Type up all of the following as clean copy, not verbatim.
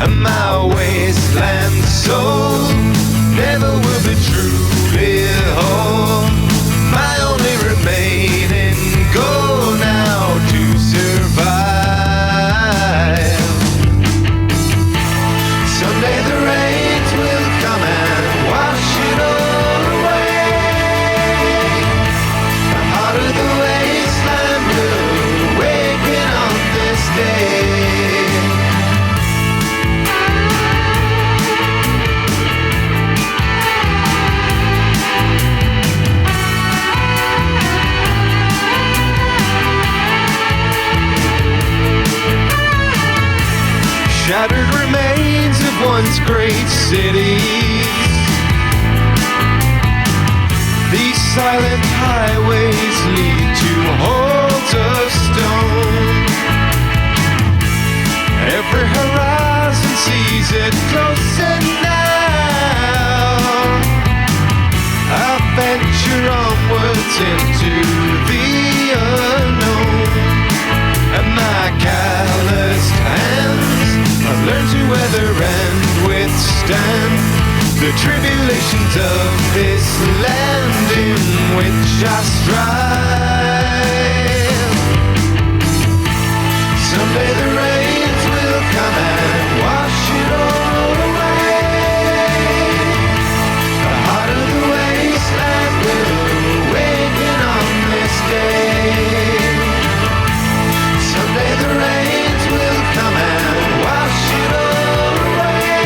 and my wasteland soul never will be truly whole. My only remaining goal now to survive. Someday the rains will come and wash it all away. The heart of the wasteland will awaken on this day. Shattered remains of once great cities. These silent highways lead to halls of stone. Every horizon sees it closer now. I venture onwards into the unknown, and my calloused hands I've learned to weather and withstand the tribulations of this land in which I strive. Someday the rains will come and wash it all away. The heart of the wasteland will awaken on this day. Someday the rains will come and wash it all away.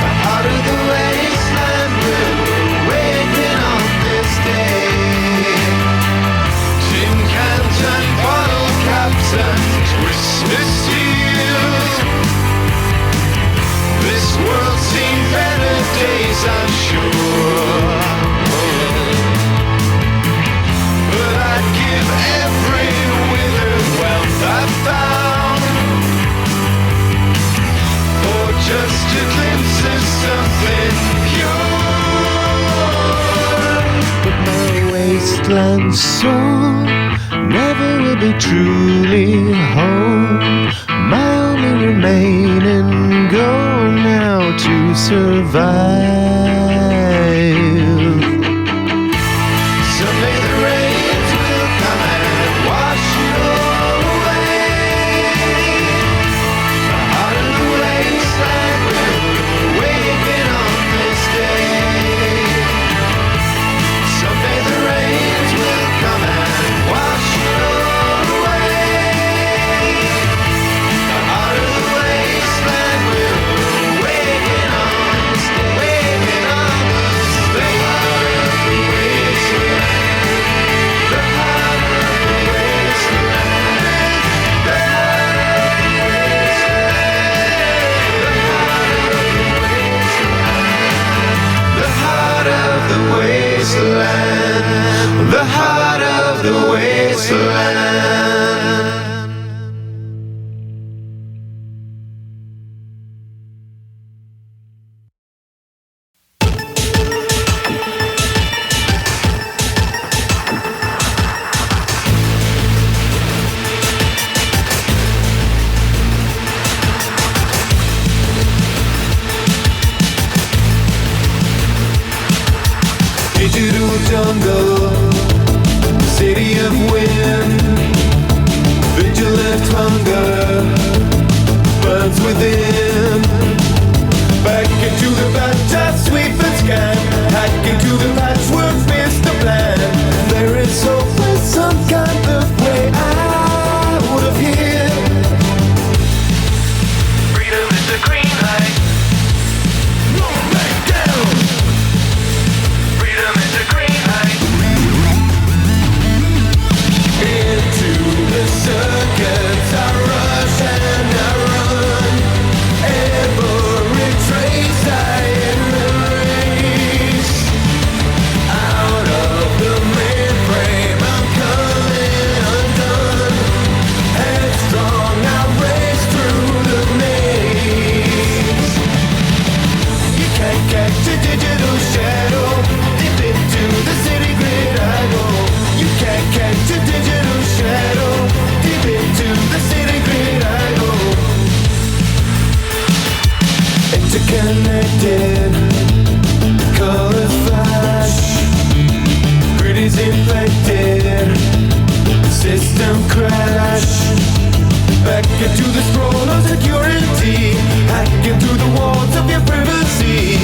The heart of the wasteland will awaken on this day. Tin cans and bottle caps and twisted steel. This world's seen better days, I'm sure. But I'd give every withered wealth I found for just a glimpse of something pure. But my wasteland soul never will be truly whole. My only remaining goal now to survive. Someday the rains will come and wash it all away. The heart of the wasteland will awaken on this day. Someday the rains will come and wash it all away. The heart of the wasteland will awaken on this day. Awaken on this day. The heart of the wasteland. The heart of the wasteland. The heart of the wasteland. The heart of the wasteland. Digital jungle, city of wind, vigilant hunger burns within. Back into the bathtub, sweep and scan, hack into the patchwork, miss the plan. There is always some kind of way out of here. Freedom is the green light. No back down. Freedom is the green light. hack into the scroll of security, hack into the walls of your privacy.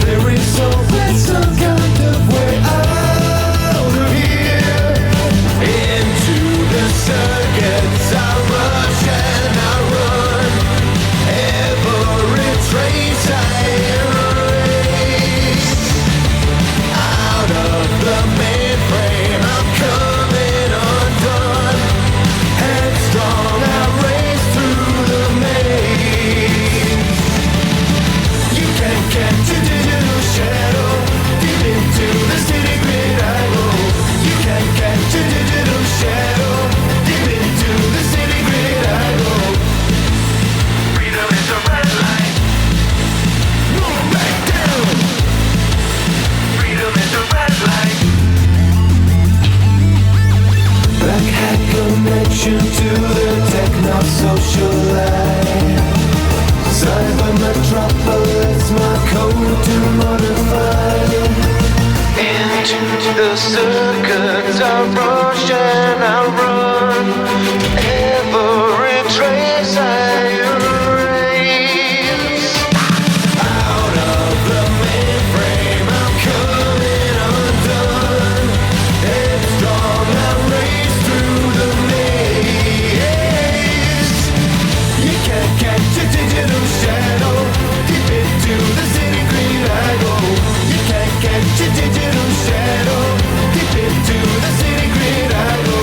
There is always some kind of way out of here. Into the circuits I rush and I run, every trace I erase. Out of the mainframe I'm coming undone, headstrong I race through the maze. You can catch a digital shadow, deep into the city grid I go. You can catch a digital shadow, deep into the city grid I go. Freedom is a red light, move back down. Freedom is a red light. Black hat connection to the techno-social life. Cyber metropolis, my code to modify. Into the circuits I rush and I run, every trace I erase. Out of the mainframe I'm coming undone, headstrong I race through the maze. You can't catch a digital shadow, deep into the city green I go. You can't catch a digital shadow, deep into the city green I go.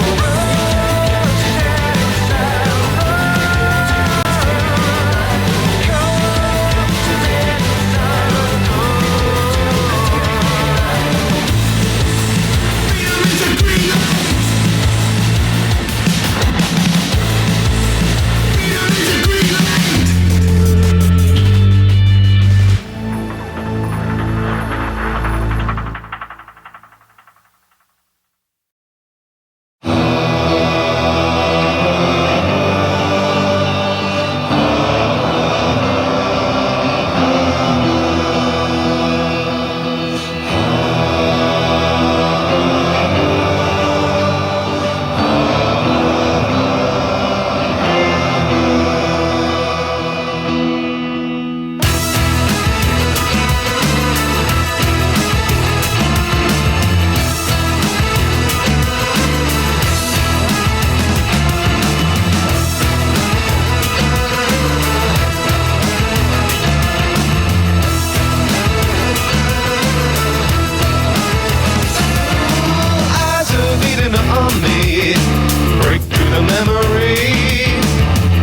Break through the memory,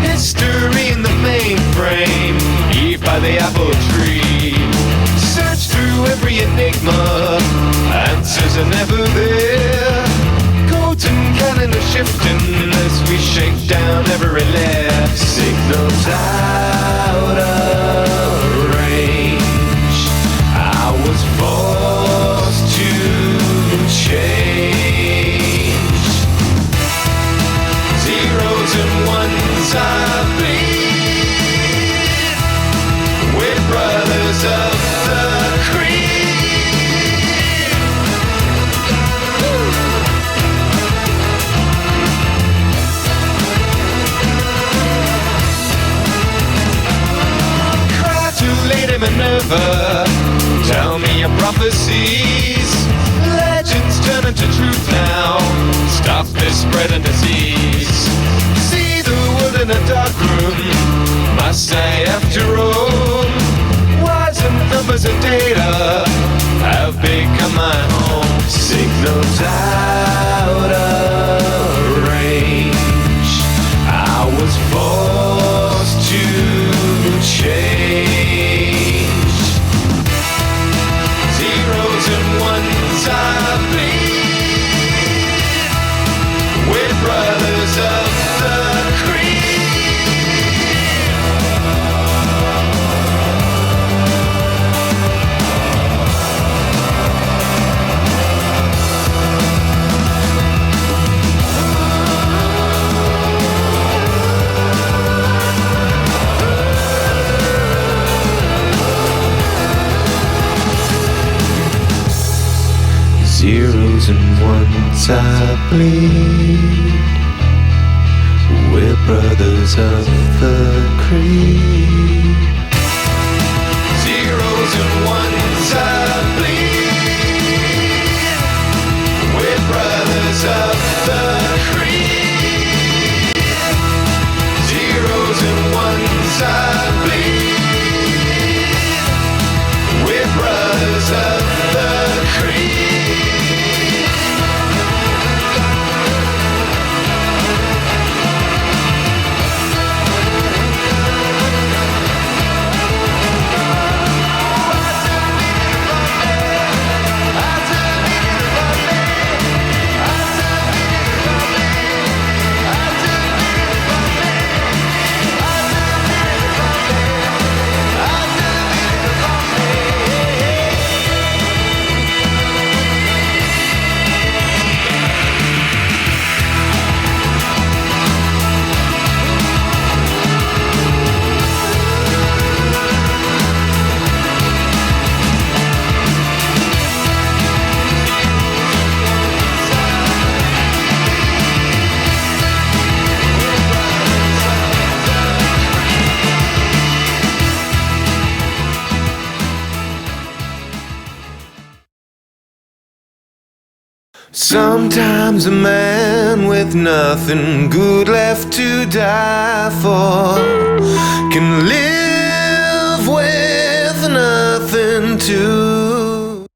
history in the mainframe, Eve by the apple tree. Search through every enigma, answers are never there. Codes and canon are shifting as we shake down every layer. Signals out of range, I was forced to change. Zeros and ones I bleed, we're brothers of the creed. Cry to Lady Minerva, tell me your prophecies. Legends turn into truth now, stop this spreading disease. See the world in a dark room, must I after all? Wise and numbers and data have become my home. Signals out of range, I was forced to change. Zeros and ones I bleed, we're brothers of the creed. Zeros and ones I bleed, we're brothers of the creed. Zeros and ones I bleed. We're brothers of the creed. Zeros and ones I bleed. We're brothers of the creed. Sometimes a man with nothing good left to die for can live with nothing too.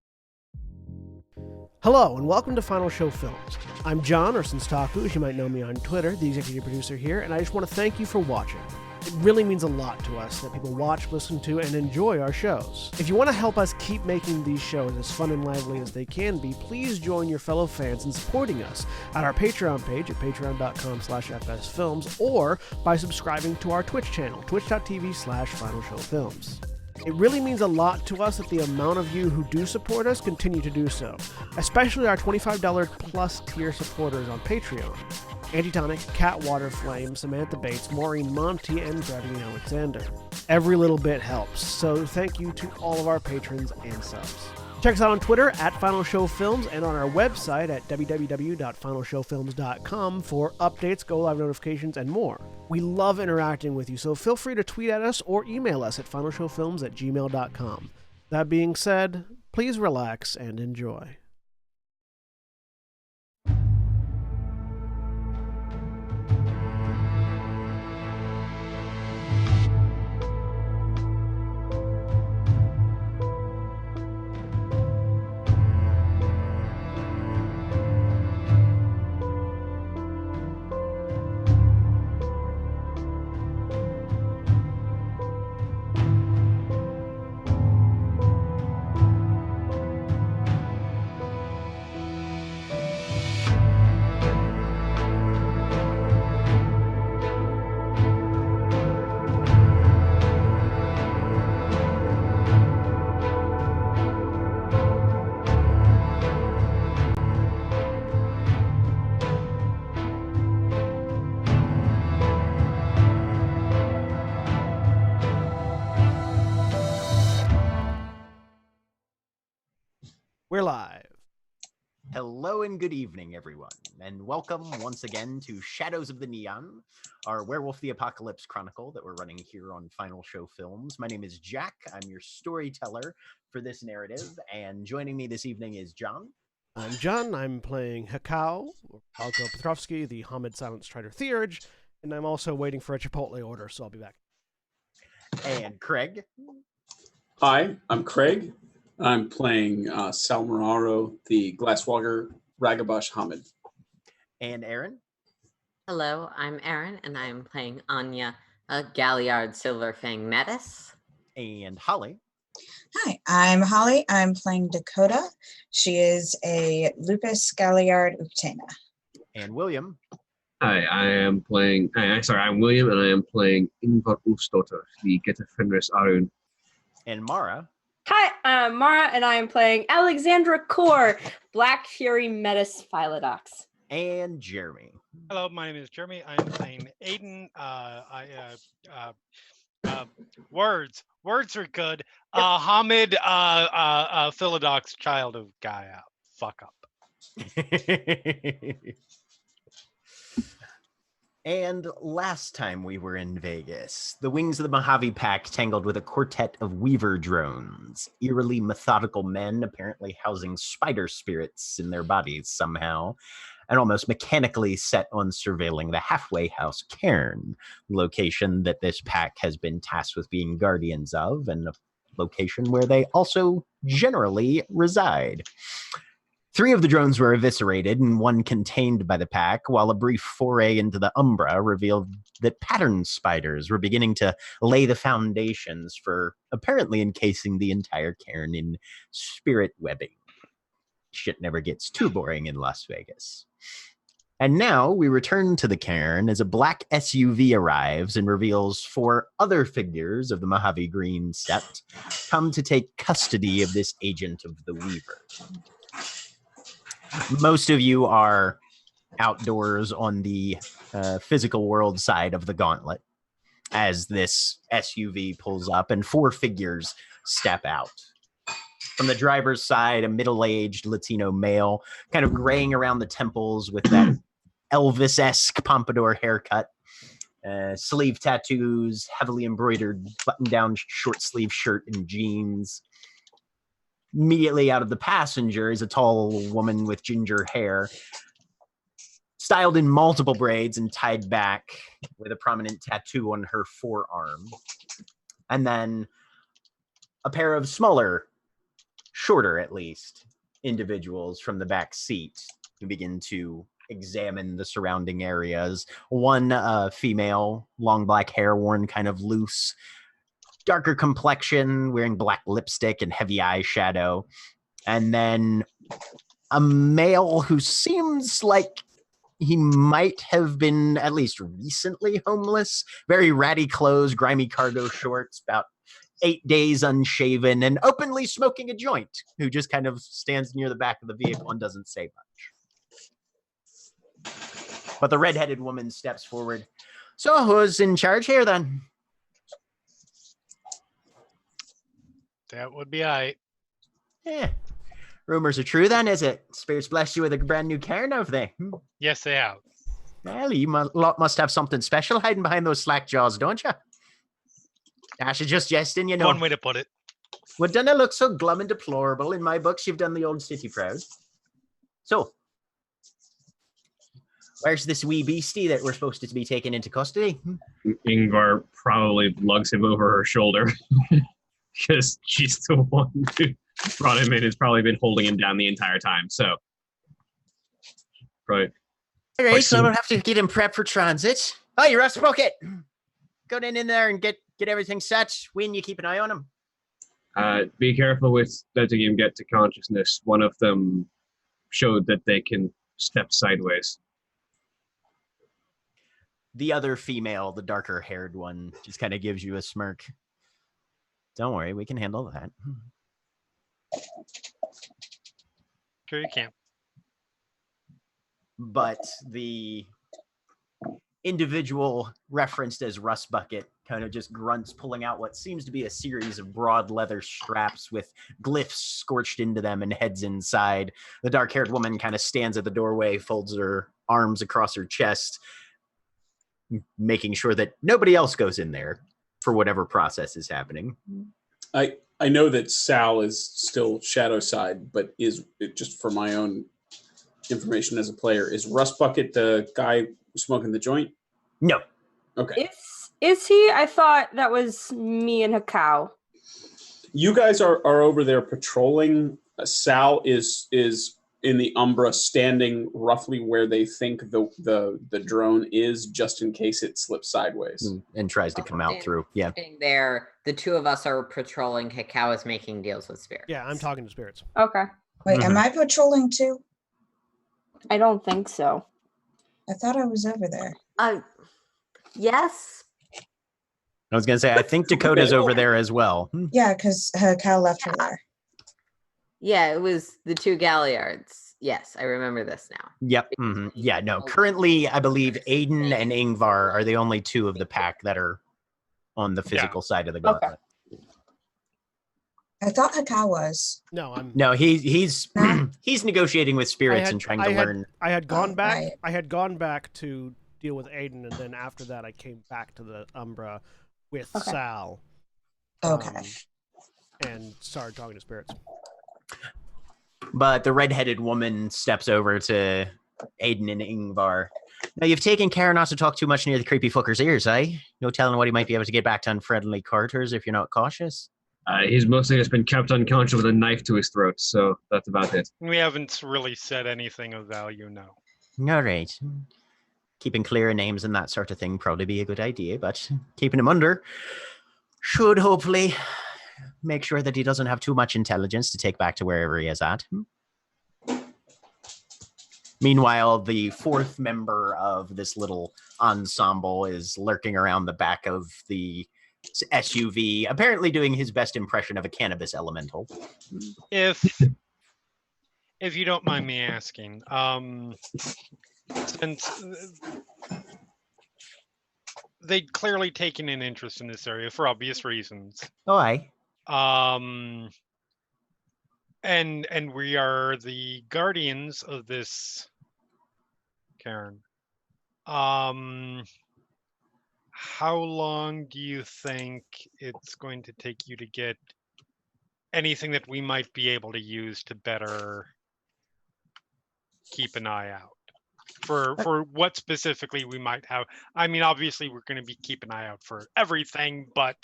Hello, and welcome to Final Show Films. I'm John, or Senstaku, as you might know me on Twitter, the executive producer here, and I just want to thank you for watching. It really means a lot to us that people watch, listen to, and enjoy our shows. If you want to help us keep making these shows as fun and lively as they can be, please join your fellow fans in supporting us at our Patreon page at patreon.com/fsfilms or by subscribing to our Twitch channel, twitch.tv/finalshowfilms. It really means a lot to us that the amount of you who do support us continue to do so, especially our $25 plus tier supporters on Patreon. Antitonic, Cat Waterflame, Samantha Bates, Maureen Monty, and Bradley Alexander. Every little bit helps, so thank you to all of our patrons and subs. Check us out on Twitter at Final Show Films and on our website at www.finalshowfilms.com for updates, go-live notifications, and more. We love interacting with you, so feel free to tweet at us or email us at finalshowfilms@gmail.com. That being said, please relax and enjoy. We're live. Hello and good evening, everyone, and welcome once again to Shadows of the Neon, our Werewolf the Apocalypse Chronicle that we're running here on Final Show Films. My name is Jack. I'm your storyteller for this narrative, and joining me this evening is John. I'm John. I'm playing Hakao, Alko Petrovsky, the Hamid Silent Strider Theurge, and I'm also waiting for a Chipotle order, so I'll be back. And Craig. Hi, I'm Craig. I'm playing Sal Moraro, the Glasswalker Ragabash Hamid. And Aaron. Hello, I'm Aaron, and I'm playing Anya, a Galliard Silverfang Metis. And Holly. Hi, I'm Holly. I'm playing Dakota. She is a Lupus Galliard Uktena. And William. Hi, I'm William, and I am playing Ingvar Ulfsdotter, the Geta Fenris Arun. And Mara. Hi, I'm Mara, and I am playing Alexandra Core, Black Fury Metis Philodox. And Jeremy. Hello, my name is Jeremy. I'm playing Aiden. Words are good. Hamid, Philodox, child of Gaia. Fuck up. And last time we were in Vegas, the wings of the Mojave Pack tangled with a quartet of Weaver drones, eerily methodical men apparently housing spider spirits in their bodies somehow, and almost mechanically set on surveilling the halfway house cairn, location that this pack has been tasked with being guardians of, and a location where they also generally reside. 3 of the drones were eviscerated and 1 contained by the pack, while a brief foray into the Umbra revealed that pattern spiders were beginning to lay the foundations for apparently encasing the entire cairn in spirit webbing. Shit never gets too boring in Las Vegas. And now we return to the cairn as a black SUV arrives and reveals 4 other figures of the Mojave Green sept come to take custody of this agent of the Weaver. Most of you are outdoors on the physical world side of the gauntlet as this SUV pulls up and 4 figures step out. From the driver's side, a middle-aged Latino male, kind of graying around the temples with that Elvis-esque pompadour haircut, sleeve tattoos, heavily embroidered button-down short-sleeve shirt and jeans. Immediately out of the passenger is a tall woman with ginger hair, styled in multiple braids and tied back with a prominent tattoo on her forearm. And then a pair of smaller, shorter at least, individuals from the back seat who begin to examine the surrounding areas. One female, long black hair worn kind of loose, darker complexion, wearing black lipstick and heavy eyeshadow. And then a male who seems like he might have been at least recently homeless. Very ratty clothes, grimy cargo shorts, about 8 days unshaven, and openly smoking a joint, who just kind of stands near the back of the vehicle and doesn't say much. But the redheaded woman steps forward. So who's in charge here then? That would be I. Yeah. Rumors are true then, is it? Spirits blessed you with a brand new cairn over there. Yes, they have. Well, you must have something special hiding behind those slack jaws, don't you? I should just jesting, you know. One way to put it. Well, don't I look so glum and deplorable? In my books, you've done the old city proud. So, where's this wee beastie that we're supposed to be taking into custody? Ingvar probably lugs him over her shoulder because she's the one who brought him in, has probably been holding him down the entire time. So, right. All right, so I don't have to get him prepped for transit. Oh, you're Russ Bucket. Go in there and get everything set. When you keep an eye on him. Be careful with letting him get to consciousness. One of them showed that they can step sideways. The other female, the darker haired one, just kind of gives you a smirk. Don't worry, we can handle that. Sure you can. But the individual referenced as Russ Bucket kind of just grunts, pulling out what seems to be a series of broad leather straps with glyphs scorched into them and heads inside. The dark-haired woman kind of stands at the doorway, folds her arms across her chest, making sure that nobody else goes in there for whatever process is happening. I know that Sal is still shadow side, but is it, just for my own information as a player, is Russ Bucket the guy smoking the joint? No. Okay. Is he? I thought that was me and Hakao. You guys are over there patrolling. Sal is in the Umbra, standing roughly where they think the drone is, just in case it slips sideways and tries to come out through. Yeah. There, the 2 of us are patrolling. Hakao is making deals with spirits. Yeah, I'm talking to spirits. Okay. Wait, am I patrolling too? I don't think so. I thought I was over there. Yes. I was going to say, I think Dakota's over there as well. Yeah, because Cal left her there. Yeah, it was the 2 Galliards. Yes, I remember this now. Yep. Mm-hmm. Yeah, no. Currently, I believe Aiden and Ingvar are the only 2 of the pack that are on the physical side of the gauntlet. Okay. I thought Hakao was. No, he's he's negotiating with spirits and trying to learn. I had gone back. Right. I had gone back to deal with Aiden, and then after that, I came back to the Umbra with Okay. Sal. Okay. And started talking to spirits. But the redheaded woman steps over to Aiden and Ingvar. Now, you've taken care not to talk too much near the creepy fucker's ears, eh? No telling what he might be able to get back to unfriendly quarters if you're not cautious. He's mostly just been kept unconscious with a knife to his throat, so that's about it. We haven't really said anything of value, no. All right. Keeping clear of names and that sort of thing probably be a good idea, but keeping him under should hopefully make sure that he doesn't have too much intelligence to take back to wherever he is at. Meanwhile, the fourth member of this little ensemble is lurking around the back of the SUV, apparently doing his best impression of a cannabis elemental. If you don't mind me asking, since they'd clearly taken an interest in this area for obvious reasons. Oh, aye. And we are the guardians of this cairn. How long do you think it's going to take you to get anything that we might be able to use to better keep an eye out for what specifically we might have? I mean, obviously we're going to be keep an eye out for everything, but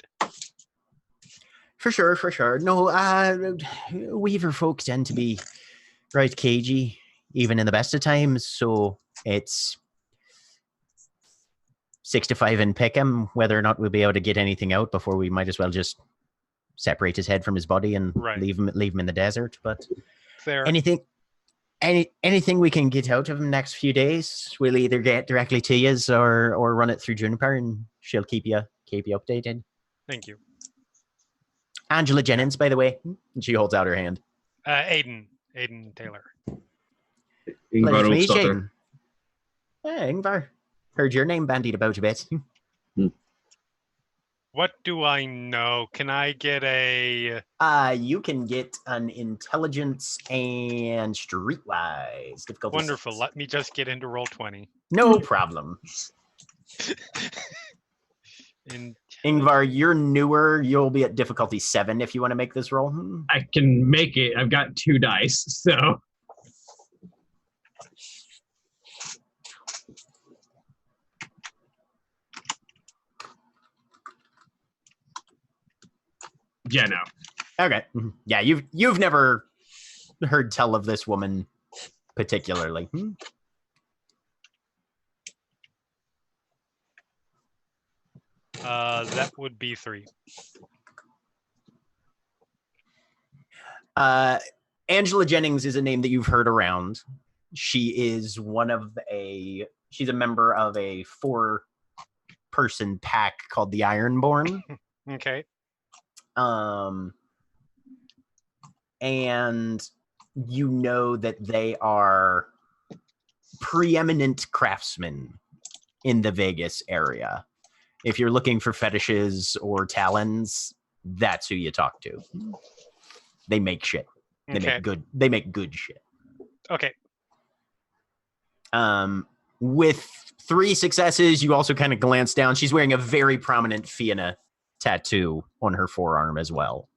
For sure. No, Weaver folk tend to be right cagey, even in the best of times, so it's 6 to 5 and pick him. Whether or not we'll be able to get anything out before, we might as well just separate his head from his body and leave him in the desert. But fair. anything we can get out of him next few days, we'll either get directly to you or run it through Juniper, and she'll keep you updated. Thank you. Angela Jennings, by the way. And she holds out her hand. Aiden Taylor. Pleasure to meet you. Hey, Ingvar. Heard your name bandied about a bit. What do I know? Can I get a... You can get an intelligence and streetwise difficulty. Wonderful. 6. Let me just get into roll 20. No problem. Ingvar, you're newer. You'll be at difficulty 7 if you want to make this roll. I can make it. I've got 2 dice, so... Yeah, no. Okay. Yeah, you've never heard tell of this woman particularly. That would be 3. Angela Jennings is a name that you've heard around. She is she's a member of a 4-person pack called the Ironborn. Okay. And you know that they are preeminent craftsmen in the Vegas area. If you're looking for fetishes or talons, that's who you talk to. They make shit. They make good shit. Okay. With 3 successes, you also kind of glance down. She's wearing a very prominent Fianna tattoo on her forearm as well.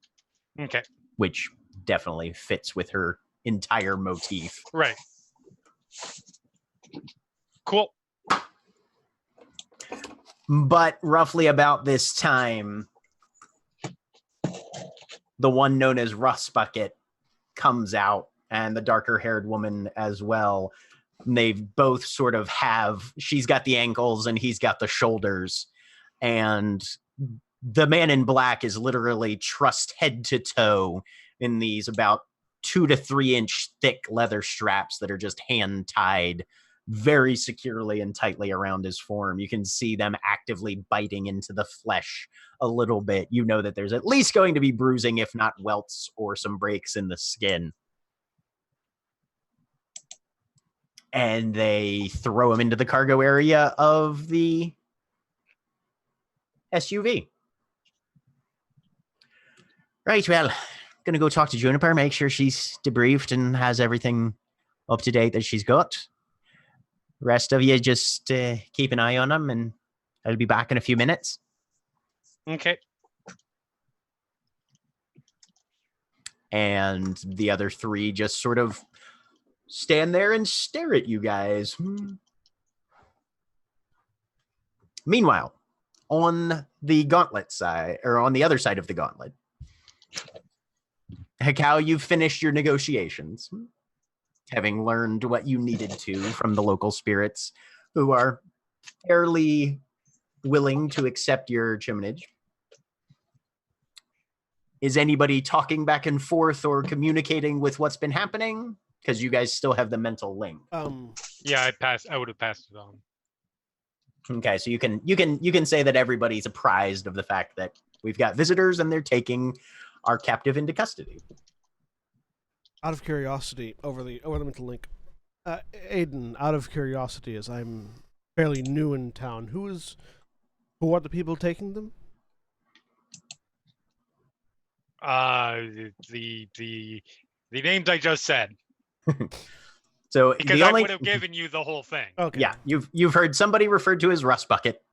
Okay. Which definitely fits with her entire motif. Right. Cool. But roughly about this time, the one known as Rust Bucket comes out, and the darker-haired woman as well. And they both sort of she's got the ankles and he's got the shoulders. And the man in black is literally trussed head to toe in these about 2 to 3 inch thick leather straps that are just hand tied very securely and tightly around his form. You can see them actively biting into the flesh a little bit. You know that there's at least going to be bruising, if not welts or some breaks in the skin. And they throw him into the cargo area of the SUV. Right, well, gonna go talk to Juniper, make sure she's debriefed and has everything up to date that she's got. Rest of you just keep an eye on them, and I'll be back in a few minutes. Okay. And the other three just sort of stand there and stare at you guys. Meanwhile, on the gauntlet side, or on the other side of the gauntlet, Hekau, you've finished your negotiations, having learned what you needed to from the local spirits, who are fairly willing to accept your chiminage. Is anybody talking back and forth or communicating with what's been happening? Because you guys still have the mental link. Yeah, I would have passed it on. Okay, so you can say that everybody's apprised of the fact that we've got visitors and they're taking our captive into custody. Out of curiosity, over the mental link, Aiden. Out of curiosity, as I'm fairly new in town, who are the people taking them? The names I just said. So because I would have given you the whole thing. Okay. Yeah, you've heard somebody referred to as Rust Bucket,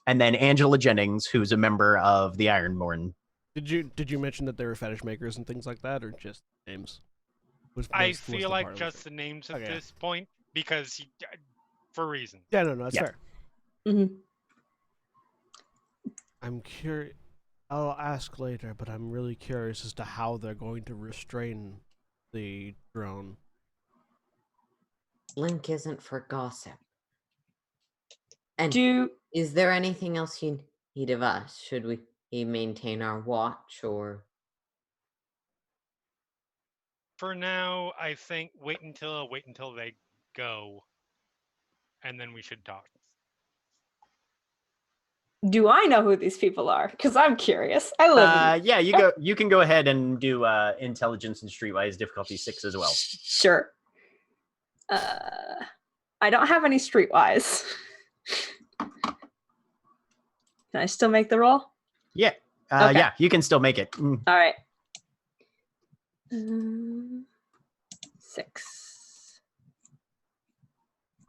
and then Angela Jennings, who's a member of the Ironborn. Did you mention that they were fetish makers and things like that, or just names? I feel like just the names at this point, because for reasons. Yeah, no, that's fair. Mm-hmm. I'm curious. I'll ask later, but I'm really curious as to how they're going to restrain the drone. Link isn't for gossip. And is there anything else you need of us? Should we maintain our watch, or? For now, I think wait until they go, and then we should talk. Do I know who these people are? Because I'm curious. I live. Yeah, you can go ahead and do intelligence and streetwise difficulty 6 as well. Sure. I don't have any streetwise. Can I still make the roll? Yeah. Okay. Yeah, you can still make it. All right. 6.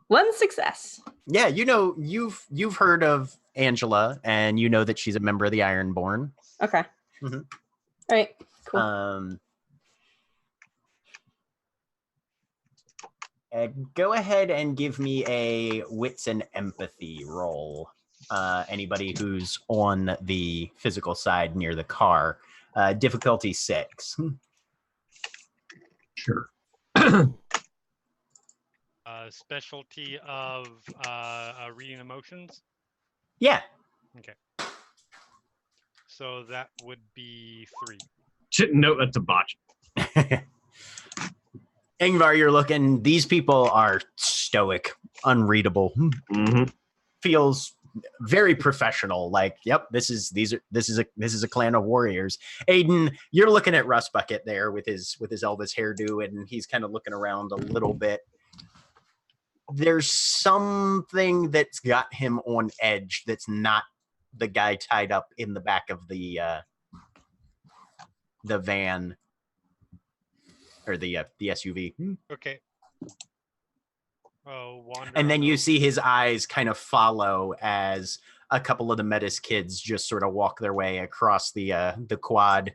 1 success. Yeah, you've heard of Angela, and you know that she's a member of the Ironborn. Okay. Mm-hmm. All right. Cool. Go ahead and give me a wits and empathy roll. Anybody who's on the physical side near the car. Difficulty 6. Sure. Specialty of reading emotions? Yeah. Okay. So that would be 3. No, that's a botch. Ingvar, you're looking. These people are stoic, unreadable. Mm-hmm. Feels very professional. Like, yep, this is a clan of warriors. Aiden, you're looking at Rust Bucket there with his Elvis hairdo, and he's kind of looking around a little bit. There's something that's got him on edge. That's not the guy tied up in the back of the van. Or the SUV. Okay. Oh, and then you see his eyes kind of follow as a couple of the Metis kids just sort of walk their way across the quad,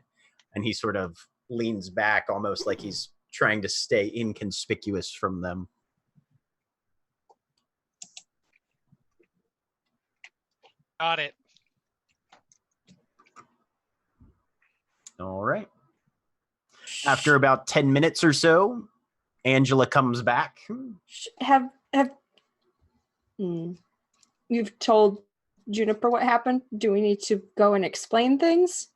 and he sort of leans back almost like he's trying to stay inconspicuous from them. Got it. All right. After about 10 minutes or so, Angela comes back. You've told Juniper what happened? Do we need to go and explain things?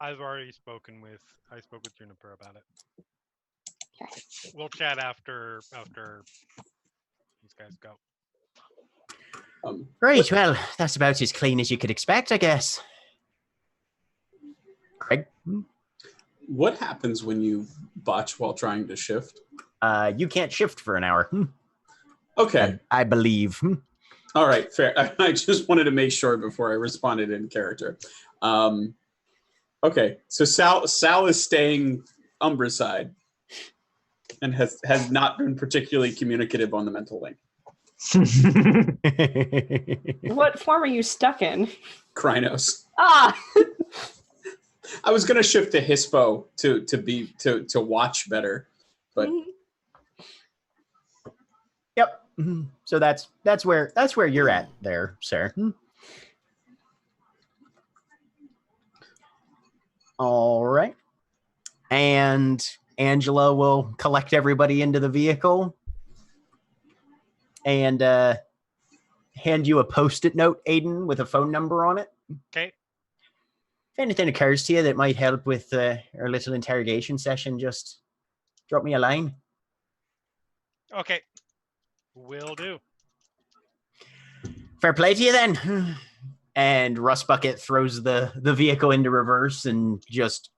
I spoke with Juniper about it. Okay. We'll chat after these guys go. Right, well, that's about as clean as you could expect, I guess. Craig? What happens when you botch while trying to shift? You can't shift for an hour. Okay. I believe. All right, fair. I just wanted to make sure before I responded in character. Okay, so Sal is staying Umbra's side and has not been particularly communicative on the mental link. What form are you stuck in? Krynos. Ah! I was gonna shift to Hispo to watch better, but Yep. So that's where you're at there, sir. All right. And Angela will collect everybody into the vehicle and hand you a Post-it note, Aiden, with a phone number on it. Okay. If anything occurs to you that might help with our little interrogation session, just drop me a line. Okay. Will do. Fair play to you then. And Rust Bucket throws the vehicle into reverse and just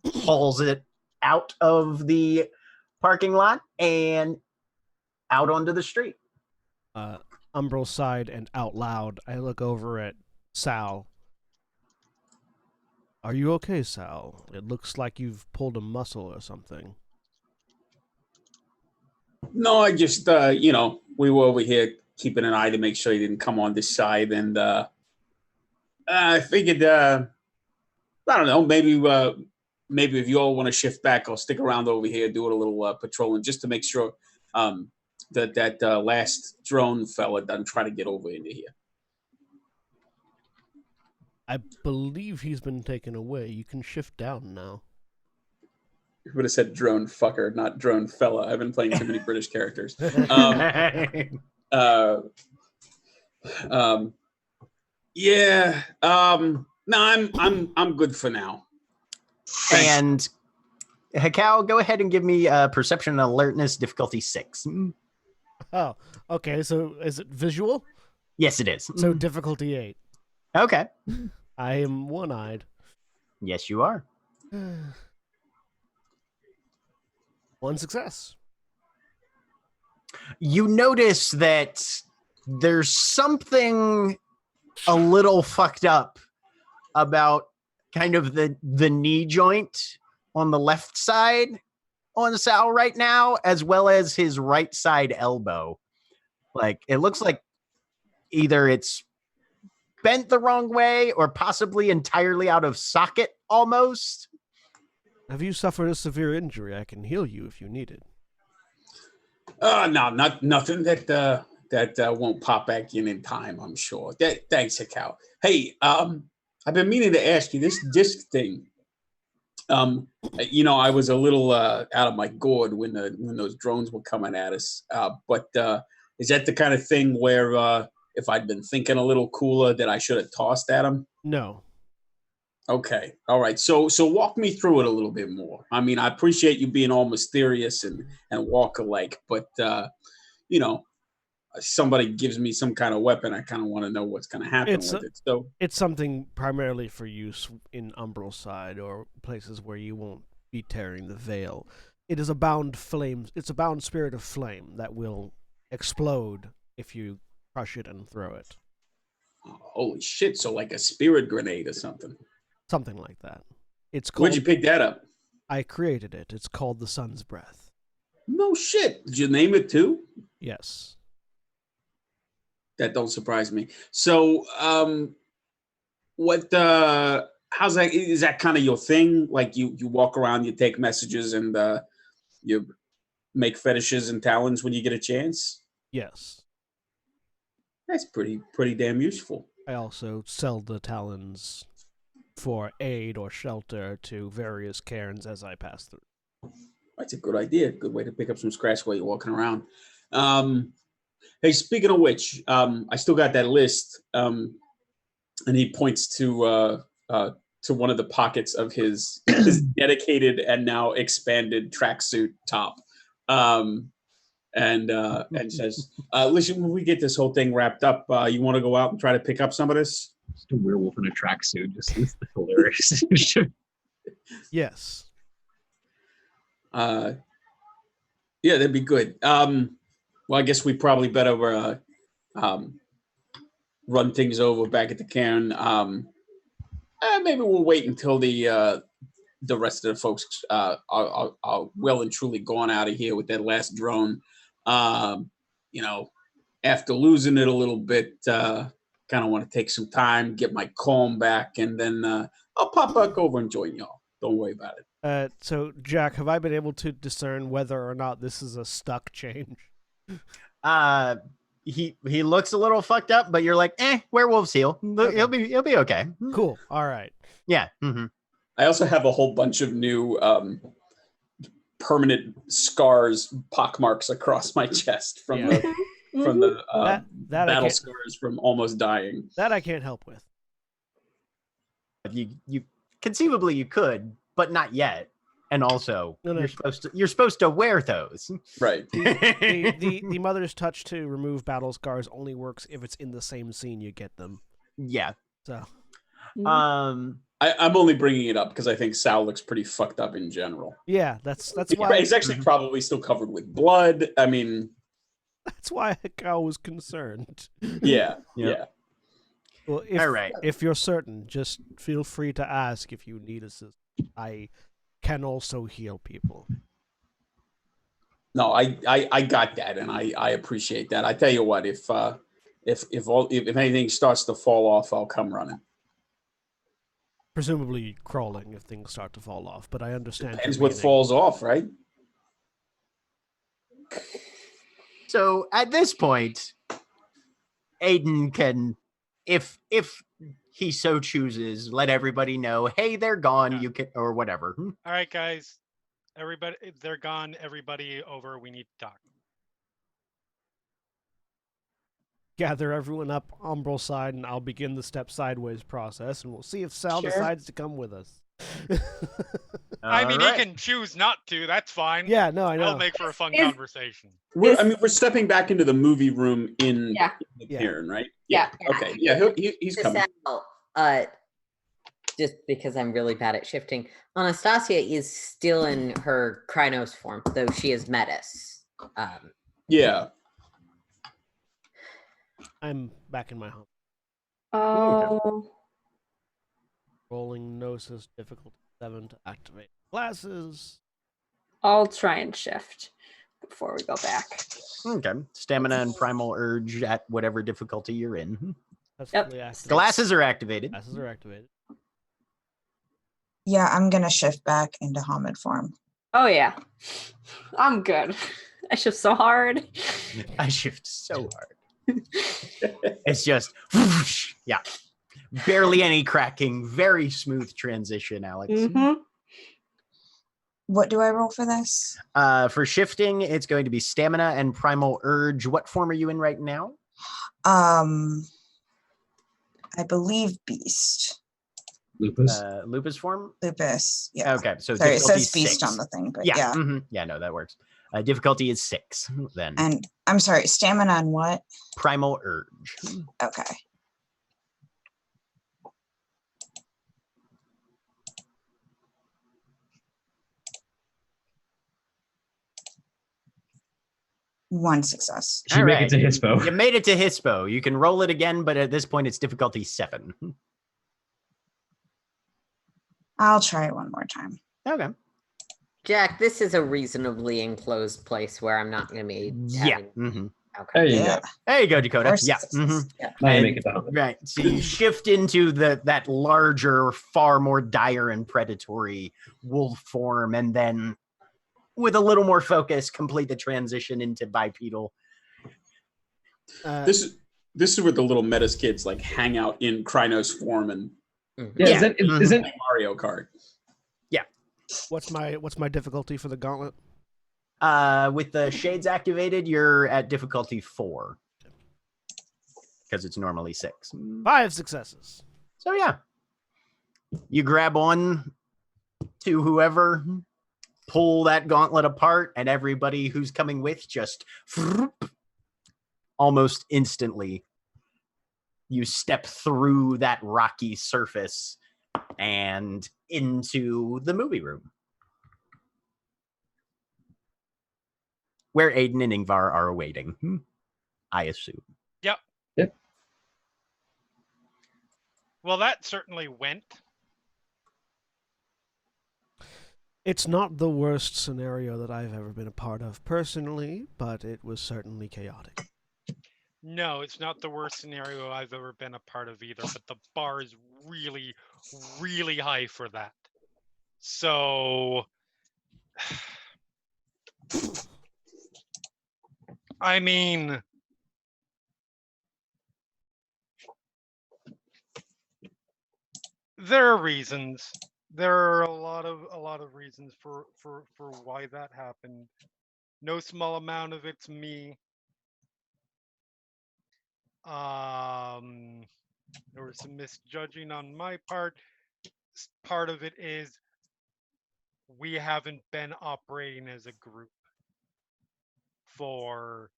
hauls it out of the parking lot and out onto the street. Umbral side and out loud, I look over at Sal. Are you okay, Sal? It looks like you've pulled a muscle or something. no, I just we were over here keeping an eye to make sure he didn't come on this side, and I figured I don't know, maybe if you all want to shift back, I'll stick around over here, do a little patrolling just to make sure that last drone fella doesn't try to get over into here. I believe he's been taken away. You can shift down now. You would have said drone fucker, not drone fella. I've been playing too many British characters. Yeah. No, I'm good for now. Thanks. And Hekau, go ahead and give me perception and alertness difficulty 6. Oh, okay. So is it visual? Yes, it is. So difficulty 8. Okay. I am one-eyed. Yes, you are. One success. You notice that there's something a little fucked up about kind of the knee joint on the left side on Sal right now, as well as his right side elbow. Like, it looks like either it's bent the wrong way or possibly entirely out of socket almost. Have you suffered a severe injury? I can heal you if you need it. No, nothing that won't pop back in time, I'm sure. Thanks, Hekau. Hey, I've been meaning to ask you this disc thing. I was a little out of my gourd when those drones were coming at us. But is that the kind of thing where if I'd been thinking a little cooler that I should have tossed at him? No. Okay. All right. So walk me through it a little bit more. I mean, I appreciate you being all mysterious and walk-alike, but somebody gives me some kind of weapon, I kind of want to know what's going to happen with it. So it's something primarily for use in Umbral side or places where you won't be tearing the veil. It is a bound flame. It's a bound spirit of flame that will explode if you crush it and throw it. Holy shit! So like a spirit grenade or something. Something like that. It's called. Where'd you pick that up? I created it. It's called the Sun's Breath. No shit. Did you name it too? Yes. That don't surprise me. So, how's that? Is that kind of your thing? Like you walk around, you take messages, and you make fetishes and talons when you get a chance? Yes. That's pretty damn useful. I also sell the talons for aid or shelter to various cairns as I pass through. That's a good idea. Good way to pick up some scratch while you're walking around. Hey, speaking of which, I still got that list, and he points to one of the pockets of his dedicated and now expanded tracksuit top, and says, "Listen, when we get this whole thing wrapped up, you want to go out and try to pick up some of this?" Just a werewolf in a tracksuit, just hilarious. Yes. Yeah, that'd be good. Well, I guess we probably better run things over back at the cairn. Maybe we'll wait until the rest of the folks are well and truly gone out of here with that last drone. after losing it a little bit, kind of want to take some time, get my calm back, and then I'll pop back over and join y'all. Don't worry about it. So, Jack, have I been able to discern whether or not this is a stuck change? He looks a little fucked up, but you're like, werewolf's heal. Okay. He'll be okay. Cool. All right. Yeah. Mm-hmm. I also have a whole bunch of new permanent scars, pockmarks across my chest from the that battle scars from almost dying. That I can't help with. You conceivably you could, but not yet. And also, No. you're supposed to wear those. Right. The mother's touch to remove battle scars only works if it's in the same scene you get them. Yeah. So. I'm only bringing it up because I think Sal looks pretty fucked up in general. Yeah, that's why he's actually probably still covered with blood. I mean, that's why I was concerned. Yeah. Well, if you're certain, just feel free to ask if you need assistance. I can also heal people. No, I got that, and I appreciate that. I tell you what, if anything starts to fall off, I'll come running. Presumably crawling if things start to fall off, but I understand. Depends what falls off, right? So at this point, Aiden can, if he so chooses, let everybody know, hey, they're gone, you can, or whatever. All right, guys. Everybody, if they're gone, everybody over. We need to talk. Gather everyone up Umbral side, and I'll begin the step sideways process, and we'll see if Sal decides to come with us. I mean, he can choose not to. That's fine. Yeah, no, I know. That'll make for a fun conversation. We're stepping back into the movie room in the cairn, right? Yeah. Okay. Yeah, he's coming. Just because I'm really bad at shifting, Anastasia is still in her Krynos form, though she is Metis. Yeah. I'm back in my home. Oh. Rolling Gnosis, difficulty 7 to activate glasses. I'll try and shift before we go back. Okay. Stamina and primal urge at whatever difficulty you're in. That's Glasses are activated. Glasses are activated. Yeah, I'm gonna shift back into Hamid form. Oh yeah. I'm good. I shift so hard. I shift so hard. It's just whoosh, yeah. Barely any cracking, very smooth transition, Alex. Mm-hmm. What do I roll for this? For shifting, it's going to be stamina and primal urge. What form are you in right now? I believe beast. Lupus. Lupus form? Lupus. Yeah. Okay. So sorry, it says 6. beast on the thing, but yeah. yeah. Mm-hmm. Yeah, no, that works. Difficulty is 6 then. And I'm sorry, stamina and what? Primal urge. Okay. One success. She made it to Hispo. You made it to Hispo. You can roll it again, but at this point it's difficulty 7. I'll try it one more time. Okay. Jack, this is a reasonably enclosed place where I'm not going to be. Yeah. Mm-hmm. Okay. There you go. There you go, Dakota. Yeah. Mm-hmm. Now you make it down. Right. So you shift into that larger, far more dire and predatory wolf form, and then with a little more focus, complete the transition into bipedal. This is where the little Metis kids like hang out in Krynos form and Is it Mario Kart? Yeah. What's my difficulty for the gauntlet? With the shades activated, you're at difficulty 4 because it's normally 6. 5 successes. So yeah, you grab on to whoever, pull that gauntlet apart, and everybody who's coming with just almost instantly you step through that rocky surface and into the movie room where Aiden and Ingvar are awaiting, I assume. Yep. Yep. Well, that certainly went. It's not the worst scenario that I've ever been a part of personally, but it was certainly chaotic. No, it's not the worst scenario I've ever been a part of either, but the bar is really, really high for that. So, I mean, there are reasons. There are a lot of reasons for why that happened. No small amount of it's me. There was some misjudging on my part. Part of it is we haven't been operating as a group for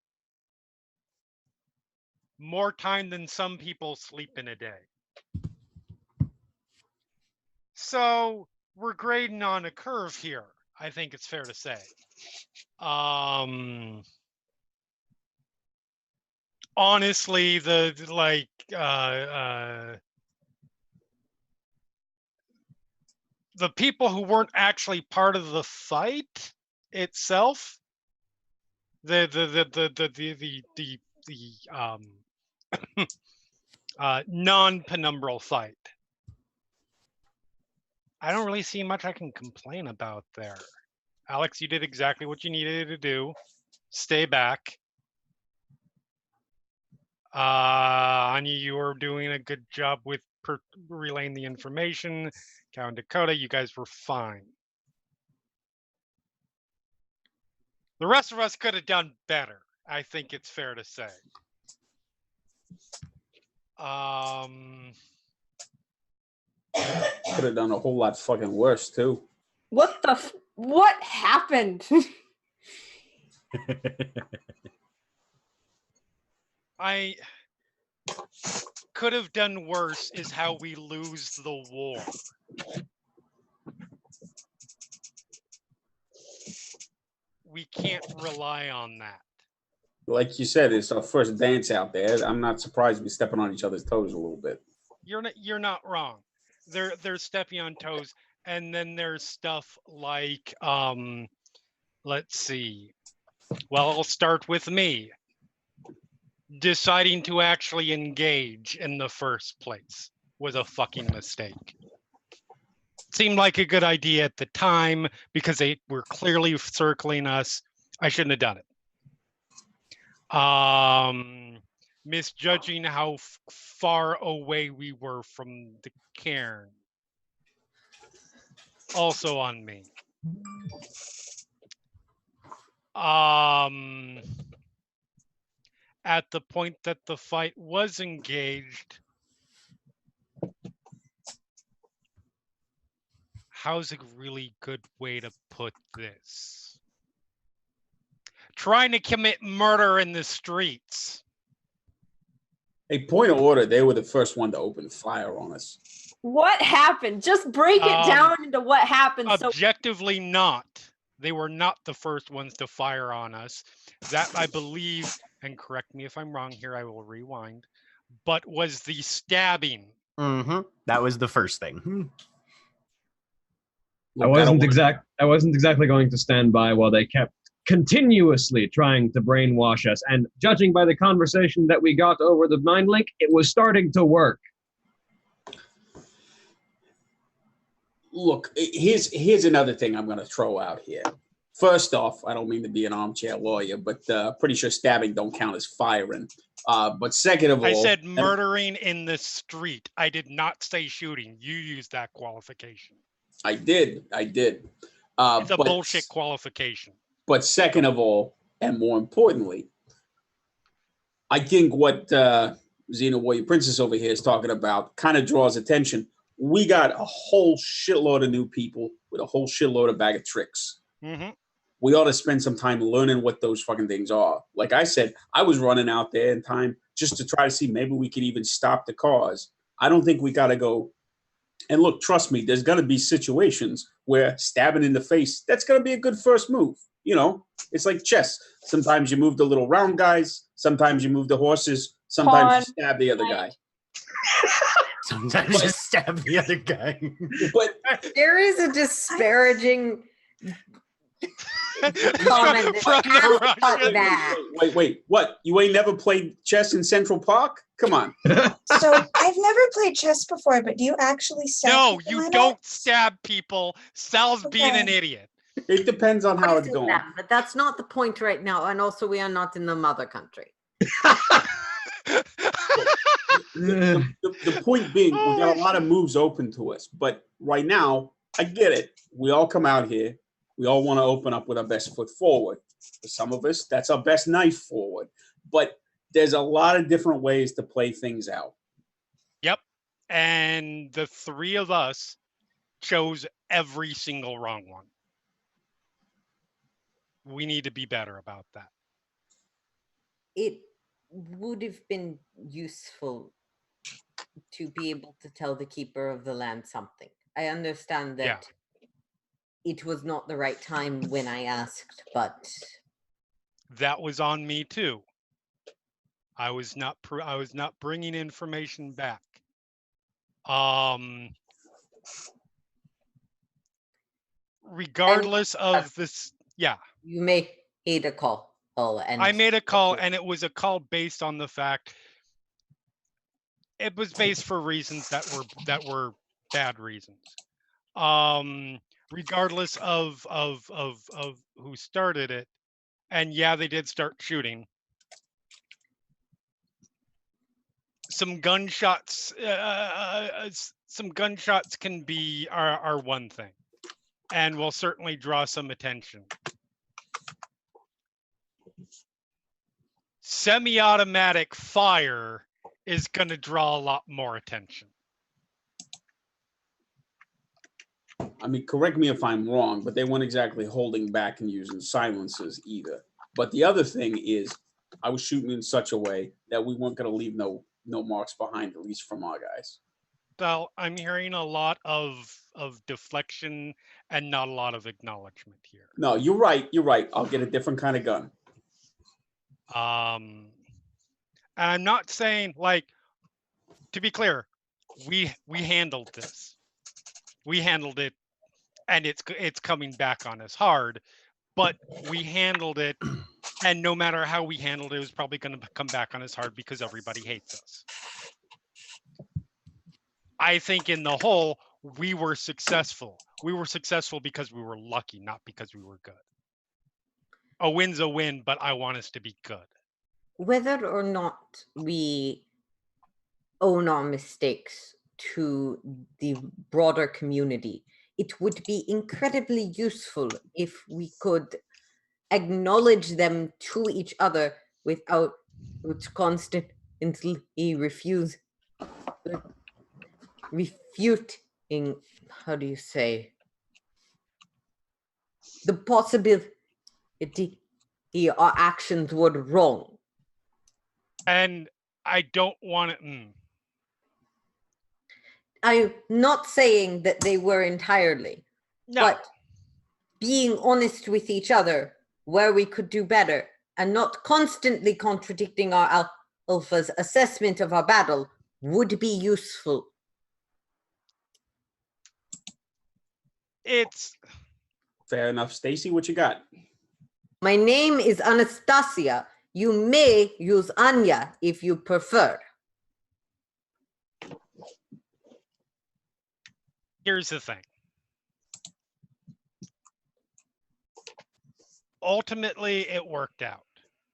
more time than some people sleep in a day. So we're grading on a curve here, I think it's fair to say. Honestly, the people who weren't actually part of the fight itself, the non-penumbral fight, I don't really see much I can complain about there. Alex, you did exactly what you needed to do. Stay back. Anya, you were doing a good job with relaying the information. Cal and Dakota, you guys were fine. The rest of us could have done better, I think it's fair to say. Could have done a whole lot fucking worse too. What happened? I could have done worse is how we lose the war. We can't rely on that. Like you said, it's our first dance out there. I'm not surprised we're stepping on each other's toes a little bit. You're not wrong. They're stepping on toes, and then there's stuff like let's see. Well, I'll start with me. Deciding to actually engage in the first place was a fucking mistake. Seemed like a good idea at the time because they were clearly circling us. I shouldn't have done it. Misjudging how far away we were from the cairn. Also on me. At the point that the fight was engaged, how's a really good way to put this? Trying to commit murder in the streets. Hey, point of order, they were the first one to open fire on us. What happened? Just break it down into what happened. Objectively not. They were not the first ones to fire on us. That, I believe, and correct me if I'm wrong here, I will rewind, but was the stabbing. Mm-hmm. That was the first thing. I wasn't exactly going to stand by while they kept continuously trying to brainwash us, and judging by the conversation that we got over the mind link, it was starting to work. Look, here's another thing I'm going to throw out here. First off, I don't mean to be an armchair lawyer, but pretty sure stabbing don't count as firing. But second of all, I said murdering in the street. I did not say shooting. You used that qualification. I did. It's a bullshit qualification. But second of all, and more importantly, I think what Xena Warrior Princess over here is talking about kind of draws attention. We got a whole shitload of new people with a whole shitload of bag of tricks. Mm-hmm. We ought to spend some time learning what those fucking things are. Like I said, I was running out there in time just to try to see maybe we could even stop the cars. I don't think we got to go. And look, trust me, there's going to be situations where stabbing in the face, that's going to be a good first move. You know, it's like chess. Sometimes you move the little round guys. Sometimes you move the horses. Sometimes you stab the other guy. Sometimes you stab the other guy. But there is a disparaging Comment that From can't the cut Russian. that. Wait. What? You ain't never played chess in Central Park? Come on. So I've never played chess before, but do you actually stab No, people you in don't it? stab people. Sal's being an Okay. idiot. It depends on how it's Poison going. them, but that's not the point right now. And also, we are not in the mother country. The point being, we got a lot of moves open to us. But right now, I get it. We all come out here. We all want to open up with our best foot forward. For some of us, that's our best knife forward. But there's a lot of different ways to play things out. Yep. And the three of us chose every single wrong one. We need to be better about that. It would have been useful to be able to tell the keeper of the land something. I understand that it was not the right time when I asked, but That was on me too. I was not bringing information back. Regardless of this, you made a call. And I made a call, and it was a call based on the fact it was based for reasons that were bad reasons. Regardless of who started it, and they did start shooting. Some gunshots can be are one thing, and will certainly draw some attention. Semi-automatic fire is going to draw a lot more attention. I mean, correct me if I'm wrong, but they weren't exactly holding back and using silencers either. But the other thing is, I was shooting in such a way that we weren't going to leave no marks behind, at least from our guys. Well, I'm hearing a lot of deflection and not a lot of acknowledgement here. No, you're right. You're right. I'll get a different kind of gun. And I'm not saying, like, to be clear, we handled this. We handled it, and it's coming back on us hard, but we handled it, and no matter how we handled it, it was probably going to come back on us hard because everybody hates us. I think in the whole, we were successful. We were successful because we were lucky, not because we were good. A win's a win, but I want us to be good. Whether or not we own our mistakes to the broader community, it would be incredibly useful if we could acknowledge them to each other without constantly refuting, how do you say, the possibility our actions were wrong. And I don't want to. I'm not saying that they were entirely, but being honest with each other where we could do better and not constantly contradicting our alpha's assessment of our battle would be useful. It's fair enough. Stacy, what you got? My name is Anastasia. You may use Anya if you prefer. Here's the thing. Ultimately, it worked out.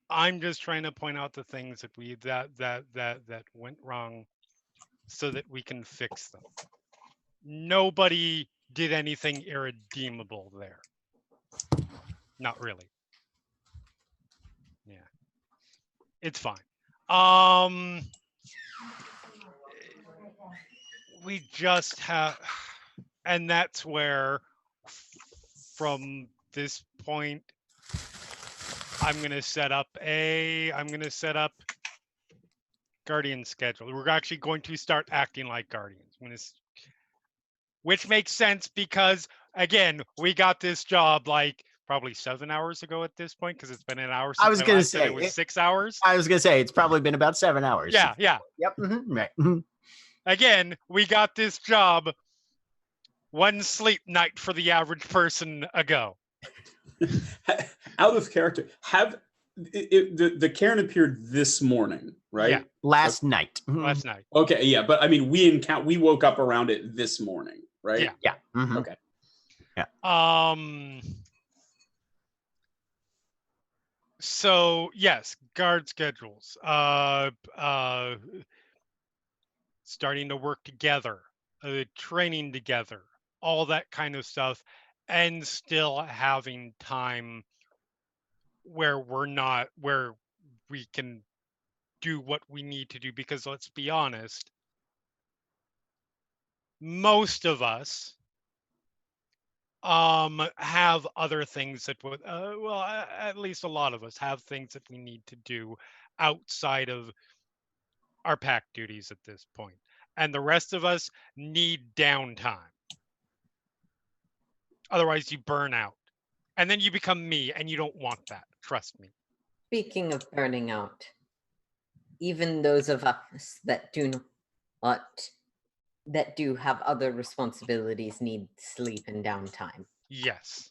I'm just trying to point out the things that went wrong so that we can fix them. Nobody did anything irredeemable there. Not really. Yeah. It's fine. We just have, and that's where from this point I'm going to set up Guardian schedule. We're actually going to start acting like Guardians. Which makes sense because, again, we got this job like probably 7 hours ago at this point because it's been an hour since I was going to say it was 6 hours. I was going to say it's probably been about 7 hours. Yeah. Yep. Right. Again, we got this job one sleep night for the average person ago. Out of character. The Karen appeared this morning, right? Yeah. Last night. Last night. Okay, yeah, but I mean, we woke up around it this morning, right? Yeah. Yeah. Mhm. Okay. So yes, guard schedules. Starting to work together, training together, all that kind of stuff, and still having time where we can do what we need to do, because let's be honest, most of us have other things that would at least a lot of us have things that we need to do outside of our pack duties at this point, and the rest of us need downtime. Otherwise you burn out, and then you become me, and you don't want that, trust me. Speaking of burning out, even those of us that do have other responsibilities need sleep and downtime. Yes,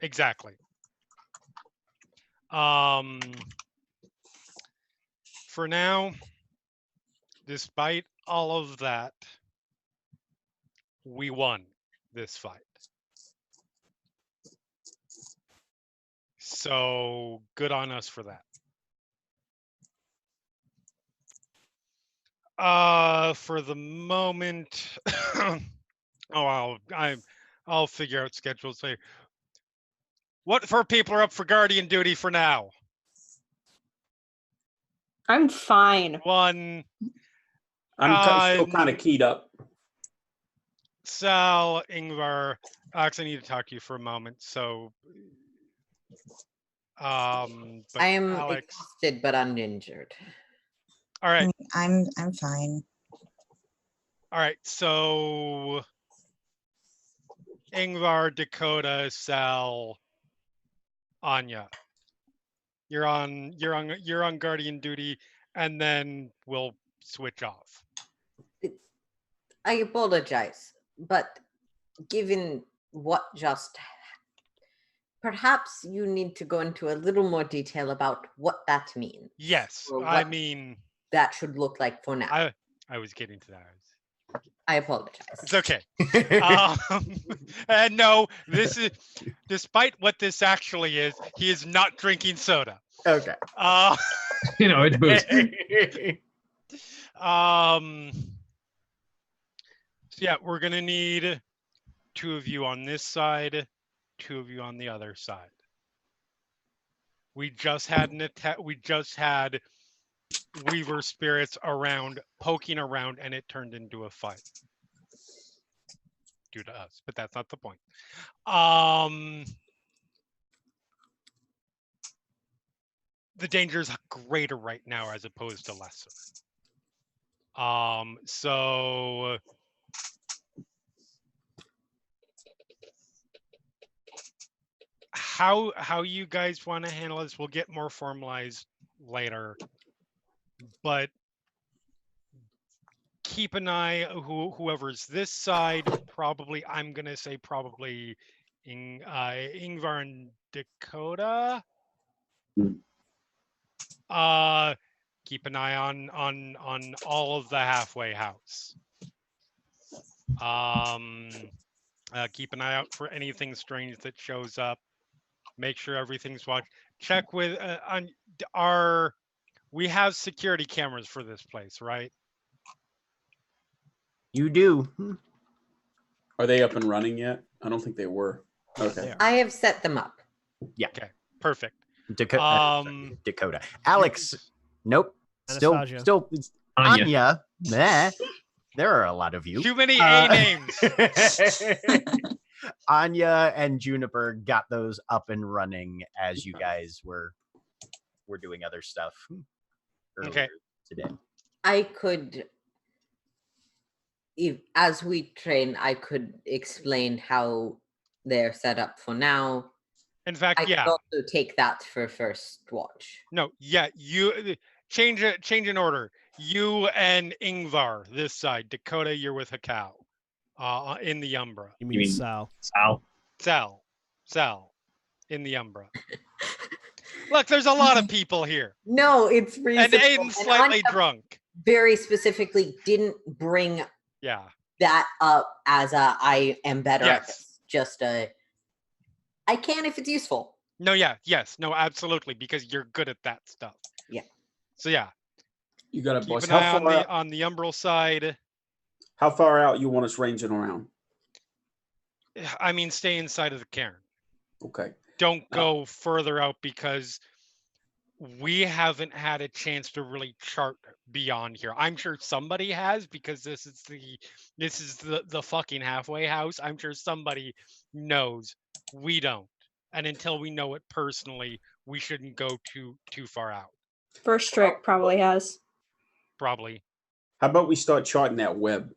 exactly. For now, despite all of that, we won this fight. So good on us for that. For the moment, I'll figure out schedules later. What for people are up for guardian duty for now? I'm fine. One. I'm still kind of keyed up. Sal, Ingvar, Alex, I need to talk to you for a moment. So, but I am Alex, exhausted but uninjured. all right. I'm fine. All right. So, Ingvar, Dakota, Sal, Anya, you're on guardian duty, and then we'll switch off. I apologize, but given what just perhaps you need to go into a little more detail about what that means. Yes, or I what mean that should look like for now. I was getting to that. I apologize. It's okay. And no, this is, despite what this actually is, he is not drinking soda. Okay. It's booze. So yeah, we're gonna need 2 of you on this side, 2 of you on the other side. We just had an attack. We just had Weaver spirits poking around, and it turned into a fight due to us. But that's not the point. The danger is greater right now as opposed to lesser. So how you guys want to handle this, we'll get more formalized later, but keep an eye, whoever's this side, probably, I'm gonna say probably Ingvar and Dakota. Keep an eye on all of the halfway house. Keep an eye out for anything strange that shows up. Make sure everything's watched. Check with we have security cameras for this place, right? You do. Are they up and running yet? I don't think they were. Okay. I have set them up. Yeah. Okay. Perfect. Dakota. Alex. Nope. Anastasia. Still Anya. Meh. There are a lot of you. Too many A names. Anya and Juniper got those up and running as you guys were doing other stuff earlier today. I could, as we train, I could explain how they're set up for now. In fact, I could also take that for first watch. No, yeah, you change in order. You and Ingvar this side. Dakota, you're with Hakao. In the Umbra. You mean Sal? Sal. Sal. in the Umbra. Look, there's a lot of people here. No, it's And reasonable. Aiden's slightly Anya drunk. very specifically didn't bring Yeah. that up as a I am better at Yes. this. Just a I can if it's useful. No, yeah, yes, no, absolutely, because you're good at that stuff. Yeah. So yeah, You got a keep bus. an How eye far on the Umbral side. how far out you want us ranging around? I mean, stay inside of the cairn. Okay. Don't go further out because we haven't had a chance to really chart beyond here. I'm sure somebody has because this is the fucking halfway house. I'm sure somebody knows. We don't. And until we know it personally, we shouldn't go too far out. First trick probably has. Probably. How about we start charting that web?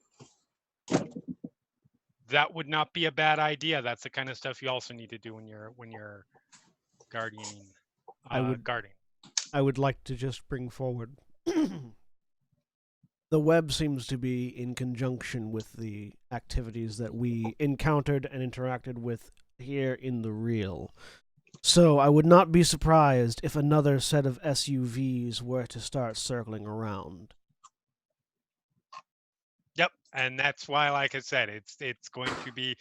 That would not be a bad idea. That's the kind of stuff you also need to do when you're guarding. Guarding. I would like to just bring forward. The web seems to be in conjunction with the activities that we encountered and interacted with here in the real. So I would not be surprised if another set of SUVs were to start circling around. Yep, and that's why, like I said, it's going to be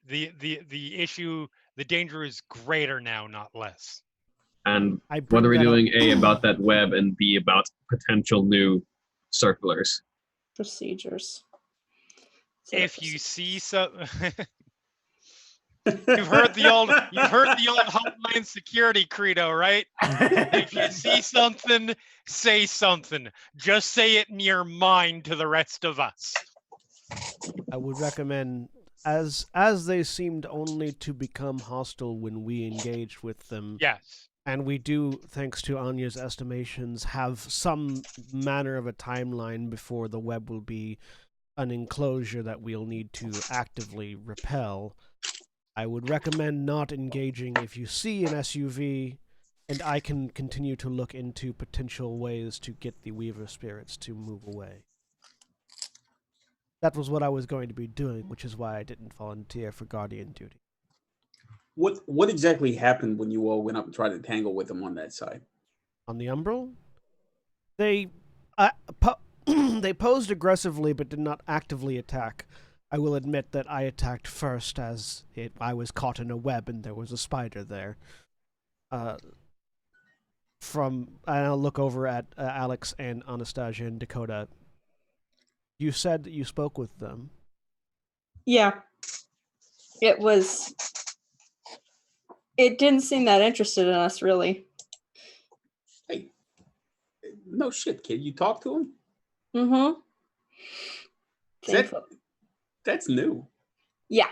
the issue. The danger is greater now, not less. And I what are we bring that doing, up- A, about that web, and B, about potential new circlers? Procedures. If you see some, you've heard the old Homeland Security credo, right? If you see something, say something. Just say it in your mind to the rest of us. I would recommend, as they seemed only to become hostile when we engaged with them. Yes. And we do, thanks to Anya's estimations, have some manner of a timeline before the web will be an enclosure that we'll need to actively repel. I would recommend not engaging if you see an SUV, and I can continue to look into potential ways to get the Weaver spirits to move away. That was what I was going to be doing, which is why I didn't volunteer for Guardian duty. What exactly happened when you all went up and tried to tangle with them on that side? On the Umbral, they they posed aggressively but did not actively attack. I will admit that I attacked first, as I was caught in a web and there was a spider there. I'll look over at Alex and Anastasia and Dakota. You said that you spoke with them. Yeah. It didn't seem that interested in us, really. Hey, no shit, kid. You talked to him? Mm-hmm. That's new. Yeah.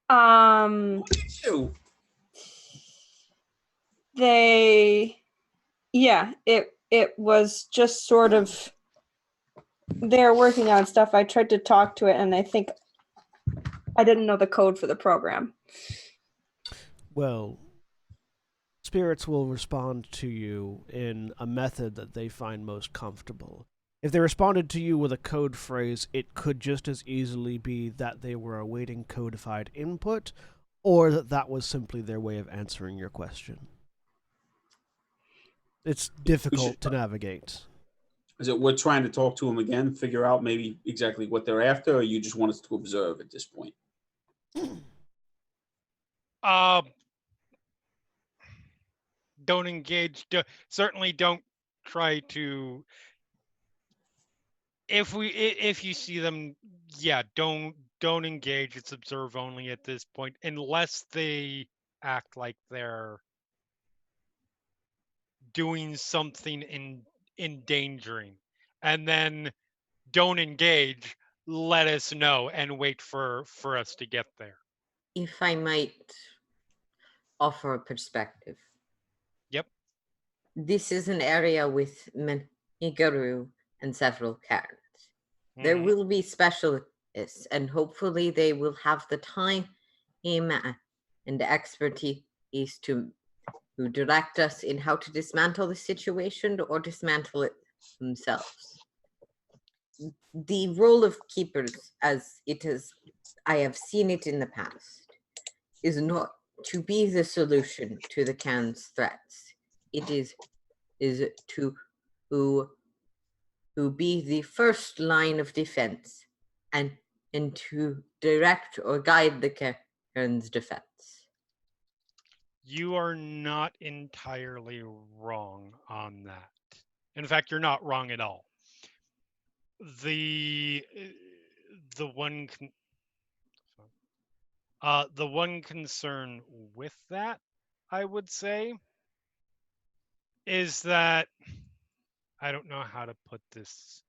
What did you? It was just sort of, they're working on stuff. I tried to talk to it, and I think I didn't know the code for the program. Well, spirits will respond to you in a method that they find most comfortable. If they responded to you with a code phrase, it could just as easily be that they were awaiting codified input, or that was simply their way of answering your question. It's difficult to navigate. Is it we're trying to talk to them again, figure out maybe exactly what they're after, or you just want us to observe at this point? Don't engage. Certainly don't try to. If you see them, yeah, don't engage. It's observe only at this point, unless they act like they're doing something endangering, and then don't engage. Let us know and wait for us to get there. If I might offer a perspective. Yep. This is an area with many guru and several cairns. There will be specialists, and hopefully they will have the time and expertise to direct us in how to dismantle the situation or dismantle it themselves. The role of keepers, as it is, I have seen it in the past, is not to be the solution to the Khan's threats. It is to be the first line of defense and to direct or guide the Khan's defense. You are not entirely wrong on that. In fact, you're not wrong at all. The one the one concern with that, I would say, is that I don't know how to put this.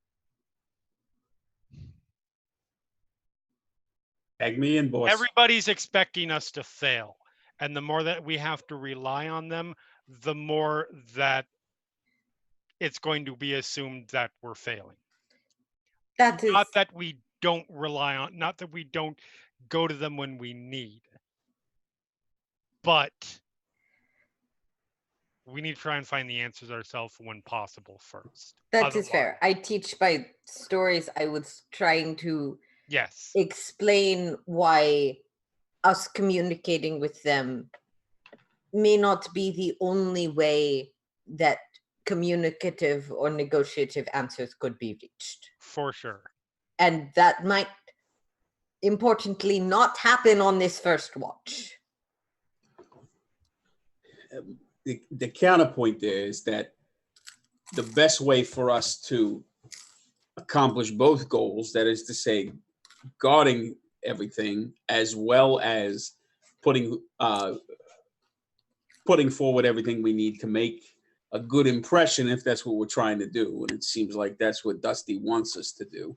Tag me in, boss. Everybody's expecting us to fail. And the more that we have to rely on them, the more that it's going to be assumed that we're failing. That is Not that we don't rely on, not that we don't go to them when we need, but we need to try and find the answers ourselves when possible first. that is fair. I teach by stories. I was trying to Yes. explain why us communicating with them may not be the only way that communicative or negotiative answers could be reached. For sure. And that might, importantly, not happen on this first watch. The counterpoint there is that the best way for us to accomplish both goals, that is to say, guarding everything as well as putting forward everything we need to make a good impression, if that's what we're trying to do, and it seems like that's what Dusty wants us to do,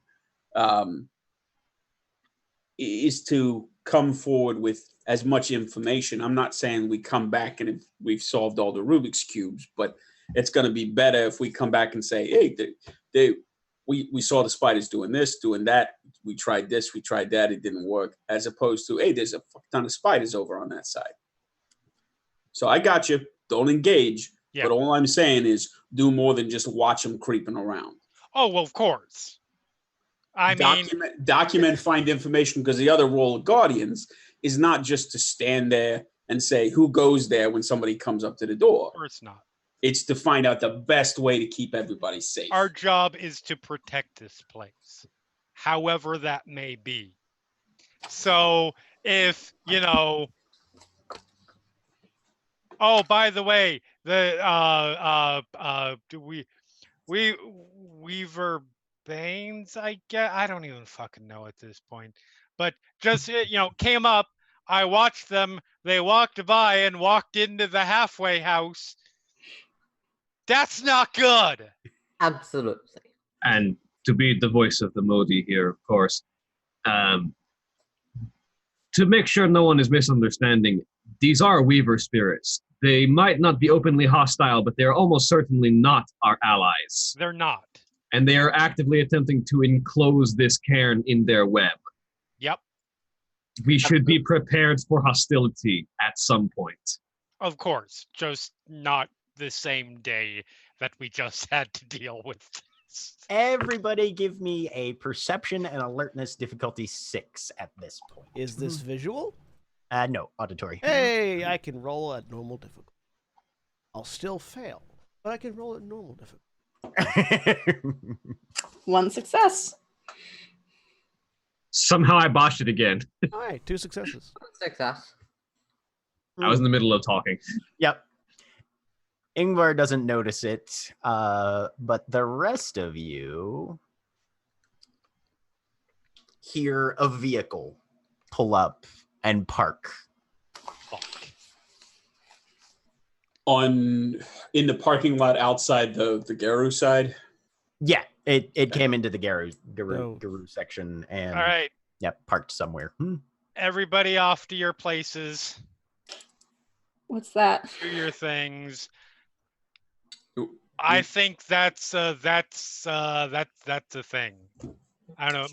is to come forward with as much information. I'm not saying we come back and we've solved all the Rubik's cubes, but it's going to be better if we come back and say, hey, we saw the spiders doing this, doing that. We tried this, we tried that. It didn't work. As opposed to, hey, there's a fuck ton of spiders over on that side. So I got you. Don't engage. Yeah. But all I'm saying is do more than just watch them creeping around. Oh, well, of course. I mean, document, find information, because the other role of Guardians is not just to stand there and say who goes there when somebody comes up to the door. of course not. It's to find out the best way to keep everybody safe. Our job is to protect this place, however that may be. So if, oh, by the way, the Weaver Baines, I guess, I don't even fucking know at this point, but just came up. I watched them. They walked by and walked into the halfway house. That's not good. Absolutely. And to be the voice of the Modi here, of course, to make sure no one is misunderstanding, these are Weaver spirits. They might not be openly hostile, but they're almost certainly not our allies. They're not. And they are actively attempting to enclose this cairn in their web. Yep. We should be prepared for hostility at some point. Of course, just not the same day that we just had to deal with this. Everybody give me a perception and alertness difficulty 6 at this point. Is this visual? No, auditory. Hey, I can roll at normal difficulty. I'll still fail, but I can roll at normal difficulty. One success. Somehow I botched it again. All right, 2 successes. Success. I was in the middle of talking. Yep. Ingvar doesn't notice it, but the rest of you hear a vehicle pull up and park. Fuck. In the parking lot outside the Garu side? Yeah, it came into the Garu section and All right. Yep, parked somewhere. Everybody off to your places. What's that? Do your things. I think that's a thing. I don't know. It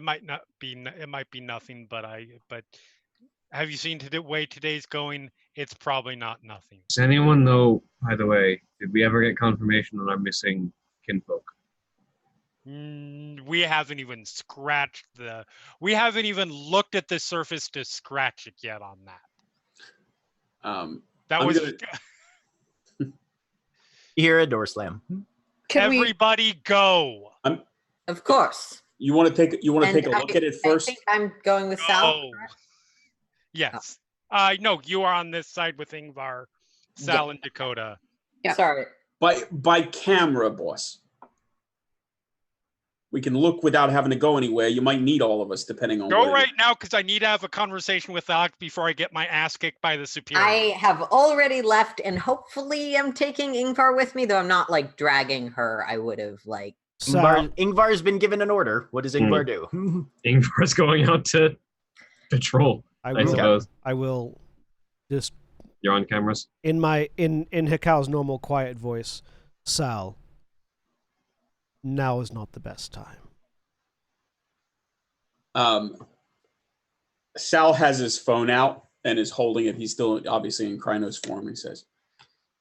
might be nothing. But have you seen the way today's going? It's probably not nothing. Does anyone know, by the way, did we ever get confirmation on our missing kinfolk? We haven't even we haven't even looked at the surface to scratch it yet on that. That I'm was gonna- You hear a door slam. Can we? everybody go. Of course. You want to take a look at it I first? think I'm going with Sal. Go. Yes. No, you are on this side with Ingvar, Sal, and Dakota. Yeah. Sorry. By camera, boss. We can look without having to go anywhere. You might need all of us, depending on Go what it right is. now because I need to have a conversation with Alex before I get my ass kicked by the superior. I have already left, and hopefully I'm taking Ingvar with me, though I'm not like dragging her. I would have like. Sal, Ingvar's been given an order. What does Ingvar do? Ingvar's going out to patrol. I suppose I will just you're on cameras. in Hikao's normal quiet voice, Sal. Now is not the best time. Sal has his phone out and is holding it. He's still obviously in Krynos form. He says,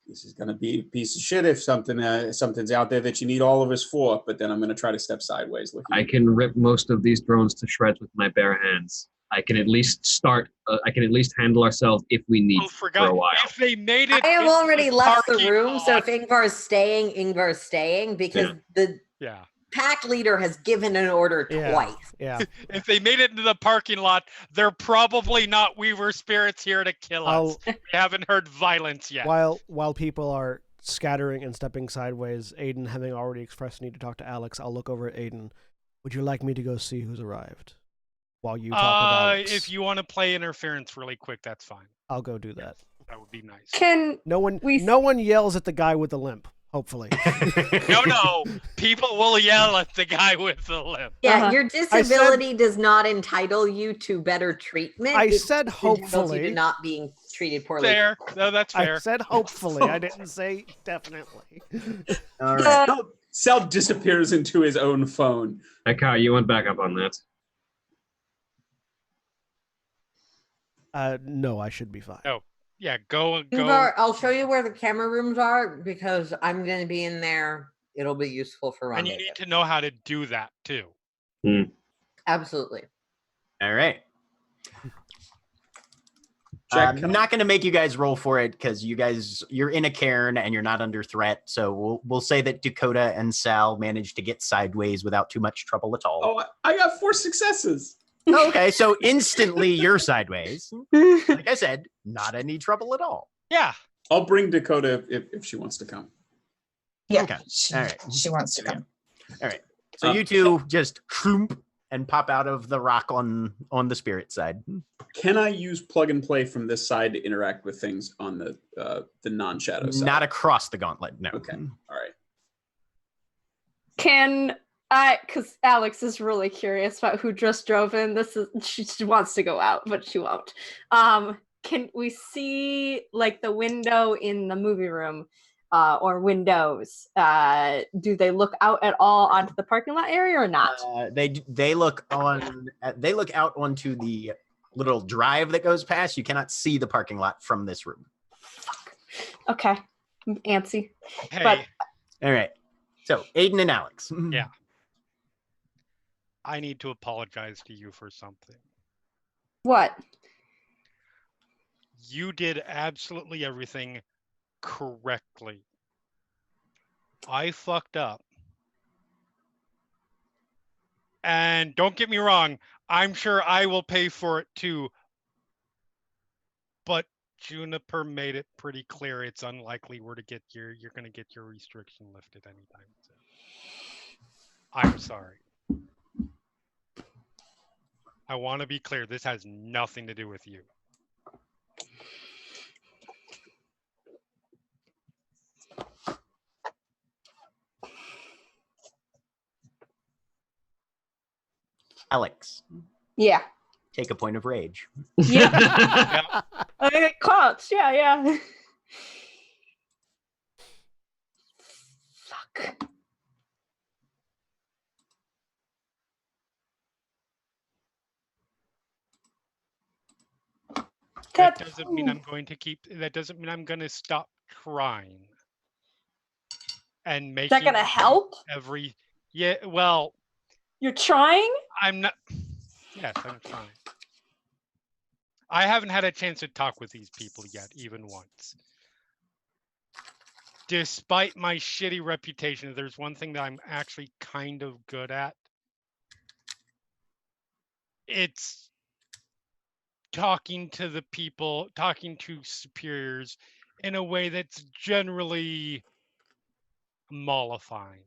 "This is going to be a piece of shit if something's out there that you need all of us for." But then I'm going to try to step sideways. I can rip most of these drones to shreds with my bare hands. I can at least start. I can at least handle ourselves if we need for a while. If they made it, I have already left the parking room, so lot- if Ingvar's staying because the Yeah. pack leader has given an order twice. Yeah. If they made it into the parking lot, they're probably not Weaver spirits here to kill us. We haven't heard violence yet. While people are scattering and stepping sideways, Aiden having already expressed need to talk to Alex, I'll look over at Aiden. Would you like me to go see who's arrived? While you talk with Alex. If you want to play interference really quick, that's fine. I'll go do that. That would be nice. Can No one yells at the guy with the limp, hopefully. No. People will yell at the guy with the limp. Yeah, your disability does not entitle you to better treatment. I It said just entitles you hopefully. to not being treated poorly. Fair. No, that's fair. I said hopefully. I didn't say definitely. All right. Sal disappears into his own phone. Kyle, you went back up on that. No, I should be fine. Oh, yeah, go. Ingvar, I'll show you where the camera rooms are because I'm going to be in there. It'll be useful for And you rendezvous. need to know how to do that too. Absolutely. All right. Jack, I'm not going to make you guys roll for it because you're in a cairn and you're not under threat. So we'll say that Dakota and Sal managed to get sideways without too much trouble at all. Oh, I got 4 successes. Okay, so instantly you're sideways. Like I said, not any trouble at all. Yeah. I'll bring Dakota if she wants to come. Yeah. Okay. She, All right. she wants to come. All right. So you two just shroomp and pop out of the rock on the spirit side. Can I use plug and play from this side to interact with things on the non-shadow side? Not across the gauntlet, no. Okay. All right. Can I? Because Alex is really curious about who just drove in. She wants to go out, but she won't. Can we see like the window in the movie room, or windows? Do they look out at all onto the parking lot area or not? They look out onto the little drive that goes past. You cannot see the parking lot from this room. Okay, I'm antsy. Hey. But All right. So Aiden and Alex. Yeah. I need to apologize to you for something. what? You did absolutely everything correctly. I fucked up. And don't get me wrong, I'm sure I will pay for it too. But Juniper made it pretty clear it's unlikely you're going to get your restriction lifted anytime soon. I'm sorry. I want to be clear, this has nothing to do with you. Alex, Yeah. take a point of rage. Yeah. Yeah. I get caught. Yeah. Fuck. That doesn't mean I'm going to that doesn't mean I'm going to stop trying. And making Is that gonna help? Yeah, well, You're trying? I'm not. Yes, I'm trying. I haven't had a chance to talk with these people yet, even once. Despite my shitty reputation, there's one thing that I'm actually kind of good at. It's talking to the people, talking to superiors in a way that's generally mollifying.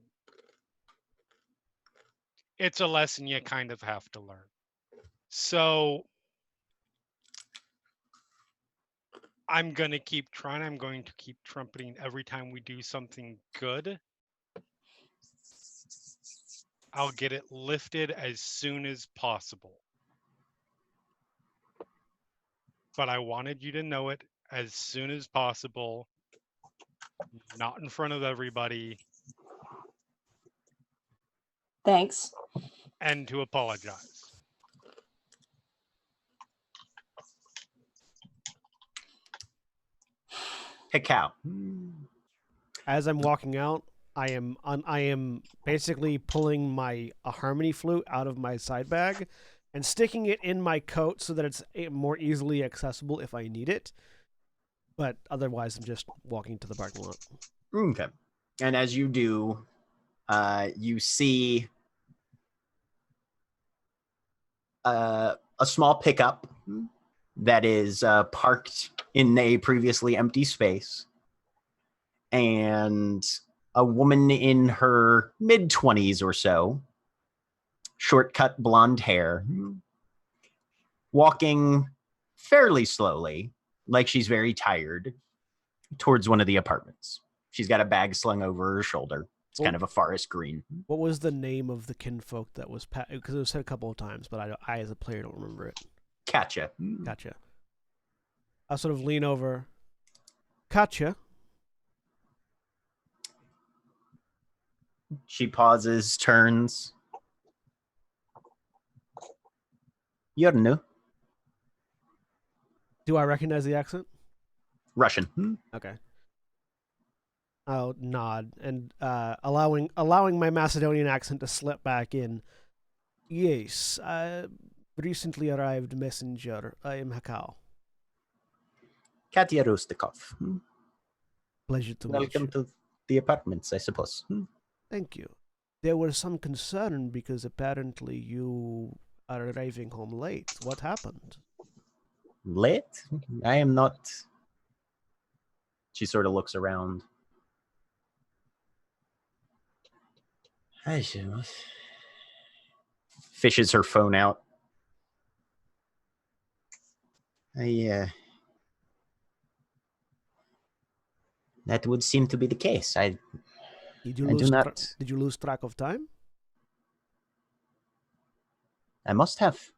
It's a lesson you kind of have to learn. So I'm going to keep trying. I'm going to keep trumpeting every time we do something good. I'll get it lifted as soon as possible. But I wanted you to know it as soon as possible, not in front of everybody, Thanks. and to apologize. Cacao. As I'm walking out, I am basically pulling a harmony flute out of my side bag and sticking it in my coat so that it's more easily accessible if I need it. But otherwise, I'm just walking to the parking lot. Okay. And as you do, you see a small pickup that is parked in a previously empty space, and a woman in her mid-20s or so, short-cut blonde hair, walking fairly slowly, like she's very tired, towards one of the apartments. She's got a bag slung over her shoulder. It's kind of a forest green. What was the name of the kinfolk that was because it was said a couple of times, but I as a player don't remember it. Katja. Gotcha. I'll sort of lean over. Katja. She pauses, turns. You're new. Do I recognize the accent? Russian. Okay. I'll nod and allowing my Macedonian accent to slip back in. Yes, recently arrived messenger. I am Hakao. Katya Rustikov. Pleasure to meet Welcome you. to the apartments, I suppose. Thank you. There was some concern because apparently you are arriving home late. What happened? Late? I am not. She sort of looks around. Fishes her phone out. That would seem to be the case. I do not. Did you lose track of time? I must have.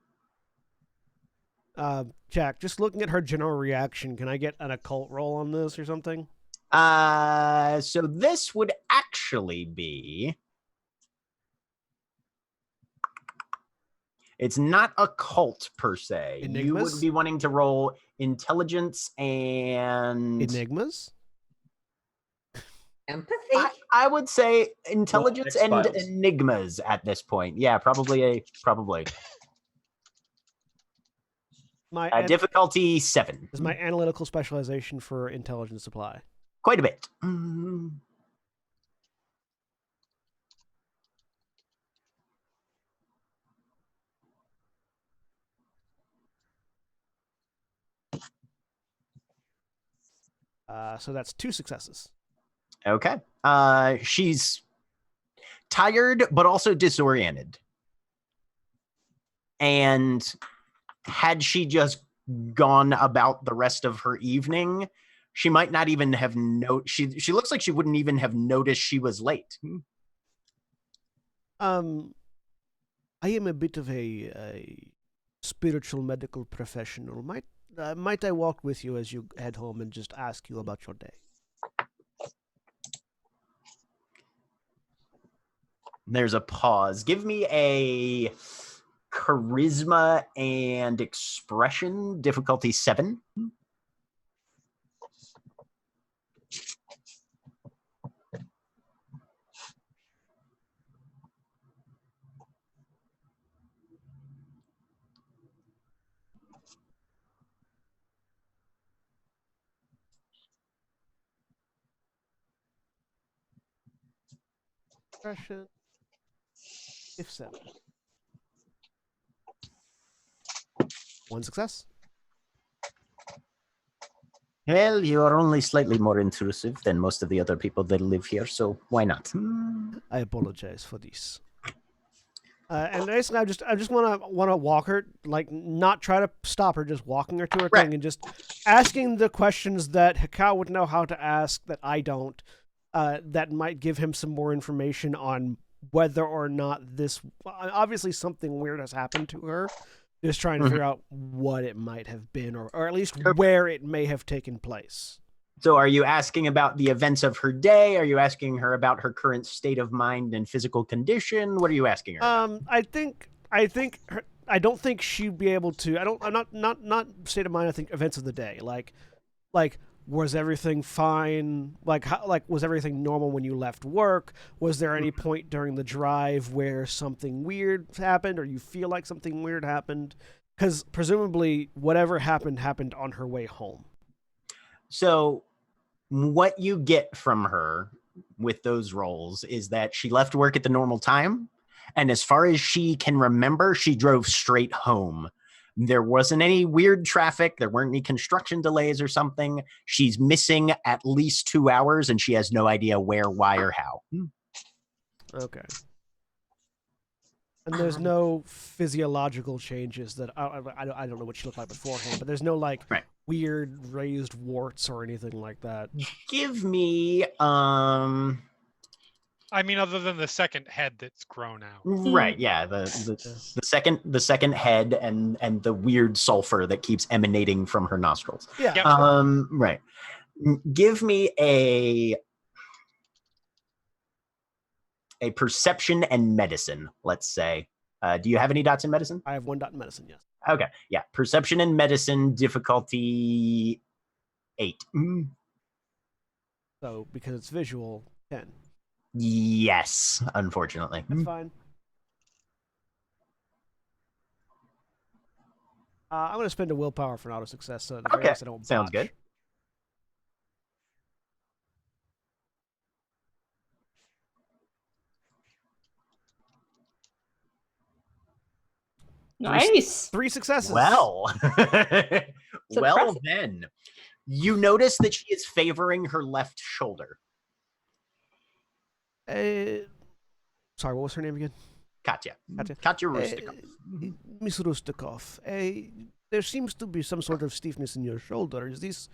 Jack, just looking at her general reaction, can I get an occult roll on this or something? So this would actually be. It's not a cult per se. Enigmas? You would be wanting to roll intelligence and Enigmas? Empathy? I would say intelligence and X-Files. enigmas at this point. Yeah, probably. Difficulty 7. Is my analytical specialization for intelligence supply? Quite a bit. So that's 2 successes. Okay. She's tired, but also disoriented. And had she just gone about the rest of her evening, she might not even have she looks like she wouldn't even have noticed she was late. I am a bit of a spiritual medical professional. Might I walk with you as you head home and just ask you about your day? There's a pause. Give me a charisma and expression, difficulty 7. Expression. If 7. 1 success. Well, you are only slightly more intrusive than most of the other people that live here, so why not? I apologize for this. And basically, I just want to walk her, like not try to stop her, just walking her to her Right. thing and just asking the questions that Hikau would know how to ask that I don't. That might give him some more information on whether or not this. Obviously, something weird has happened to her. Just trying to figure out what it might have been, or at least where it may have taken place. So are you asking about the events of her day? Are you asking her about her current state of mind and physical condition? What are you asking her about? I don't think she'd be able to. I'm not state of mind. I think events of the day, like was everything fine? Like was everything normal when you left work? Was there any point during the drive where something weird happened, or you feel like something weird happened? Because presumably whatever happened on her way home. So what you get from her with those roles is that she left work at the normal time. And as far as she can remember, she drove straight home. There wasn't any weird traffic. There weren't any construction delays or something. She's missing at least 2 hours and she has no idea where, why, or how. Okay. And there's no physiological changes that I don't know what she looked like beforehand, but there's no like weird raised warts or anything like that. Give me I mean, other than the second head that's grown out. right, yeah, the second head and the weird sulfur that keeps emanating from her nostrils. Yeah. Yep. Right. Give me a perception and medicine, let's say. Do you have any dots in medicine? I have 1 dot in medicine, yes. Okay, yeah. Perception and medicine, difficulty 8. So because it's visual, 10. Yes, unfortunately. That's fine. I'm going to spend a willpower for an auto success, so at the very least I don't sounds botch. good. Nice. 3 successes. Well, well impressive. then, you notice that she is favoring her left shoulder. Sorry, what was her name again? Katya. Katya. Katya Rustikov. Miss Rustikov, there seems to be some sort of stiffness in your shoulder. Is this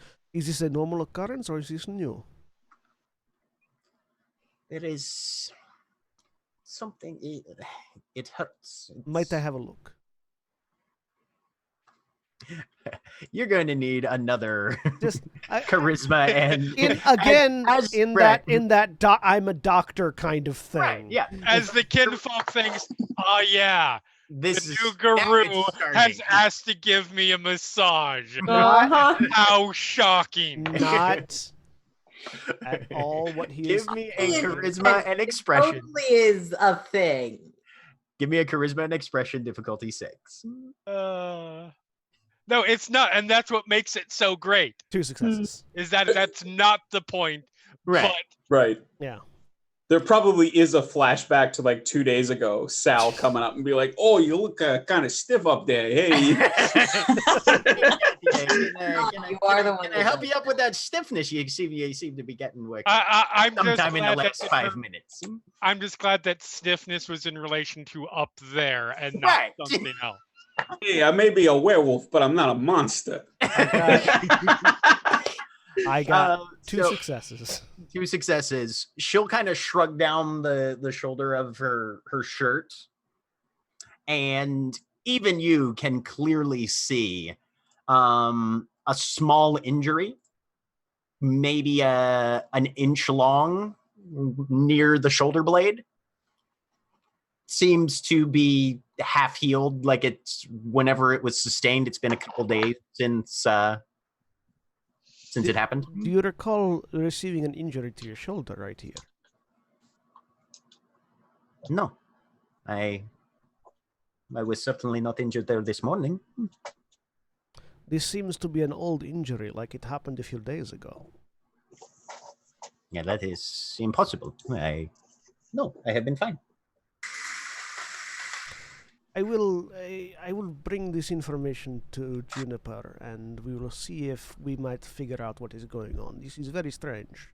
a normal occurrence or is this new? There is something. It hurts. Might I have a look? You're going to need another Just charisma and I'm a doctor kind of thing. right, yeah. As the kinfolk thinks, oh yeah, This the is new now guru it's starting. has asked to give me a massage. Uh-huh. How shocking. Not at all what he is. Give me a charisma and expression. Totally is a thing. Give me a charisma and expression, difficulty 6. No, it's not, and that's what makes it so great. 2 successes. Is that that's not the point. Right. Right. Yeah. There probably is a flashback to like 2 days ago, Sal coming up and be like, "Oh, you look kind of stiff up there. Hey." You are the one Can I that help does you up with that stiffness you seem to be getting work I'm just sometime in the glad that last 5 minutes? I'm just glad that stiffness was in relation to up there and not Right. something else. Hey, I may be a werewolf, but I'm not a monster. I got 2 so- successes. 2 successes. She'll kind of shrug down the shoulder of her shirt, and even you can clearly see a small injury, maybe an inch long near the shoulder blade. Seems to be half healed, like it's whenever it was sustained. It's been a couple days since it happened. Do you recall receiving an injury to your shoulder right here? No, I was certainly not injured there this morning. This seems to be an old injury, like it happened a few days ago. Yeah, that is impossible. I No, I have been fine. I will bring this information to Juniper, and we will see if we might figure out what is going on. This is very strange.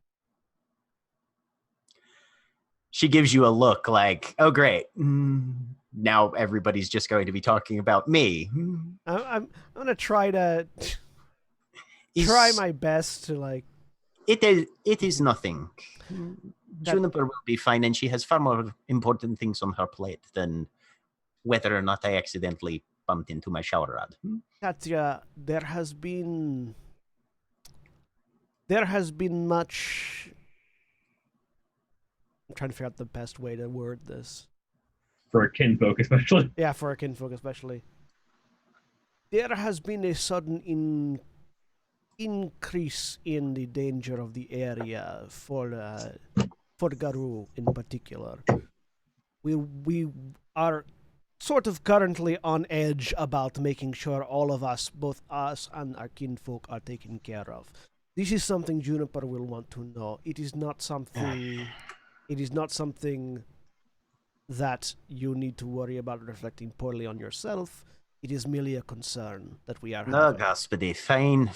She gives you a look like, oh, great. Now everybody's just going to be talking about me. I'm gonna try Is- my best to It is nothing. Juniper will be fine, and she has far more important things on her plate than whether or not I accidentally bumped into my shower rod. Katya, there has been much. I'm trying to figure out the best way to word this. For a kinfolk, especially. Yeah, for a kinfolk especially. There has been a sudden increase in the danger of the area for Garou in particular. We are sort of currently on edge about making sure all of us, both us and our kinfolk, are taken care of. This is something Juniper will want to know. It is not something that you need to worry about reflecting poorly on yourself. It is merely a concern that we are No, having. Господи, fine.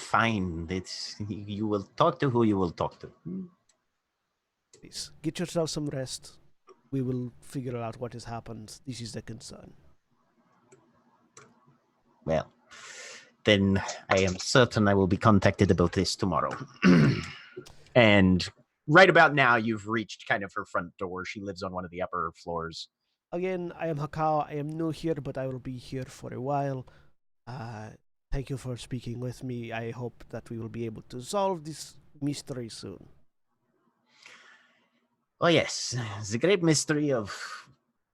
You will talk to who you will talk to. Please, get yourself some rest. We will figure out what has happened. This is the concern. Well, then I am certain I will be contacted about this tomorrow. And right about now, you've reached kind of her front door. She lives on one of the upper floors. Again, I am Hakao. I am new here, but I will be here for a while. Thank you for speaking with me. I hope that we will be able to solve this mystery soon. Oh, yes. The great mystery of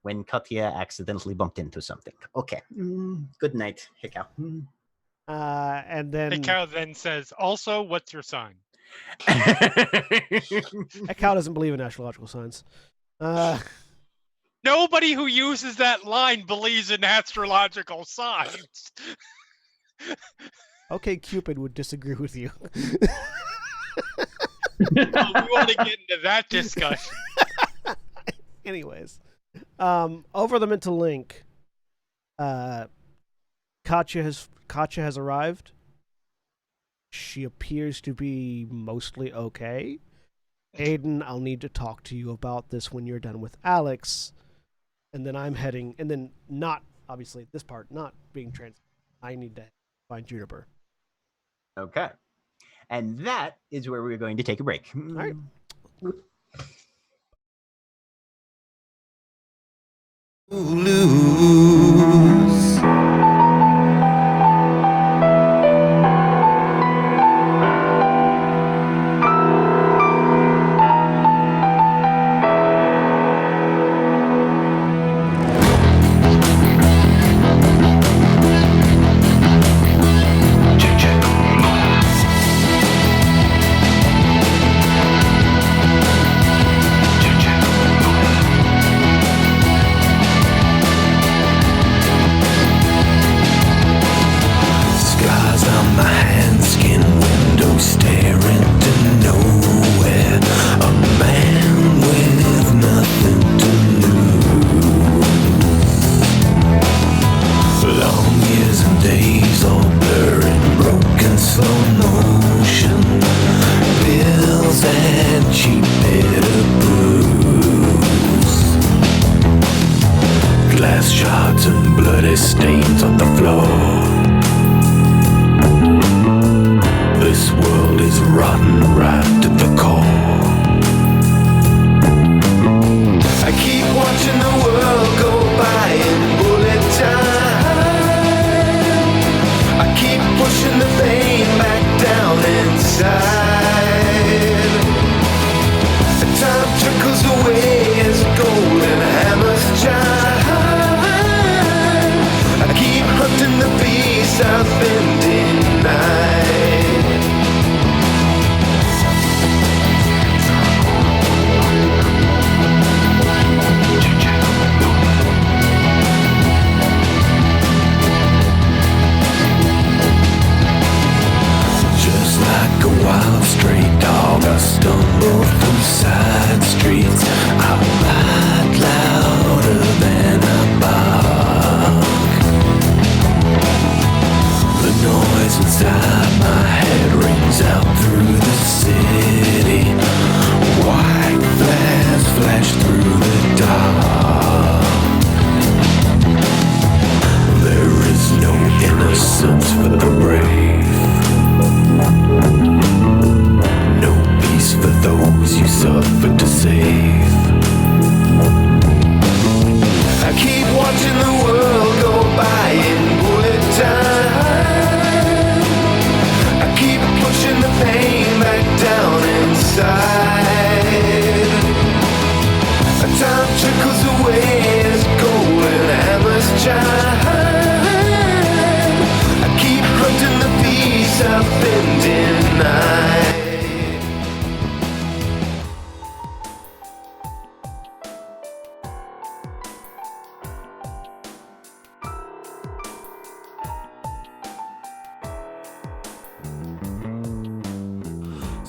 when Katya accidentally bumped into something. Okay. Good night, Hikau. And then Hikau then says, also, what's your sign? Hakao doesn't believe in astrological signs. Nobody who uses that line believes in astrological signs. Okay, Cupid would disagree with you. Well, we want to get into that discussion. Anyways, over the mental link, Katya has arrived. She appears to be mostly okay. Aiden, I'll need to talk to you about this when you're done with Alex. And then I'm heading, and then not, obviously, this part not being trans. I need to find Juniper. Okay. And that is where we're going to take a break. All right. Lose. Scars on my hands, skin window staring to nowhere. A man with nothing to lose. Long years and days all blurring, broken slow motion. Pills and cheap bitter brews. Glass shards and bloody stains on the floor. This world is rotten right to the core. I keep watching the world go by in bullet time. I keep pushing the pain back down inside. The time trickles away as golden hammers chime. I keep hunting the beast I've been denied. Just like a wild stray dog, I stumble through side streets. I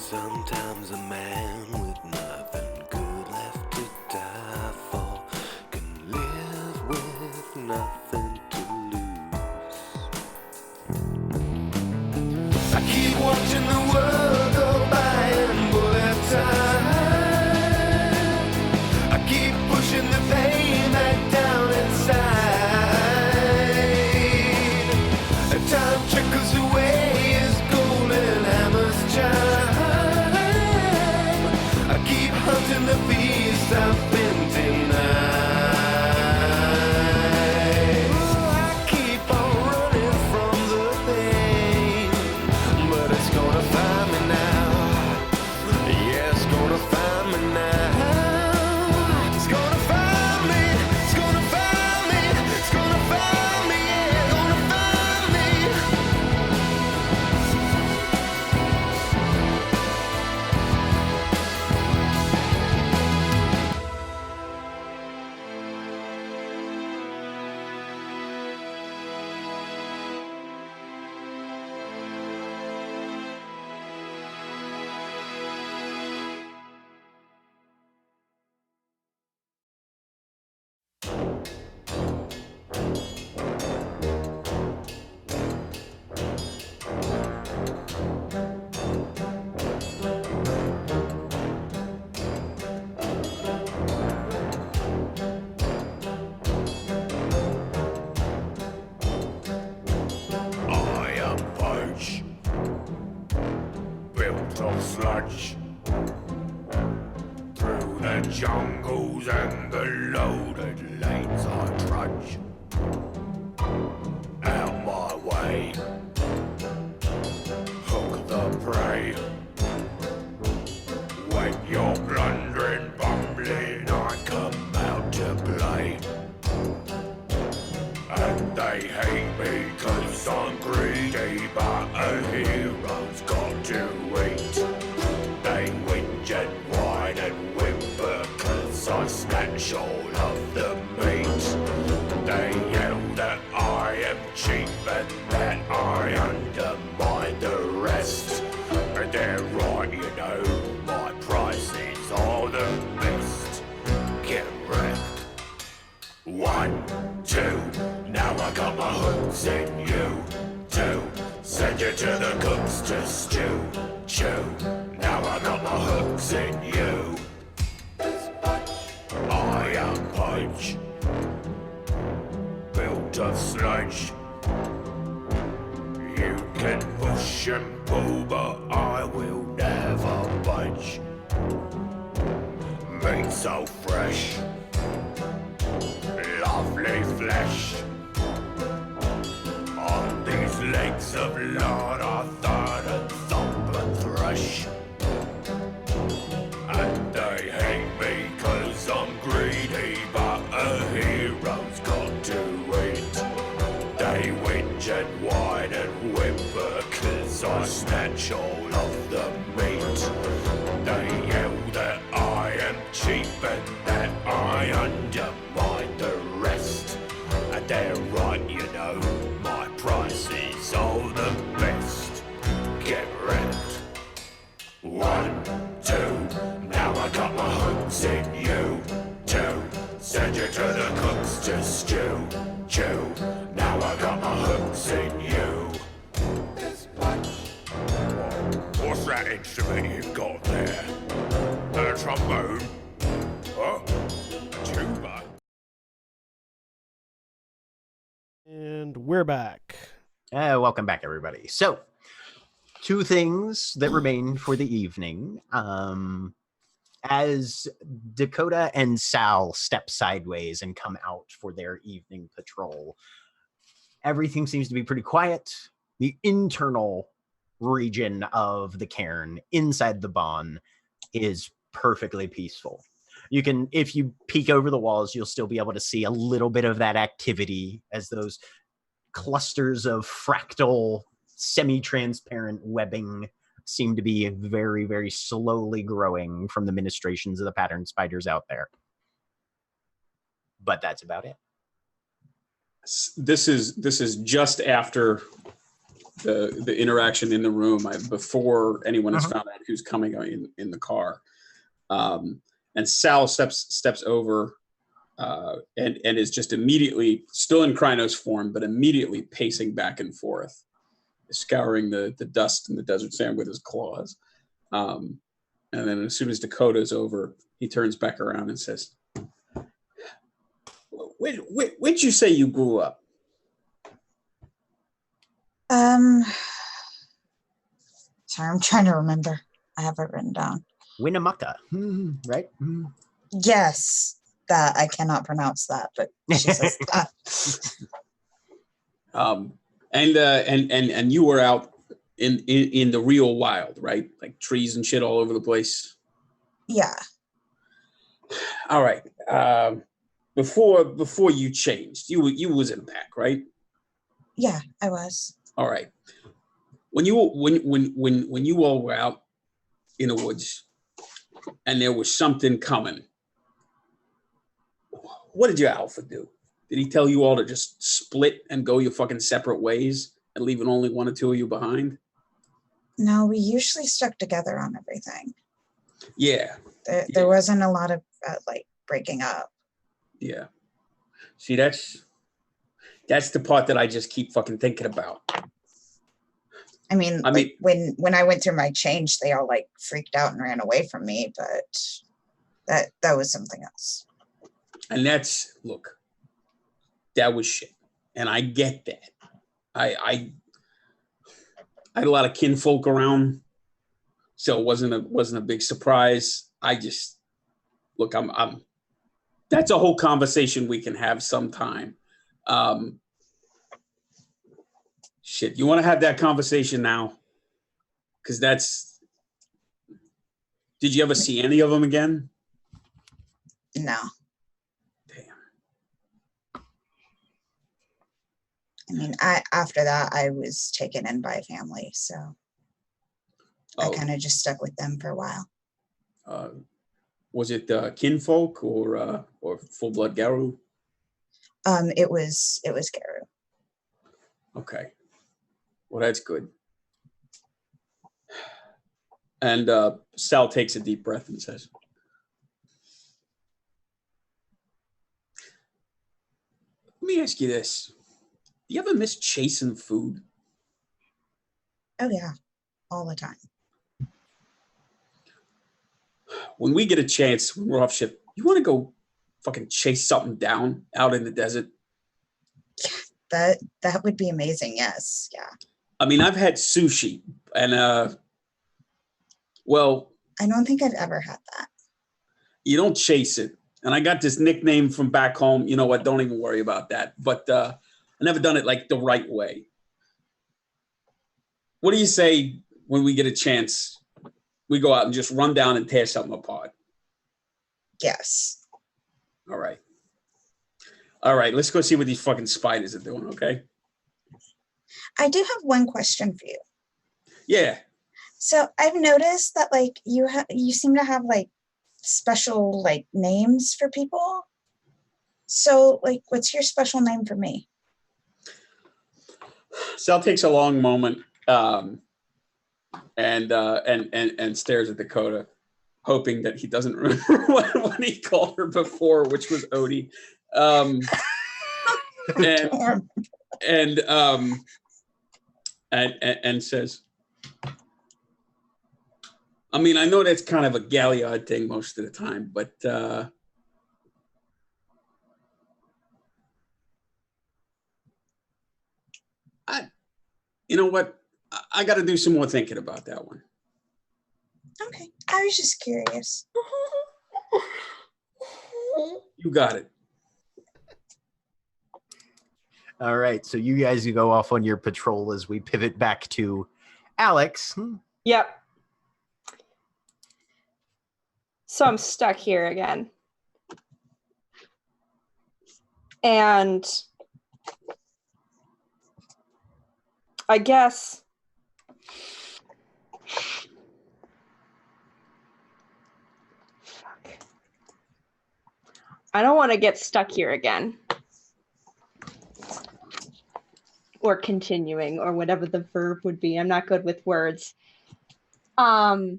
Sometimes a man with nothing good left to die for can live with nothing to lose. I keep watching the world go by in bullet time. I keep pushing the pain back down inside. Time trickles away as golden hammers chime. I keep hunting the beast I've been denied. Oh, I keep on running from the pain, but it's gonna find me now. Yeah, it's gonna find me now. It's gonna find me. It's gonna find me. It's gonna find me. Yeah, it's gonna find me. I am Poach, built of sludge. Through the jungles and the loaded lanes I trudge. Out my way, hook the prey. When you're blundering, bumbling, I come out to play. And they hate me 'cause I'm greedy, but a hero's got to eat. They whinge and whine and whimper 'cause I snatch all of the meat. They yell that I am cheap and that I undermine the rest. And they're right, you know, my prices are the best. Get wrecked. 1, 2, now I got my hooks in you. 2, send you to the cooks to stew. Chew, now I got my hooks in you. I am Punch, built of sludge. You can push and pull, but I will never budge. Meat so fresh, lovely flesh. On these legs of lard I thud and thump and thresh. And they hate me 'cause I'm greedy, but a hero's got to eat. They whinge and whine and whimper 'cause I snatch all of the meat. They yell that I am cheap and that I undermine the rest. And they're right, you know, my prices are the best. Get wrecked. 1, 2, now I got my hooks in you. 2, send you to the cooks to stew. Chew, now I got my hooks in you. What's that instrument you've got there? A trombone? Huh? A tuba? And we're back. Welcome back, everybody. So, 2 things that remain for the evening. As Dakota and Sal step sideways and come out for their evening patrol, everything seems to be pretty quiet. The internal region of the cairn inside the barn is perfectly peaceful. You can, if you peek over the walls, you'll still be able to see a little bit of that activity as those clusters of fractal, semi-transparent webbing seem to be very, very slowly growing from the ministrations of the pattern spiders out there. But that's about it. This is just after the interaction in the room before anyone has Uh-huh. found out who's coming in the car. And Sal steps over and is just immediately still in Krynos form, but immediately pacing back and forth, scouring the dust in the desert sand with his claws. And then as soon as Dakota's over, he turns back around and says, where'd you say you grew up? Sorry, I'm trying to remember. I have it written down. Winnemucca, right? Yes, that I cannot pronounce that, but she says that. And you were out in the real wild, right? Like trees and shit all over the place. Yeah. All right. Before you changed, you was in the pack, right? Yeah, I was. All right. When you all were out in the woods and there was something coming, what did your alpha do? Did he tell you all to just split and go your fucking separate ways and leaving only one or two of you behind? No, we usually stuck together on everything. Yeah. There wasn't a lot of like breaking up. Yeah. See, that's the part that I just keep fucking thinking about. I mean, when I went through my change, they all like freaked out and ran away from me, but that was something else. And that was shit. And I get that. I had a lot of kinfolk around, so it wasn't a big surprise. I just I'm that's a whole conversation we can have sometime. Shit, you want to have that conversation now? Because did you ever see any of them again? No. Damn. I mean, after that, I was taken in by family, so I kind of just stuck with them for a while. Was it kinfolk or full blood Garu? It was Garu. Okay. Well, that's good. And Sal takes a deep breath and says, let me ask you this. Do you ever miss chasing food? Oh, yeah. All the time. When we get a chance, when we're off shift, you want to go fucking chase something down out in the desert? That would be amazing. Yes. Yeah. I mean, I've had sushi and well, I don't think I've ever had that. you don't chase it. And I got this nickname from back home. You know what? Don't even worry about that. But I never done it like the right way. What do you say when we get a chance? We go out and just run down and tear something apart. Yes. All right. All right. Let's go see what these fucking spiders are doing. Okay. I do have one question for you. Yeah. So I've noticed that like you seem to have like special like names for people. So like, what's your special name for me? Sal takes a long moment and stares at Dakota, hoping that he doesn't remember what he called her before, which was Odie. And says, I mean, I know that's kind of a Galliard thing most of the time, but you know what? I got to do some more thinking about that one. Okay, I was just curious. You got it. All right, so you guys go off on your patrol as we pivot back to Alex. Yep. So I'm stuck here again. And I guess I don't want to get stuck here again. or continuing or whatever the verb would be. I'm not good with words. I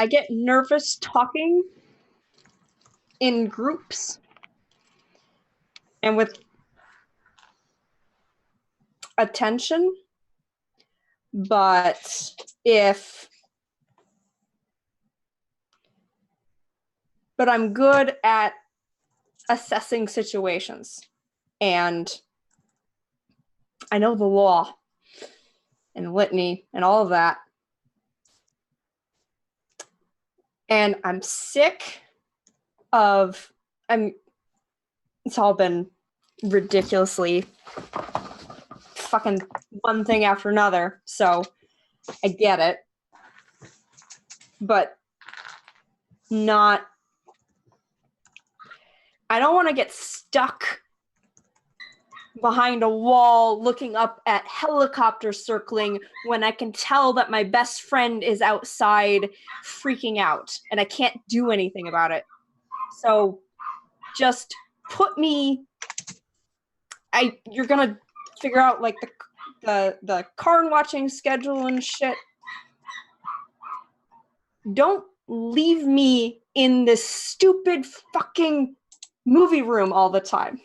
get nervous talking in groups and with attention, but I'm good at assessing situations, and I know the law and litany and all of that. And I'm sick of, it's all been ridiculously fucking one thing after another, so I get it. But I don't want to get stuck behind a wall looking up at helicopters circling when I can tell that my best friend is outside freaking out and I can't do anything about it. So just put me, you're gonna figure out like the card watching schedule and shit. Don't leave me in this stupid fucking movie room all the time.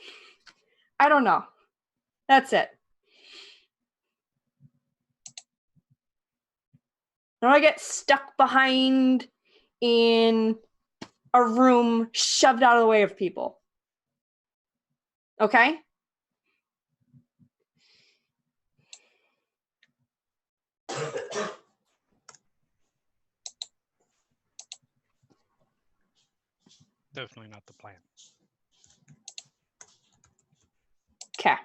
I don't know. That's it. I don't want to get stuck behind in a room shoved out of the way of people. Okay? Definitely not the plan. Okay.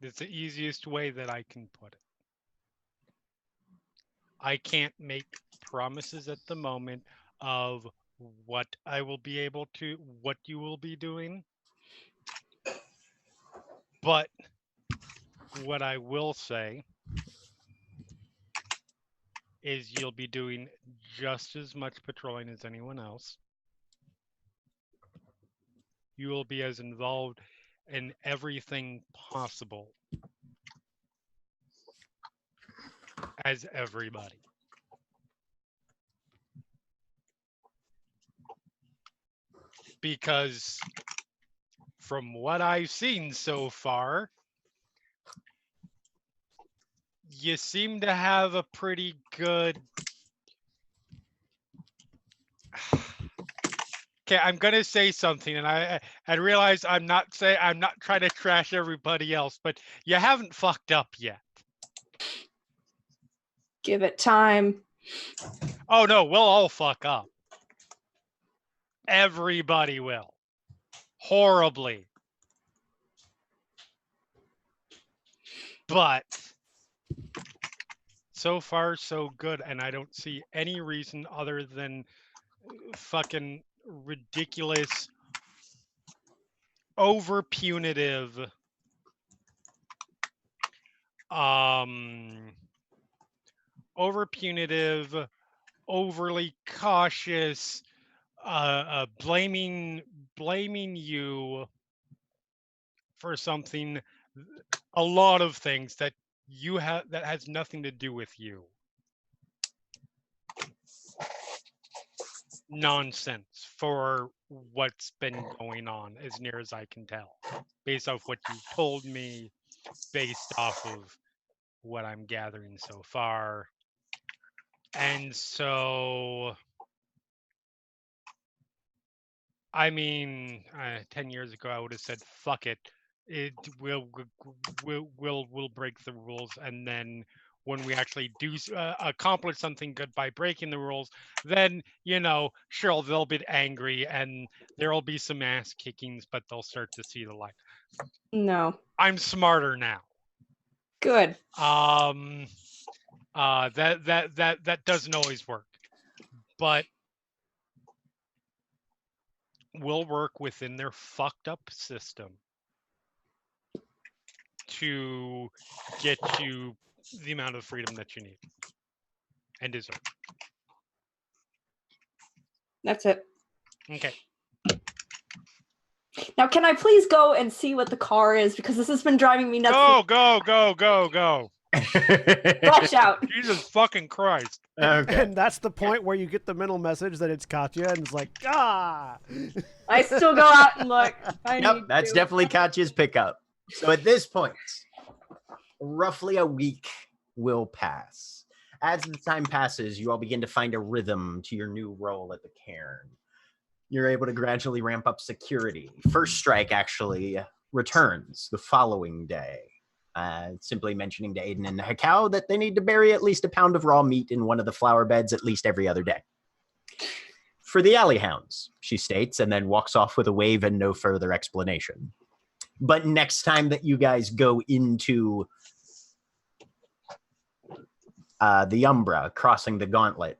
It's the easiest way that I can put it. I can't make promises at the moment of what I will be able to, what you will be doing. But what I will say is you'll be doing just as much patrolling as anyone else. You will be as involved in everything possible as everybody. Because from what I've seen so far, you seem to have a pretty good... Okay, I'm gonna say something, and I realize I'm not trying to trash everybody else, but you haven't fucked up yet. Give it time. Oh no, we'll all fuck up. Everybody will. Horribly. But so far so good, and I don't see any reason other than fucking ridiculous, over punitive, overly cautious, blaming you for something, a lot of things that you have that has nothing to do with you. Nonsense for what's been going on, as near as I can tell, based off what you told me, based off of what I'm gathering so far. And so, I mean, 10 years ago, I would have said, fuck it. We'll break the rules. And then when we actually do accomplish something good by breaking the rules, then, you know, sure, they'll be angry and there'll be some ass kickings, but they'll start to see the light. No. I'm smarter now. Good. That doesn't always work, but will work within their fucked up system to get you the amount of freedom that you need and deserve. That's it. Okay. Now, can I please go and see what the car is? Because this has been driving me nuts. Go. Flash out. Jesus fucking Christ. Okay. And that's the point where you get the mental message that it's Katya, and it's like, ah! I still go out and look. I Yep, need that's to. definitely Katya's pickup. So at this point, roughly a week will pass. As the time passes, you all begin to find a rhythm to your new role at the cairn. You're able to gradually ramp up security. First strike actually returns the following day. Simply mentioning to Aiden and Hekau that they need to bury at least a pound of raw meat in one of the flower beds at least every other day. For the alley hounds, she states, and then walks off with a wave and no further explanation. But next time that you guys go into the Umbra, crossing the gauntlet,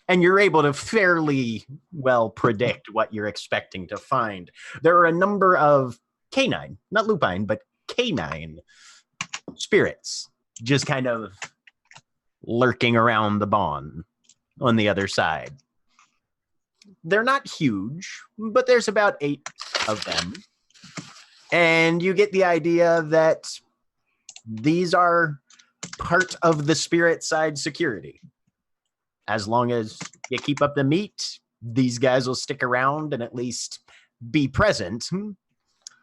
and you're able to fairly well predict what you're expecting to find, there are a number of canine, not lupine, but canine spirits just kind of lurking around the barn on the other side. They're not huge, but there's about 8 of them. And you get the idea that these are part of the spirit side security. As long as you keep up the meat, these guys will stick around and at least be present.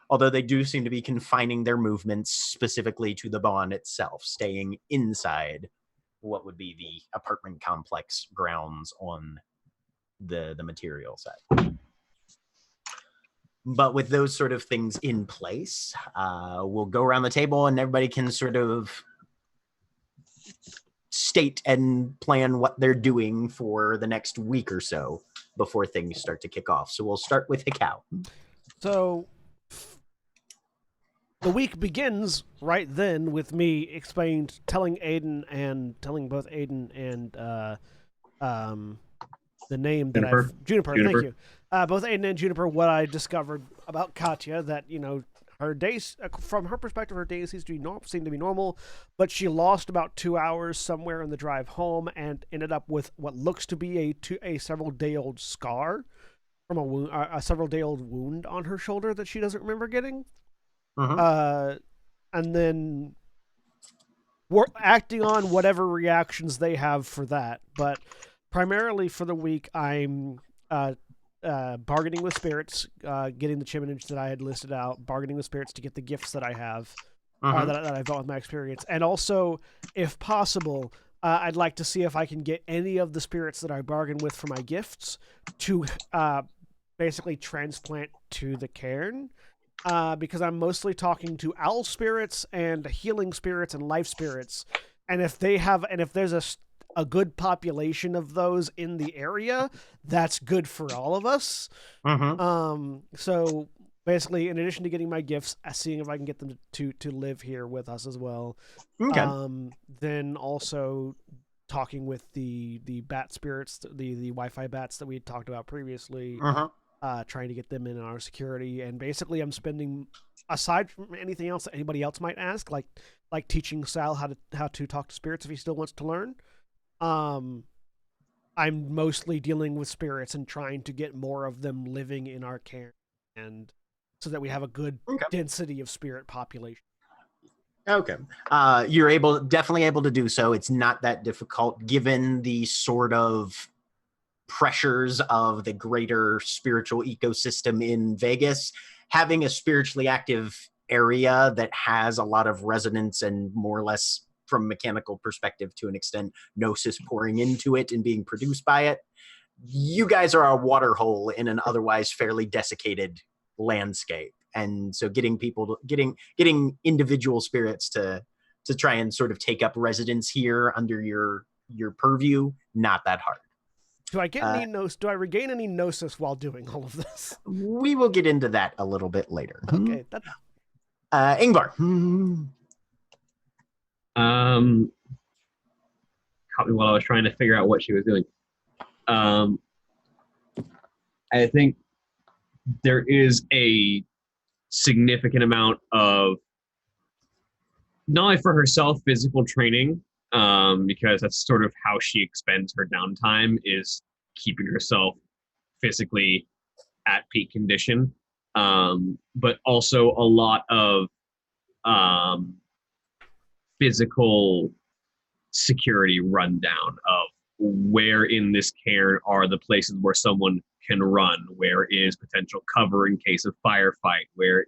Although they do seem to be confining their movements specifically to the barn itself, staying inside what would be the apartment complex grounds on the material side. But with those sort of things in place, we'll go around the table and everybody can sort of state and plan what they're doing for the next week or so before things start to kick off. So we'll start with Hekau. So the week begins right then with me telling both Aiden and the name that Juniper. Juniper. Juniper. Thank you. Both Aiden and Juniper, what I discovered about Katya, that, her days, from her perspective, her days seem to be normal, but she lost about 2 hours somewhere in the drive home and ended up with what looks to be a several-day-old scar from a several-day-old wound on her shoulder that she doesn't remember getting. And then we're acting on whatever reactions they have for that. But primarily for the week, I'm bargaining with spirits, getting the chiminage that I had listed out, bargaining with spirits to get the gifts that I have, that I've got with my experience. And also, if possible, I'd like to see if I can get any of the spirits that I bargained with for my gifts to basically transplant to the cairn. Because I'm mostly talking to owl spirits and healing spirits and life spirits, and if there's a good population of those in the area, that's good for all of us. So basically, in addition to getting my gifts, seeing if I can get them to live here with us as well. Okay. Then also talking with the bat spirits, the Wi-Fi bats that we had talked about previously. Trying to get them in our security, and basically I'm spending, aside from anything else that anybody else might ask, like teaching Sal how to talk to spirits if he still wants to learn. I'm mostly dealing with spirits and trying to get more of them living in our cairn, and so that we have a good density of spirit population. Okay. You're definitely able to do so. It's not that difficult given the sort of pressures of the greater spiritual ecosystem in Vegas. Having a spiritually active area that has a lot of resonance and more or less, from a mechanical perspective to an extent, gnosis pouring into it and being produced by it. You guys are a water hole in an otherwise fairly desiccated landscape. And so getting individual spirits to try and sort of take up residence here under your purview, not that hard. Do I get any do I regain any gnosis while doing all of this? We will get into that a little bit later. Okay. Ingvar. Caught me while I was trying to figure out what she was doing. I think there is a significant amount of, not only for herself, physical training, because that's sort of how she expends her downtime, is keeping herself physically at peak condition, but also a lot of physical security rundown of where in this cairn are the places where someone can run, where is potential cover in case of firefight, where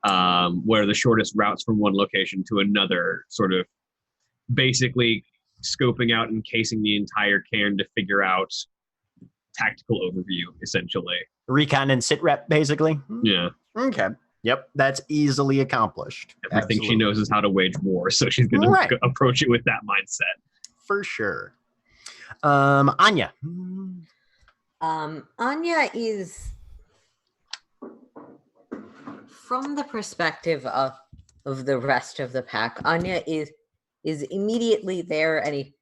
are the shortest routes from one location to another, sort of basically scoping out and casing the entire cairn to figure out tactical overview, essentially. Recon and sit rep, basically. Yeah. Okay. Yep, that's easily accomplished. Everything Absolutely. she knows is how to wage war, so she's going Right. to approach it with that mindset. For sure. Anya. Anya is, from the perspective of the rest of the pack, Anya is immediately there any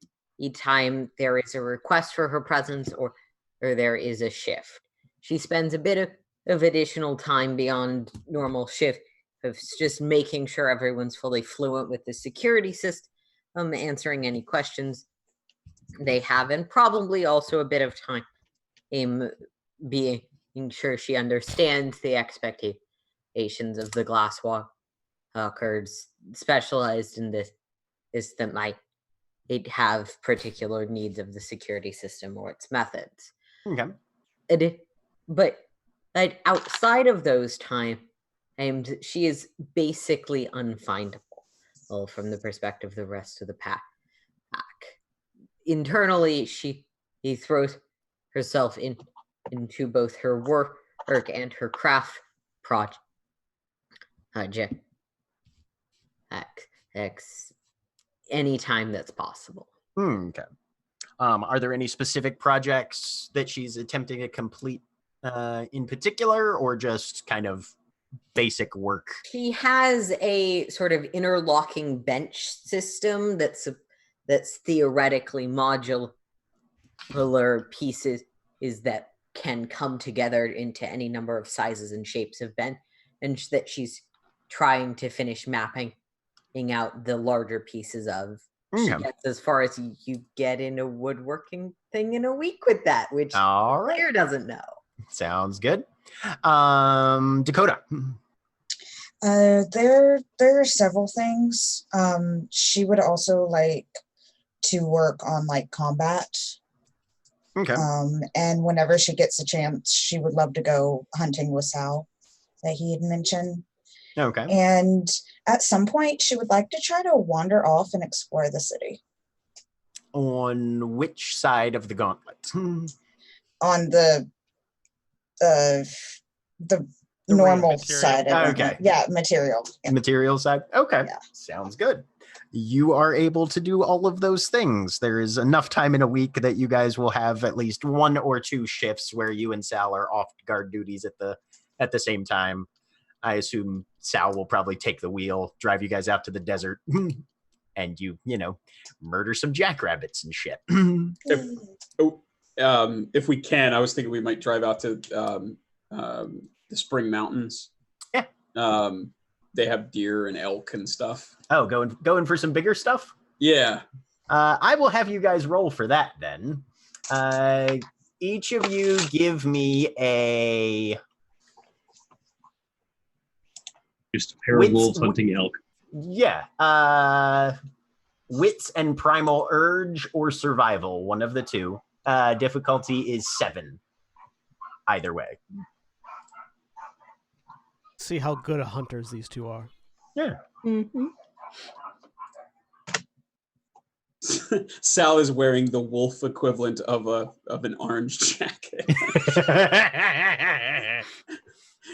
time there is a request for her presence or there is a shift. She spends a bit of additional time beyond normal shift of just making sure everyone's fully fluent with the security system, answering any questions they have, and probably also a bit of time being sure she understands the expectations of the glass walkers specialized in this that might have particular needs of the security system or its methods. Okay. But outside of those times, she is basically unfindable from the perspective of the rest of the pack. Internally, she throws herself into both her work and her craft project anytime that's possible. Okay. Are there any specific projects that she's attempting to complete in particular, or just kind of basic work? She has a sort of interlocking bench system that's theoretically modular pieces that can come together into any number of sizes and shapes of bench, and that she's trying to finish mapping out the larger pieces of. She gets as far as you get in a woodworking thing in a week with that, which All right. Claire doesn't know. Sounds good. Dakota. There are several things. She would also like to work on like combat. Okay. And whenever she gets a chance, she would love to go hunting with Sal that he had mentioned. Okay. And at some point, she would like to try to wander off and explore the city. On which side of the gauntlet? On the normal material. side of it. Okay. Yeah, material. Yeah. Material side? Okay. Yeah. Sounds good. You are able to do all of those things. There is enough time in a week that you guys will have at least 1 or 2 shifts where you and Sal are off guard duties at the same time. I assume Sal will probably take the wheel, drive you guys out to the desert, and you murder some jackrabbits and shit. If we can, I was thinking we might drive out to the Spring Mountains. Yeah. They have deer and elk and stuff. Oh, going for some bigger stuff? Yeah. I will have you guys roll for that then. Each of you give me a... Just a pair of wolves hunting elk. Yeah. Wits and primal urge or survival, one of the two. Difficulty is 7. Either way. See how good of hunters these two are. Yeah. Mm-hmm. Sal is wearing the wolf equivalent of an orange jacket.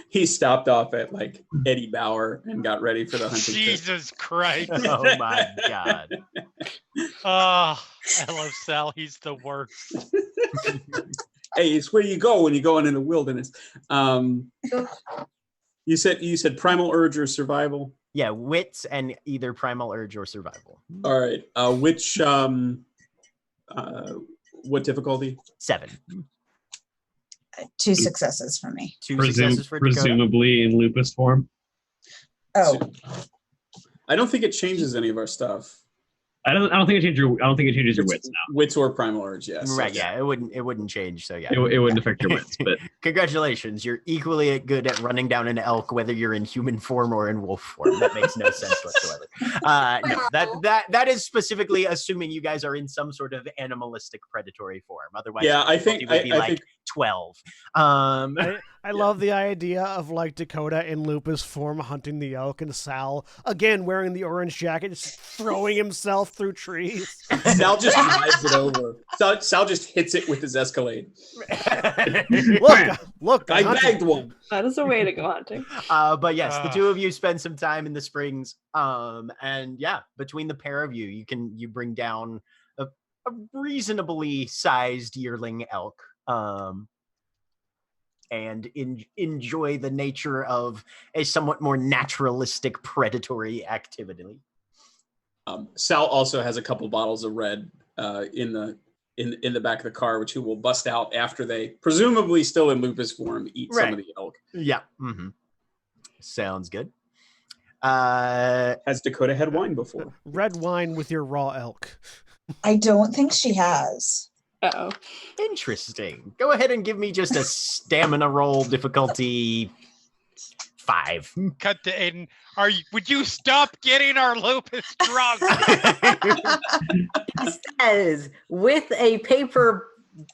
He stopped off at like Eddie Bauer and got ready for the hunting trip. Jesus Christ. Oh my God. Oh, I love Sal. He's the worst. Hey, it's where you go when you're going in the wilderness. You said primal urge or survival? Yeah, wits and either primal urge or survival. All right. What difficulty? 7. 2 successes for me. 2 successes for Dakota. Presumably in lupus form. Oh, I don't think it changes any of our stuff. I don't think it changes your wits now. Wits or primal urge, yes. Right, yeah, it wouldn't change. So yeah, It wouldn't affect your wits, but congratulations, you're equally good at running down an elk, whether you're in human form or in wolf form. That makes no sense whatsoever. No, that is specifically assuming you guys are in some sort of animalistic predatory form. Otherwise, Yeah, I think it would be like 12. I love the idea of like Dakota in Lupus form hunting the elk, and Sal again wearing the orange jacket, just throwing himself through trees. Sal just drives it over. Sal just hits it with his Escalade. Look! I bagged one. That is a way to go hunting. But yes, the two of you spend some time in the springs. And yeah, between the pair of you, you bring down a reasonably sized yearling elk. And enjoy the nature of a somewhat more naturalistic predatory activity. Sal also has a couple bottles of red in the back of the car, which he will bust out after they, presumably still in Lupus form, eat some of the elk. Yeah. Mm-hmm. Sounds good. Has Dakota had wine before? Red wine with your raw elk. I don't think she has. Uh-oh. Interesting. Go ahead and give me just a stamina roll, difficulty 5. Cut to Aiden. Would you stop getting our Lupus drunk? He says, with a paper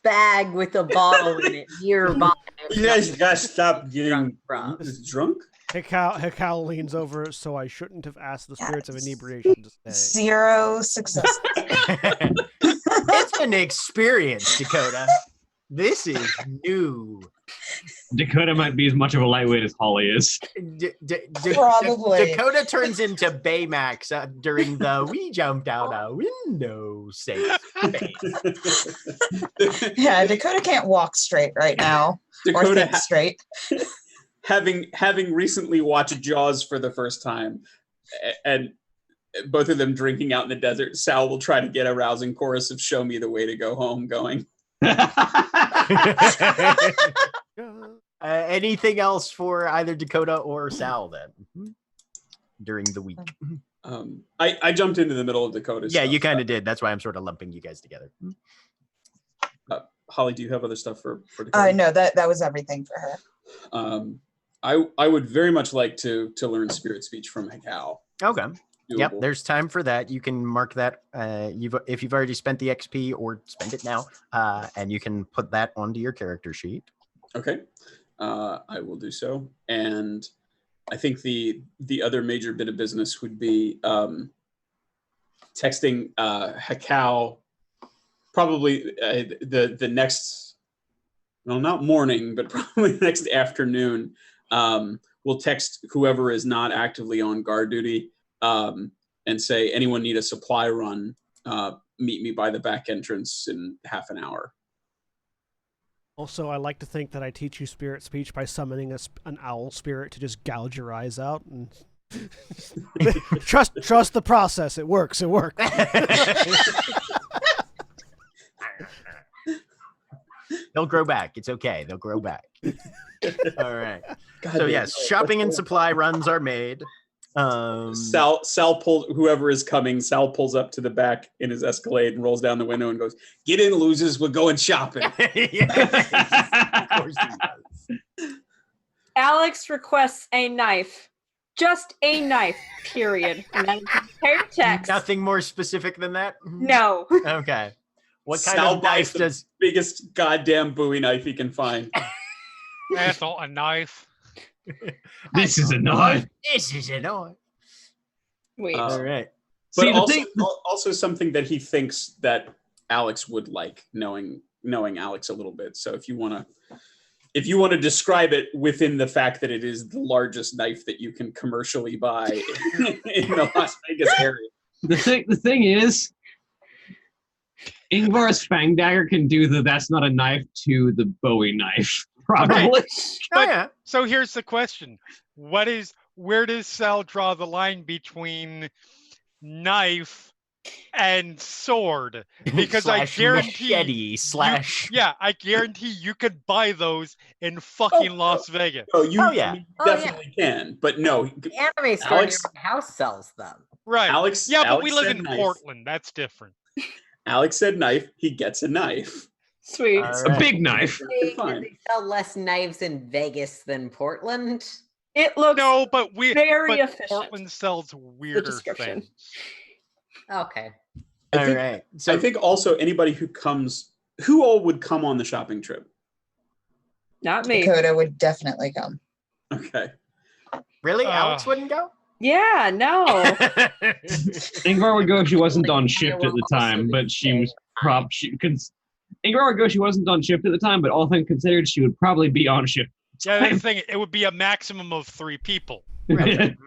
bag with a bottle in it nearby. You guys gotta stop getting drunk? Hekau leans over, so I shouldn't have asked the spirits of inebriation to stay. 0 success. It's an experience, Dakota. This is new. Dakota might be as much of a lightweight as Holly is. Probably. Dakota turns into Baymax during the "we jumped out a window" phase. Yeah, Dakota can't walk straight right now. Or Dakota think straight. having recently watched Jaws for the first time, and both of them drinking out in the desert, Sal will try to get a rousing chorus of "Show Me the Way to Go Home" going. Anything else for either Dakota or Sal then during the week? I jumped into the middle of Dakota's. Yeah, you kind of did. That's why I'm sort of lumping you guys together. Holly, do you have other stuff for Dakota? No, that was everything for her. I would very much like to learn spirit speech from Hekau. Okay. Doable. Yep, there's time for that. You can mark that if you've already spent the XP or spend it now, and you can put that onto your character sheet. Okay, I will do so. And I think the other major bit of business would be texting Hekau probably the next, well, not morning, but probably next afternoon. We'll text whoever is not actively on guard duty. And say, anyone need a supply run, meet me by the back entrance in half an hour. Also, I like to think that I teach you spirit speech by summoning an owl spirit to just gouge your eyes out. And trust the process. It works. They'll grow back. It's okay. They'll grow back. All right. God, So yes, shopping and supply runs are made. Sal pulls, whoever is coming, Sal pulls up to the back in his Escalade and rolls down the window and goes, "Get in, losers, we're going shopping." Of course he does. Alex requests a knife. Just a knife, period. And then compare text. Nothing more specific than that? No. Okay. What kind Sal of buys knife the does... biggest goddamn Bowie knife he can find. Ethel, a knife. This is a knife. This is an oil. Wait. All right. But See, the also, thing- also something that he thinks that Alex would like, knowing Alex a little bit. So if you want to describe it within the fact that it is the largest knife that you can commercially buy in the Las Vegas area. The thing is, Ingvar's Fang Dagger can do the "that's not a knife" to the Bowie knife. Probably. But, so here's the question. Where does Sal draw the line between knife and sword? Because I guarantee machete slash... I guarantee you could buy those in fucking Las Vegas. Oh, you yeah. definitely can. But no, The anime store Alex- near my house sells them. Right. Alex. Yeah, but Alex we live said in knife. Portland. That's different. Alex said knife. He gets a knife. Sweet. All A right. big knife. Fine. They sell less knives in Vegas than Portland. It looks No, but very but efficient. Portland sells weirder description. things. Okay. I think, right. So I think also anybody who all would come on the shopping trip? Not me. Dakota would definitely come. Okay. really, Alex wouldn't go? Yeah, no. Ingvar would go if she wasn't on shift at the time, but she was Ingvar would go if she wasn't on shift at the time, but all things considered, she would probably be on shift. Yeah, that's the thing. It would be a maximum of 3 people. Right.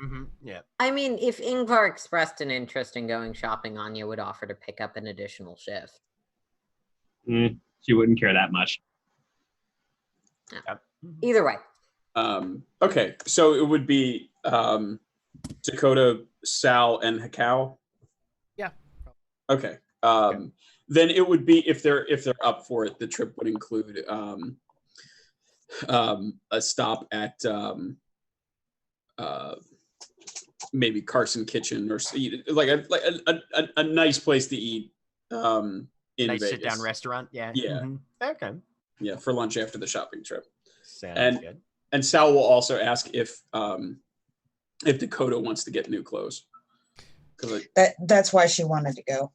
Yeah. I mean, if Ingvar expressed an interest in going shopping, Anya would offer to pick up an additional shift. She wouldn't care that much. Yep. Either way. Okay, so it would be Dakota, Sal, and Hakao. Yeah. Okay. Then it would be if they're up for it, the trip would include a stop at maybe Carson Kitchen or like a nice place to eat in Nice Vegas. sit-down restaurant. Yeah. Yeah. Okay. Yeah, for lunch after the shopping trip. Sounds good. And Sal will also ask if Dakota wants to get new clothes. That's why she wanted to go.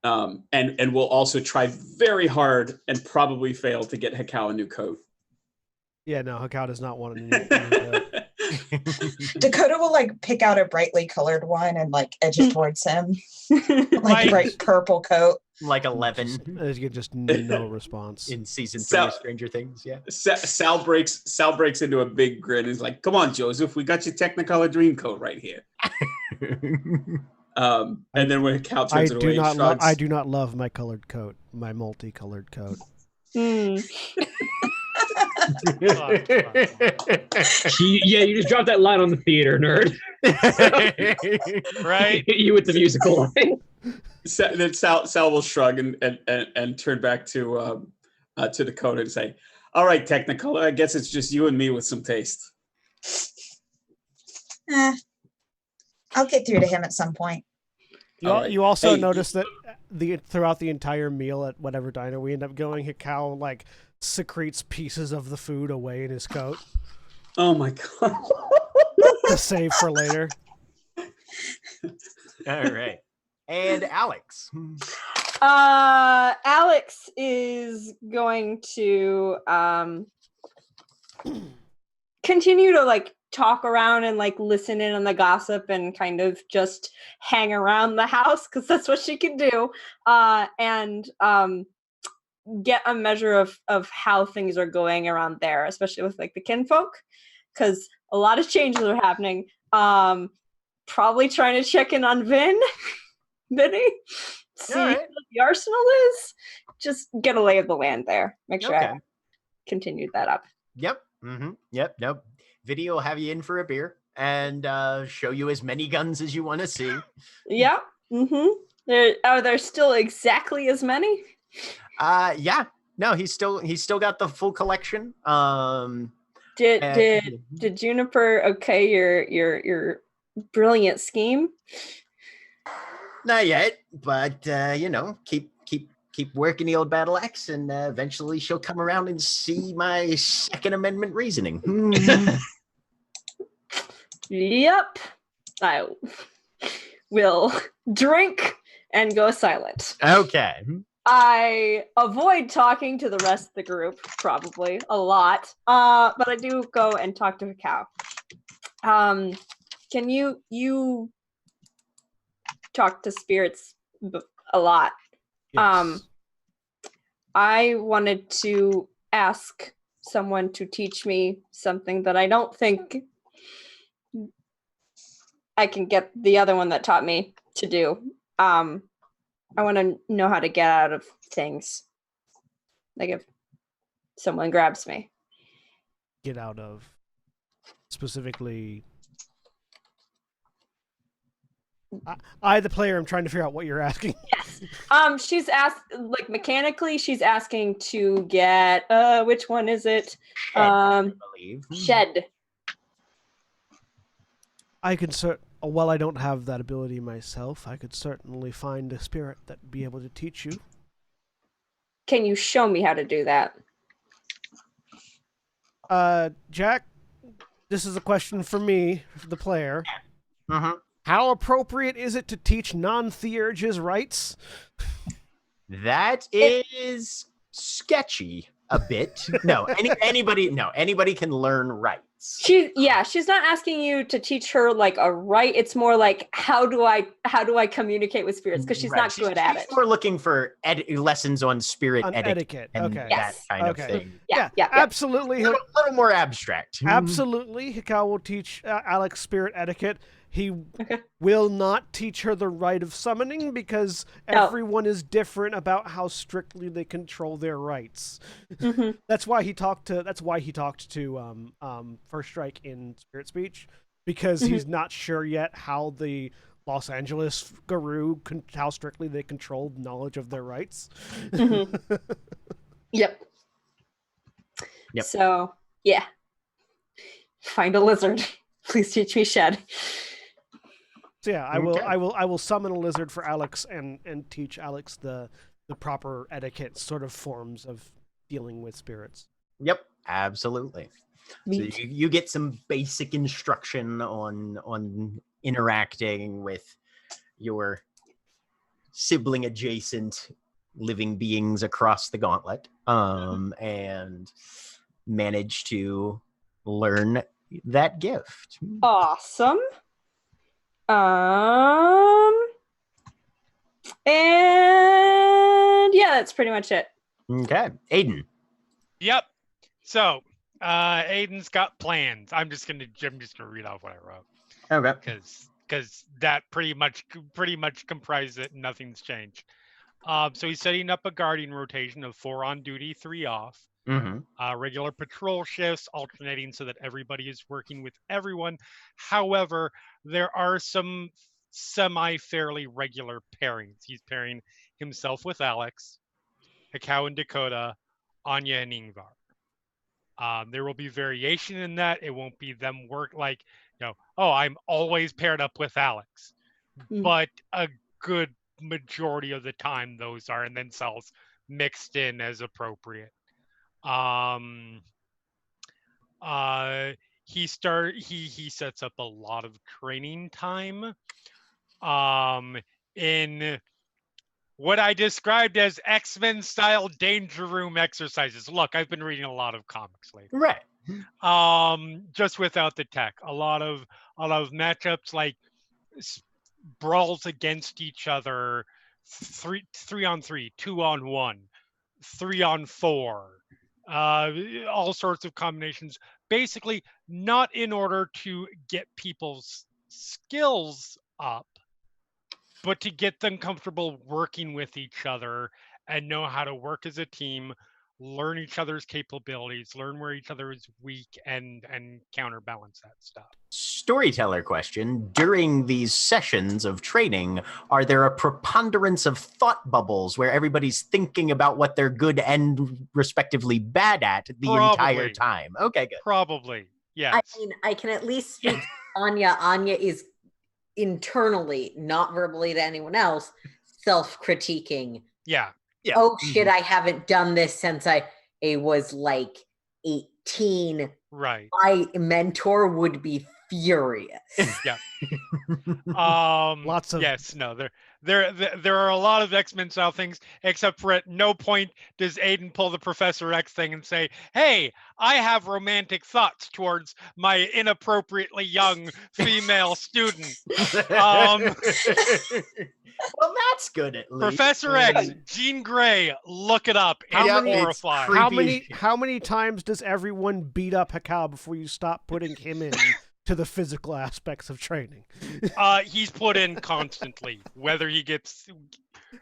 And we'll also try very hard and probably fail to get Hakao a new coat. Yeah, no, Hakao does not want a new coat. Dakota will like pick out a brightly colored one and like edge it towards him. Like a bright purple coat. Like 11 There's just no response. in season 3 of Stranger Things. Yeah. Sal breaks into a big grin. He's like, "Come on, Joseph, we got your Technicolor dream coat right here." And then when Hakao turns it away, he shrugs. I do not love my colored coat, my multicolored coat. You just dropped that line on the theater, nerd. Right? Hit you with the musical line. Then Sal will shrug and turn back to Dakota and say, "All right, Technicolor, I guess it's just you and me with some taste." I'll get through to him at some point. You also notice that throughout the entire meal at whatever diner we end up going, Hakao like secretes pieces of the food away in his coat. Oh my god! To save for later. All right. And Alex. Alex is going to continue to like talk around and like listen in on the gossip and kind of just hang around the house because that's what she can do, and get a measure of how things are going around there, especially with like the kinfolk, because a lot of changes are happening. Probably trying to check in on Vinny, see Right. what the arsenal is. Just get a lay of the land there. Make sure I continued that up. Yep. Yep. Nope. Video will have you in for a beer and show you as many guns as you want to see. Yep. Are there still exactly as many? Yeah. No, he's still got the full collection. Did Juniper okay your brilliant scheme? Not yet, but keep working the old battle axe, and eventually she'll come around and see my Second Amendment reasoning. Yep. I will drink and go silent. Okay. I avoid talking to the rest of the group, probably a lot, but I do go and talk to Hakao. Can you talk to spirits a lot? Yes. I wanted to ask someone to teach me something that I don't think I can get the other one that taught me to do. I want to know how to get out of things. Like if someone grabs me. Get out of specifically. I, the player, am trying to figure out what you're asking. Yes. She's asked, like mechanically, she's asking to get which one is it? Shed, I believe. Shed. I can While I don't have that ability myself, I could certainly find a spirit that'd be able to teach you. Can you show me how to do that? Jack, this is a question for me, the player. Mm-hmm. How appropriate is it to teach non-theurges rights? That is sketchy a bit. No, anybody can learn rights. She's not asking you to teach her like a right. It's more like how do I communicate with spirits, because she's not good at it. We're looking for lessons on spirit etiquette. And okay. that kind of thing. Yeah. Absolutely. A little more abstract. Absolutely. Hikal will teach Alex spirit etiquette. He will not teach her the rite of summoning because everyone is different about how strictly they control their rights. Mm-hmm. That's why he talked to First Strike in Spirit Speech, because he's not sure yet how the Los Angeles Guru how strictly they controlled knowledge of their rights. Mm-hmm. Yep. So yeah. Find a lizard. Please teach me shed. So yeah, I will summon a lizard for Alex and teach Alex the proper etiquette sort of forms of dealing with spirits. Yep, absolutely. So you get some basic instruction on interacting with your sibling adjacent living beings across the gauntlet, and manage to learn that gift. Awesome. And yeah, that's pretty much it. Okay, Aiden. Yep. So, Aiden's got plans. I'm just gonna read off what I wrote. Okay. Because that pretty much comprises it, and nothing's changed. So he's setting up a guardian rotation of 4 on duty, 3 off. Mm-hmm. Regular patrol shifts alternating so that everybody is working with everyone. However, there are some semi-fairly regular pairings. He's pairing himself with Alex, Hikau and Dakota, Anya and Ingvar. There will be variation in that. It won't be them work like, I'm always paired up with Alex. But a good majority of the time those are, and then cells mixed in as appropriate. He sets up a lot of training time in what I described as X-Men style danger room exercises. Look, I've been reading a lot of comics lately. Right. Just without the tech. A lot of matchups like brawls against each other, 3 on 3, 2 on 1, 3 on 4, all sorts of combinations. Basically, not in order to get people's skills up, but to get them comfortable working with each other and know how to work as a team, learn each other's capabilities, learn where each other is weak, and counterbalance that stuff. Storyteller question. During these sessions of training, are there a preponderance of thought bubbles where everybody's thinking about what they're good and respectively bad at the entire time? Okay, good. Probably, yes. I mean, I can at least speak to Anya. Anya is internally, not verbally to anyone else, self-critiquing. Yeah. Oh shit, I haven't done this since I was like 18. Right. My mentor would be furious. Yeah. Lots of there are a lot of X-Men style things, except for at no point does Aiden pull the Professor X thing and say, "Hey, I have romantic thoughts towards my inappropriately young female student." Well, that's good at least. Professor X, Jean Grey, look it up. It's horrifying. How many times does everyone beat up Hikau before you stop putting him in to the physical aspects of training? He's put in constantly, whether he gets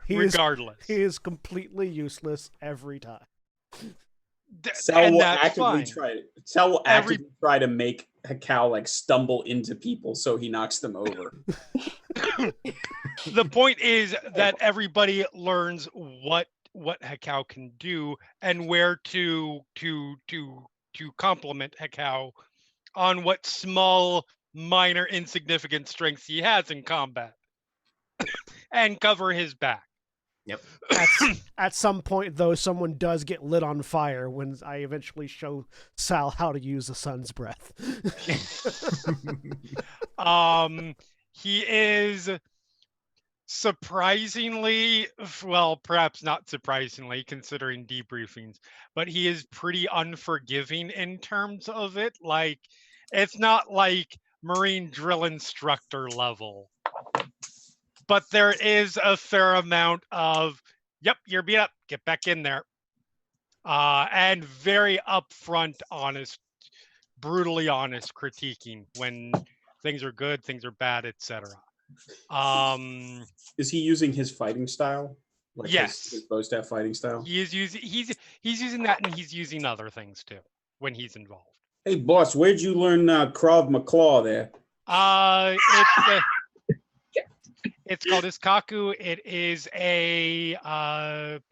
regardless. He is completely useless every time. Sal will actively try to make Hikau stumble into people so he knocks them over. The point is that everybody learns what Hikau can do and where to complement Hikau on what small minor insignificant strengths he has in combat and cover his back. Yep. At some point, though, someone does get lit on fire when I eventually show Sal how to use the sun's breath. He is surprisingly, well, perhaps not surprisingly, considering debriefings, but he is pretty unforgiving in terms of it. Like, it's not like Marine drill instructor level, but there is a fair amount of, yep, you're beat up, get back in there. And very upfront, honest, brutally honest critiquing when things are good, things are bad, etc. Is he using his fighting style? Like Yes. his bow staff fighting style? He is using he's using that, and he's using other things too when he's involved. Hey, boss, where'd you learn Krav Maga there? It's called Iskaku. It is a God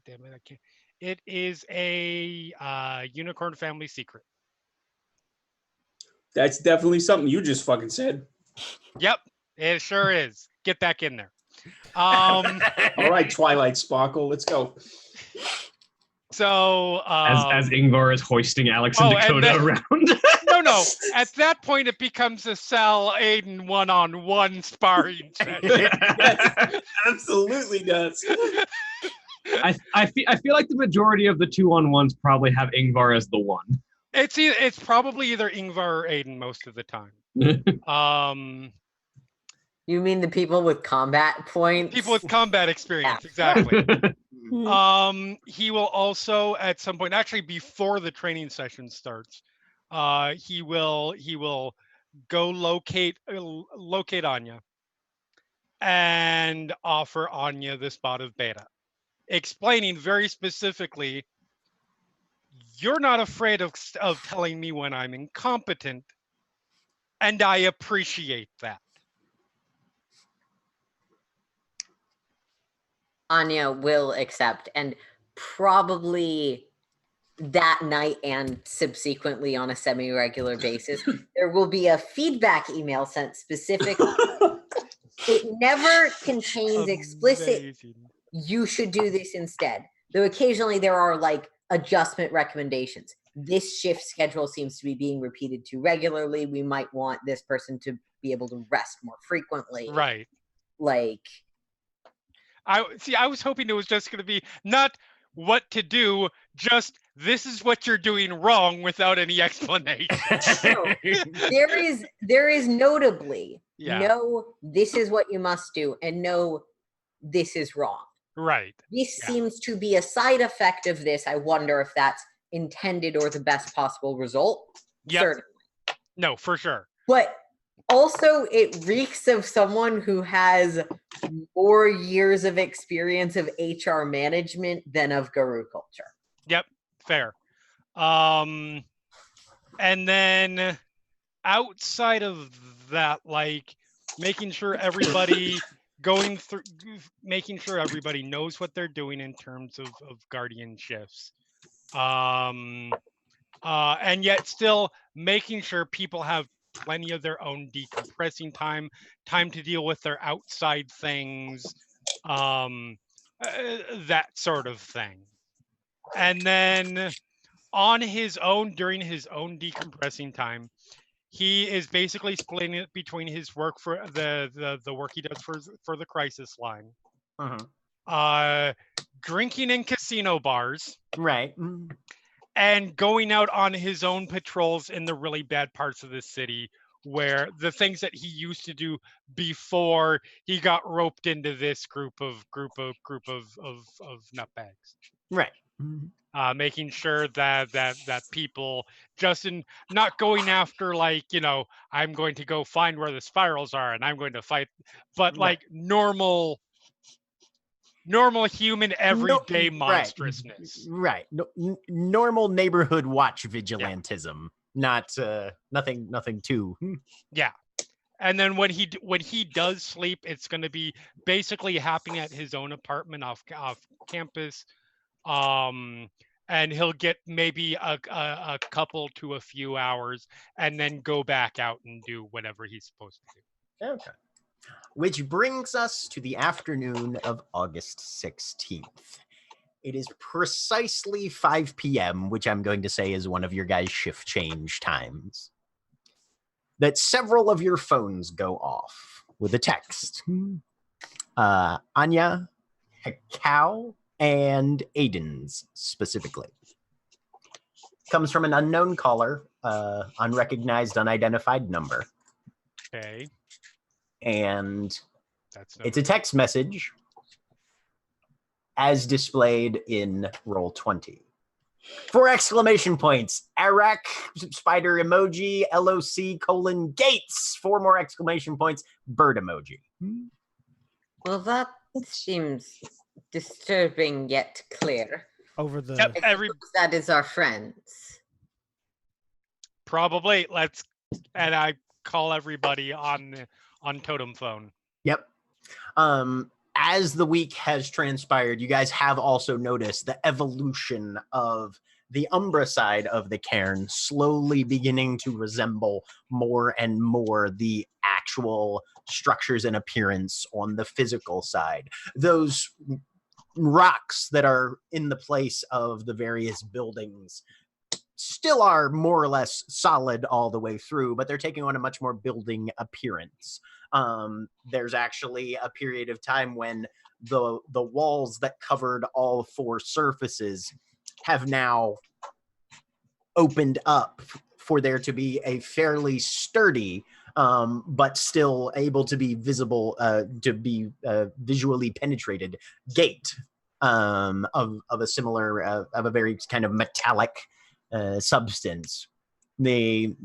damn it, I can't. It is a unicorn family secret. That's definitely something you just fucking said. Yep, it sure is. Get back in there. All right, Twilight Sparkle, let's go. So as Ingvar is hoisting Alex and Dakota around. No. At that point, it becomes a Sal Aiden one-on-one sparring session. Yes, absolutely does. I feel like the majority of the 2-on-1s probably have Ingvar as the one. It's probably either Ingvar or Aiden most of the time. You mean the people with combat points? People with combat experience, exactly. He will also at some point, actually before the training session starts, he will go locate Anya and offer Anya the spot of beta, explaining very specifically, you're not afraid of telling me when I'm incompetent, and I appreciate that. Anya will accept, and probably that night and subsequently on a semi-regular basis, there will be a feedback email sent specifically. It never contains explicit, you should do this instead. Though occasionally there are like adjustment recommendations. This shift schedule seems to be being repeated too regularly. We might want this person to be able to rest more frequently. Right. Like, I was hoping it was just going to be not what to do, just this is what you're doing wrong without any explanation. No, there is notably no, this is what you must do, and no, this is wrong. Right. This seems to be a side effect of this. I wonder if that's intended or the best possible result. Yep. Certainly. No, for sure. But also, it reeks of someone who has more years of experience of HR management than of Guru culture. Yep, fair. And then outside of that, like making sure everybody making sure everybody knows what they're doing in terms of guardian shifts. And yet still making sure people have plenty of their own decompressing time to deal with their outside things, that sort of thing. And then on his own, during his own decompressing time, he is basically splitting it between his work for the work he does for the crisis line, drinking in casino bars, right, and going out on his own patrols in the really bad parts of the city, where the things that he used to do before he got roped into this group of nutbags. Right. Making sure that people just not going after, like, I'm going to go find where the spirals are and I'm going to fight, but like normal human everyday monstrousness. Right. No, normal neighborhood watch vigilantism. Not nothing too. Yeah. And then when he does sleep, it's going to be basically happening at his own apartment off campus. And and he'll get maybe a couple to a few hours, and then go back out and do whatever he's supposed to do. Okay. Which brings us to the afternoon of August 16th. It is precisely 5 p.m., which I'm going to say is one of your guys' shift change times, that several of your phones go off with a text. Anya, Hekau, and Aiden's specifically. Comes from an unknown caller, unrecognized, unidentified number. Okay. And That's it's a text message as displayed in roll 20. 4 exclamation points. Iraq, spider emoji, LOC : Gates. 4 more exclamation points. Bird emoji. Well, that seems disturbing yet clear. Over the Yep, I suppose that is our friends. probably. And I call everybody on totem phone. Yep. As the week has transpired, you guys have also noticed the evolution of the Umbra side of the cairn slowly beginning to resemble more and more the actual structures and appearance on the physical side. Those rocks that are in the place of the various buildings still are more or less solid all the way through, but they're taking on a much more building appearance. There's actually a period of time when the walls that covered all 4 surfaces have now opened up for there to be a fairly sturdy, but still able to be visible, to be visually penetrated gate of a similar, of a very kind of metallic substance. The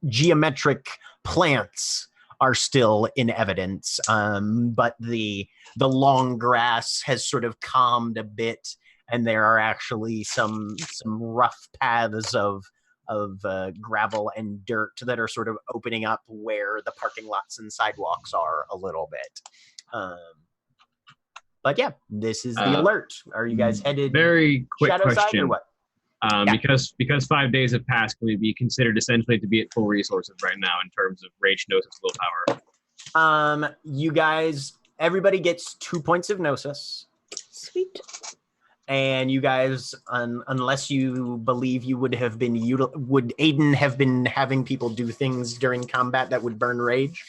geometric plants are still in evidence, but the long grass has sort of calmed a bit, and there are actually some rough paths of gravel and dirt that are sort of opening up where the parking lots and sidewalks are a little bit. But yeah, this is the alert. Are you guys headed Very quick shadow side or question. what? Yeah. Because 5 days have passed, can we be considered essentially to be at full resources right now in terms of rage, gnosis, willpower? You guys, everybody gets 2 points of gnosis. Sweet. And you guys, unless you believe you would have been would Aiden have been having people do things during combat that would burn rage?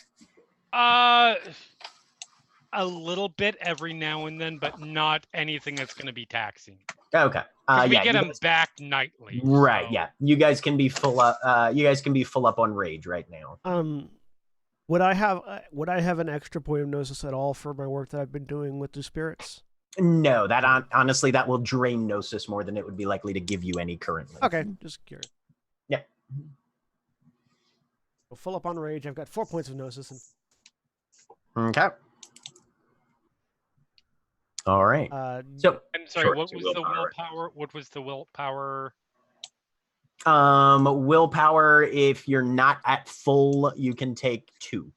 A little bit every now and then, but not anything that's going to be taxing. Okay. We yeah, get you them guys, back nightly. right. So. Yeah, you guys can be full up. You guys can be full up on rage right now. Would I have an extra point of gnosis at all for my work that I've been doing with the spirits? No, that honestly, that will drain gnosis more than it would be likely to give you any currently. Okay, just curious. Yeah. So full up on rage. I've got 4 points of gnosis. Okay. All right. So, I'm sorry. Short What to was the willpower. willpower? What was the willpower? willpower. If you're not at full, you can take 2.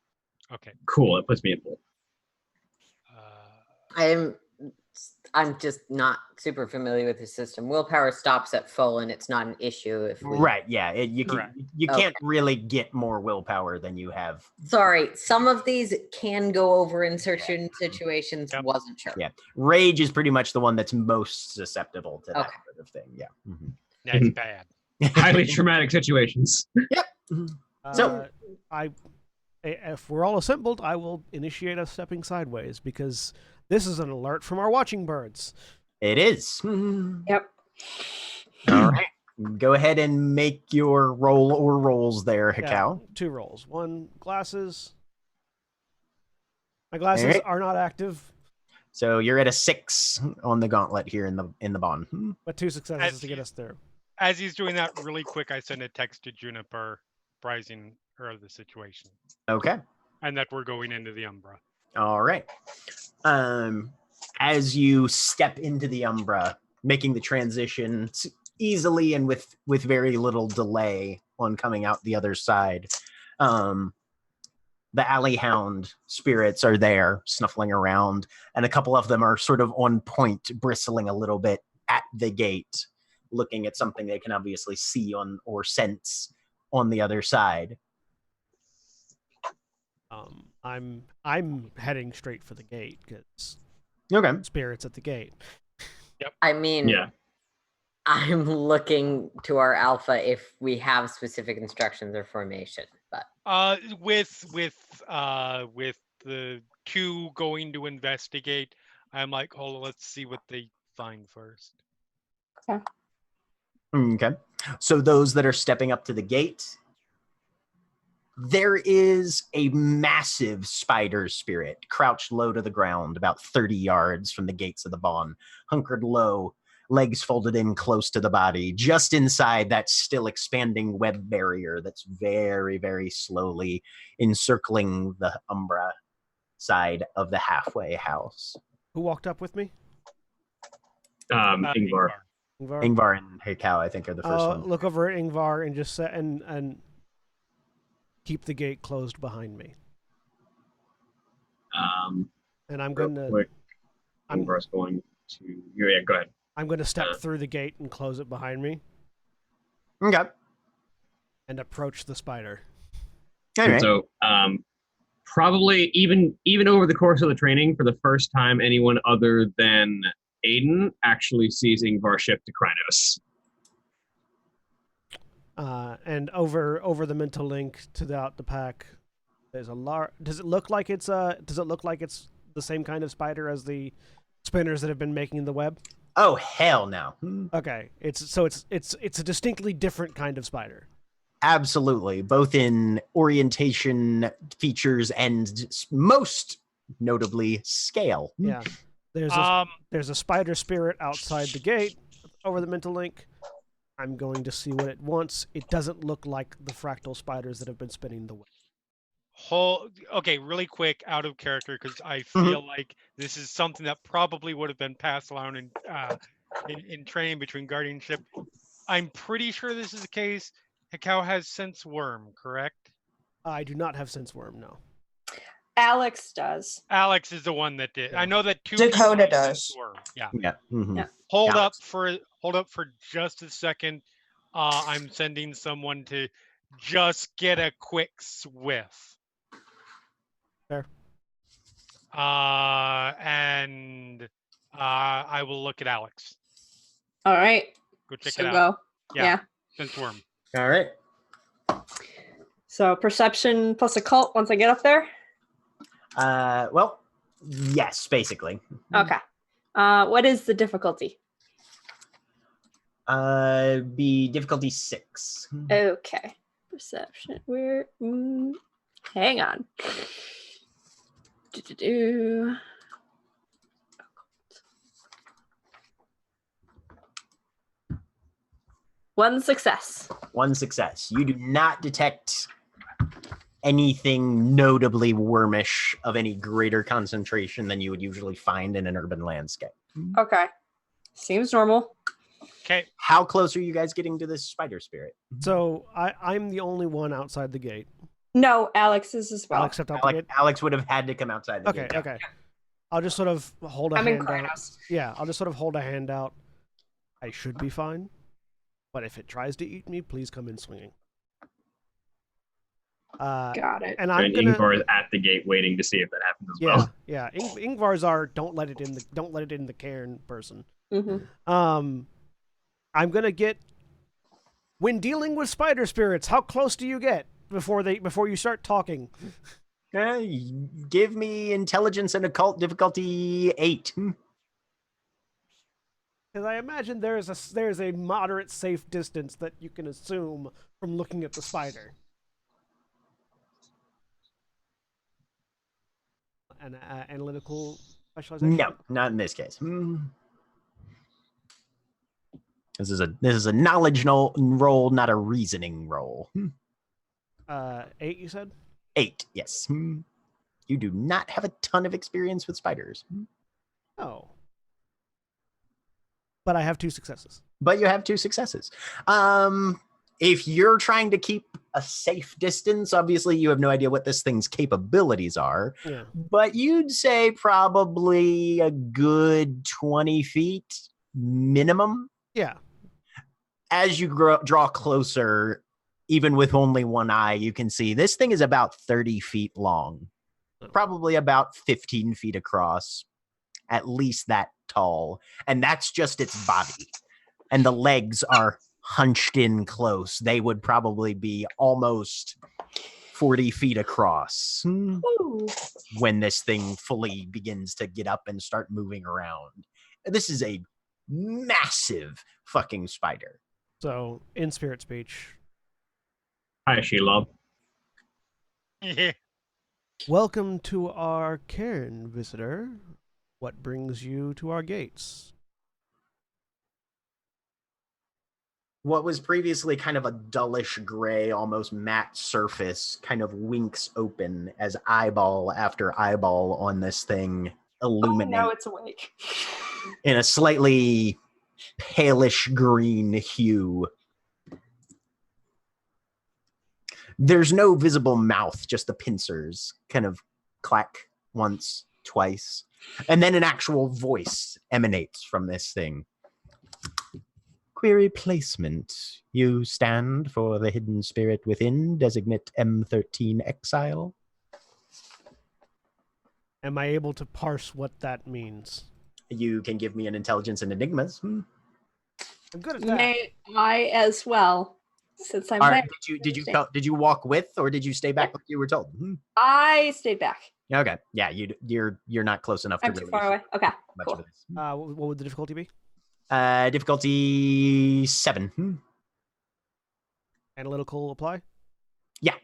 Okay. Cool, it puts me at full. I'm just not super familiar with the system. Willpower stops at full, and it's not an issue if we... Right. Yeah. You Correct. can't really get more willpower than you have. Sorry, some of these can go over in certain situations. Yep. Wasn't sure. Yeah. Rage is pretty much the one that's most susceptible to that Okay. sort of thing. Yeah. Mhm. That's bad. Highly traumatic situations. So- If we're all assembled, I will initiate us stepping sideways because this is an alert from our watching birds. It is. Yep. All right. Go ahead and make your roll or rolls there, Hekau. 2 rolls. 1, glasses. My glasses Alright. are not active, So you're at a 6 on the gauntlet here in the bond. but 2 successes to get us through. As he's doing that really quick, I send a text to Juniper, apprising her of the situation Okay. and that we're going into the Umbra. All right. As you step into the Umbra, making the transition easily and with very little delay on coming out the other side, The alley hound spirits are there snuffling around, and a couple of them are sort of on point, bristling a little bit at the gate, looking at something they can obviously see on or sense on the other side. I'm heading straight for the gate because Okay. spirits at the gate. I mean, Yeah. I'm looking to our alpha if we have specific instructions or formation, but With the two going to investigate, I'm like, hold on, let's see what they find first. Okay. So those that are stepping up to the gate, there is a massive spider spirit crouched low to the ground, about 30 yards from the gates of the barn, hunkered low, legs folded in close to the body, just inside that still expanding web barrier that's very, very slowly encircling the Umbra side of the halfway house. Who walked up with me? Ingvar. Ingvar. Ingvar and Hekau, I think, are the first ones. Look over at Ingvar and just say, and keep the gate closed behind me. And I'm Real going to. quick, Ingvar's going to. Yeah, go ahead. I'm going to step through the gate and close it behind me Okay. and approach the spider. All right. So, probably even over the course of the training, for the first time, anyone other than Aiden actually sees Ingvar shift to Krynos. And over the mental link to the pack, there's a large. Does it look like it's the same kind of spider as the spinners that have been making the web? Oh, hell no. Okay, it's a distinctly different kind of spider. Absolutely, both in orientation, features, and most notably scale. Yeah, there's a spider spirit outside the gate over the mental link. I'm going to see what it wants. It doesn't look like the fractal spiders that have been spinning the web. Okay, really quick, out of character, because I feel like this is something that probably would have been passed along in training between guardianship. I'm pretty sure this is the case. Hekau has sense worm, correct? I do not have sense worm, no. Alex does. Alex is the one that did. I know that two Dakota people have does. sense worm. Yeah. Yeah. Mhm. Yeah. Hold Alex. up for just a second. I'm sending someone to just get a quick swiff. Fair. And I will look at Alex. All right. Go check So it out. go. Yeah. Yeah. Sense worm. All right. So perception plus occult once I get up there. Well, yes, basically. Okay. What is the difficulty? Be difficulty 6. Okay. Perception. Hang on. Do. One success. One success. You do not detect anything notably wormish of any greater concentration than you would usually find in an urban landscape. Okay. Seems normal. Okay. How close are you guys getting to this spider spirit? So I'm the only one outside the gate. No, Alex is as well. Alex stepped out the gate. Alex would have had to come outside the gate. Okay. I'll just sort of hold a I'm in hand out. Krynos. Yeah, I'll just sort of hold a hand out. I should be fine. But if it tries to eat me, please come in swinging. Got it. And And Ingvar is at the gate waiting to see if that happens as well. Yeah. Ingvar's our don't let it in the cairn person. Mm-hmm. I'm gonna get when dealing with spider spirits. How close do you get before you start talking? Give me intelligence and occult difficulty 8. Because I imagine there's a moderate safe distance that you can assume from looking at the spider. An analytical specialization? No, not in this case. This is a knowledge roll, not a reasoning roll. 8, you said? 8, yes. You do not have a ton of experience with spiders. Oh. But I have 2 successes. But you have 2 successes. if you're trying to keep a safe distance, obviously you have no idea what this thing's capabilities are, Yeah. but you'd say probably a good 20 feet minimum. Yeah. As you draw closer, even with only one eye, you can see this thing is about 30 feet long, probably about 15 feet across, at least that tall. And that's just its body. And the legs are hunched in close. They would probably be almost 40 feet across when this thing fully begins to get up and start moving around. This is a massive fucking spider. So, in spirit speech, Hi, Sheila. Yeah. welcome to our cairn, visitor. What brings you to our gates? What was previously kind of a dullish gray, almost matte surface kind of winks open as eyeball after eyeball on this thing illuminate Now it's awake. in a slightly palish green hue. There's no visible mouth, just the pincers kind of clack once, twice, and then an actual voice emanates from this thing. Query placement. You stand for the hidden spirit within. Designate M13 Exile. Am I able to parse what that means? You can give me an intelligence and enigmas. I'm good at that. May I as well, since I'm All there. right, did you walk with, or did you stay back like you were told? I stayed back. Okay, yeah, you're not close enough I'm to too really far away. Okay, much cool. of this. What would the difficulty be? Difficulty 7. Analytical apply? Yeah.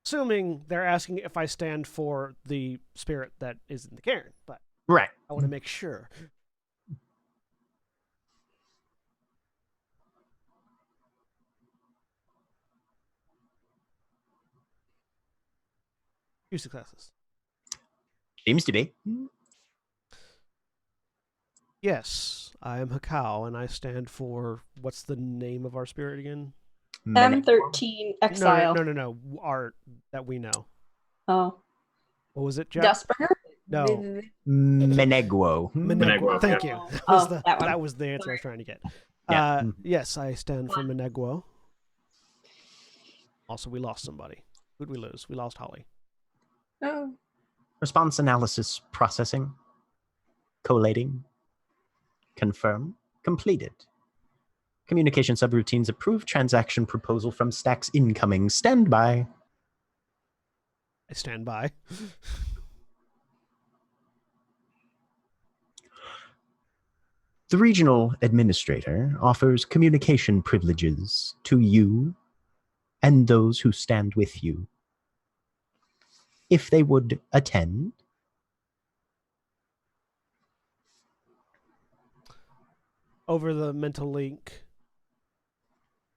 Assuming they're asking if I stand for the spirit that is in the cairn, but Right. I want to make sure. Few successes. Seems to be. Yes, I am Hakao, and I stand for what's the name of our spirit again? M13 Exile. No. Our that we know. Oh. What was it, Jack? Dustbringer? No. Menegwo. Menegwo, Thank yeah. you. Oh, That that one. that was the answer I was trying to get. Yeah. Yes, I stand for Menegwo. Also, we lost somebody. Who'd we lose? We lost Holly. Oh. Response analysis processing. Collating. Confirm. Completed. Communication subroutines approved. Transaction proposal from Stacks incoming. Stand by. I stand by. The regional administrator offers communication privileges to you and those who stand with you. If they would attend. Over the mental link,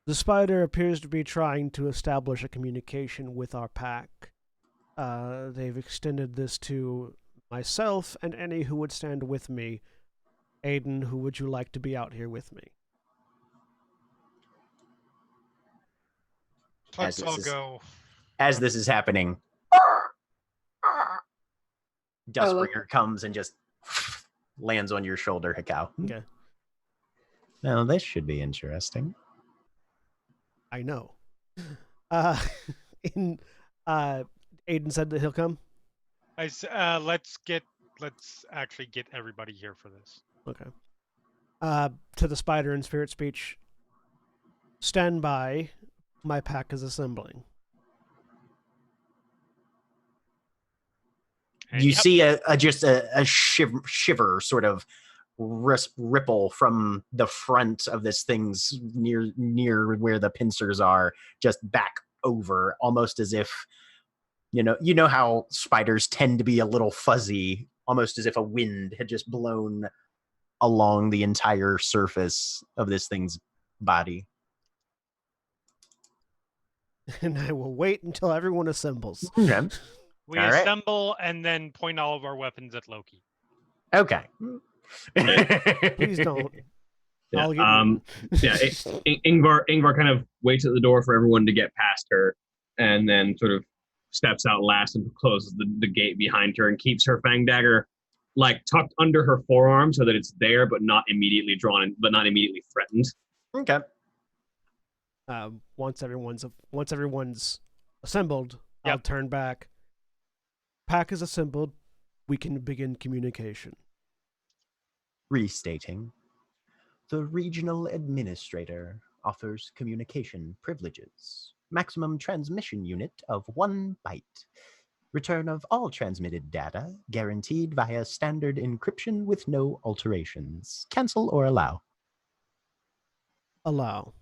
the spider appears to be trying to establish a communication with our pack. They've extended this to myself and any who would stand with me. Aiden, who would you like to be out here with me? Let's all go. As this is happening, Dustbringer comes and just lands on your shoulder, Hikau. Okay. Now, this should be interesting. I know. Aiden said that he'll come. Let's actually get everybody here for this. Okay. To the spider in spirit speech. Stand by. My pack is assembling. And You yep, see just a shiver sort of ripple from the front of this thing's near where the pincers are, just back over, almost as if you know how spiders tend to be a little fuzzy, almost as if a wind had just blown along the entire surface of this thing's body. And I will wait until everyone assembles. Okay. we all right. assemble and then point all of our weapons at Loki. Okay. Please don't. Yeah. I'll get Ingvar kind of waits at the door for everyone to get past her, and then sort of steps out last and closes the gate behind her and keeps her fang dagger like tucked under her forearm so that it's there but not immediately drawn, but not immediately threatened. Okay. Once everyone's assembled, I'll Yep. turn back. Pack is assembled. We can begin communication. Restating. The regional administrator offers communication privileges. Maximum transmission unit of 1 byte. Return of all transmitted data guaranteed via standard encryption with no alterations. Cancel or allow. Allow.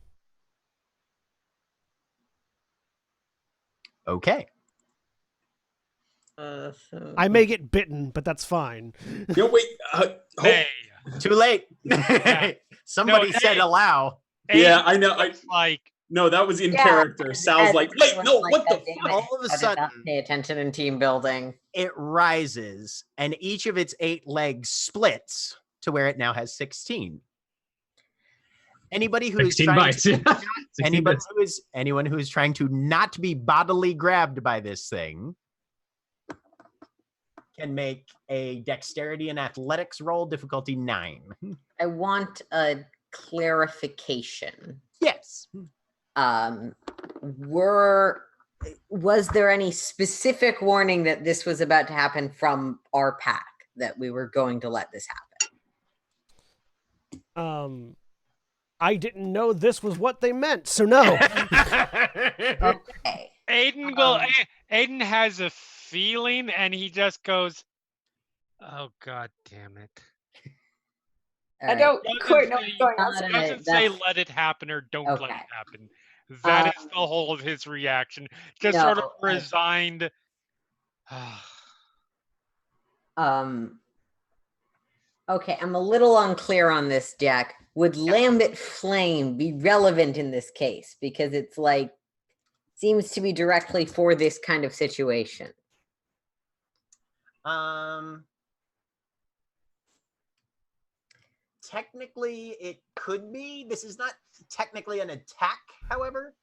Okay. So I may get bitten, but that's fine. No, wait. Hey, Too late. Somebody No, said hey. allow. Yeah, I know. It's like No, that was in Yeah, character. Sal's and like, wait, everyone's no, like, what the "God damn fuck? it, All of a I did not sudden- pay attention in team building. It rises, and each of its 8 legs splits to where it now has 16. Anybody who is 16 trying bites. to, 16 anyone bits. who is trying to not be bodily grabbed by this thing can make a dexterity and athletics roll, difficulty 9. I want a clarification. Yes. Was there any specific warning that this was about to happen from our pack, that we were going to let this happen? I didn't know this was what they meant, so no. Okay. Aiden will. Aiden has a feeling, and he just goes, "Oh God damn it!" All I right. don't Doesn't quite know say- what's going on. No, no, no, Doesn't say that's- "let it happen" or "don't let Okay. it happen." That is the Um, whole of his reaction. Just sort of no, I- resigned. Okay, I'm a little unclear on this, Jack. Would Lambent Flame be relevant in this case? Because it's like, seems to be directly for this kind of situation. Technically, it could be. This is not technically an attack, however.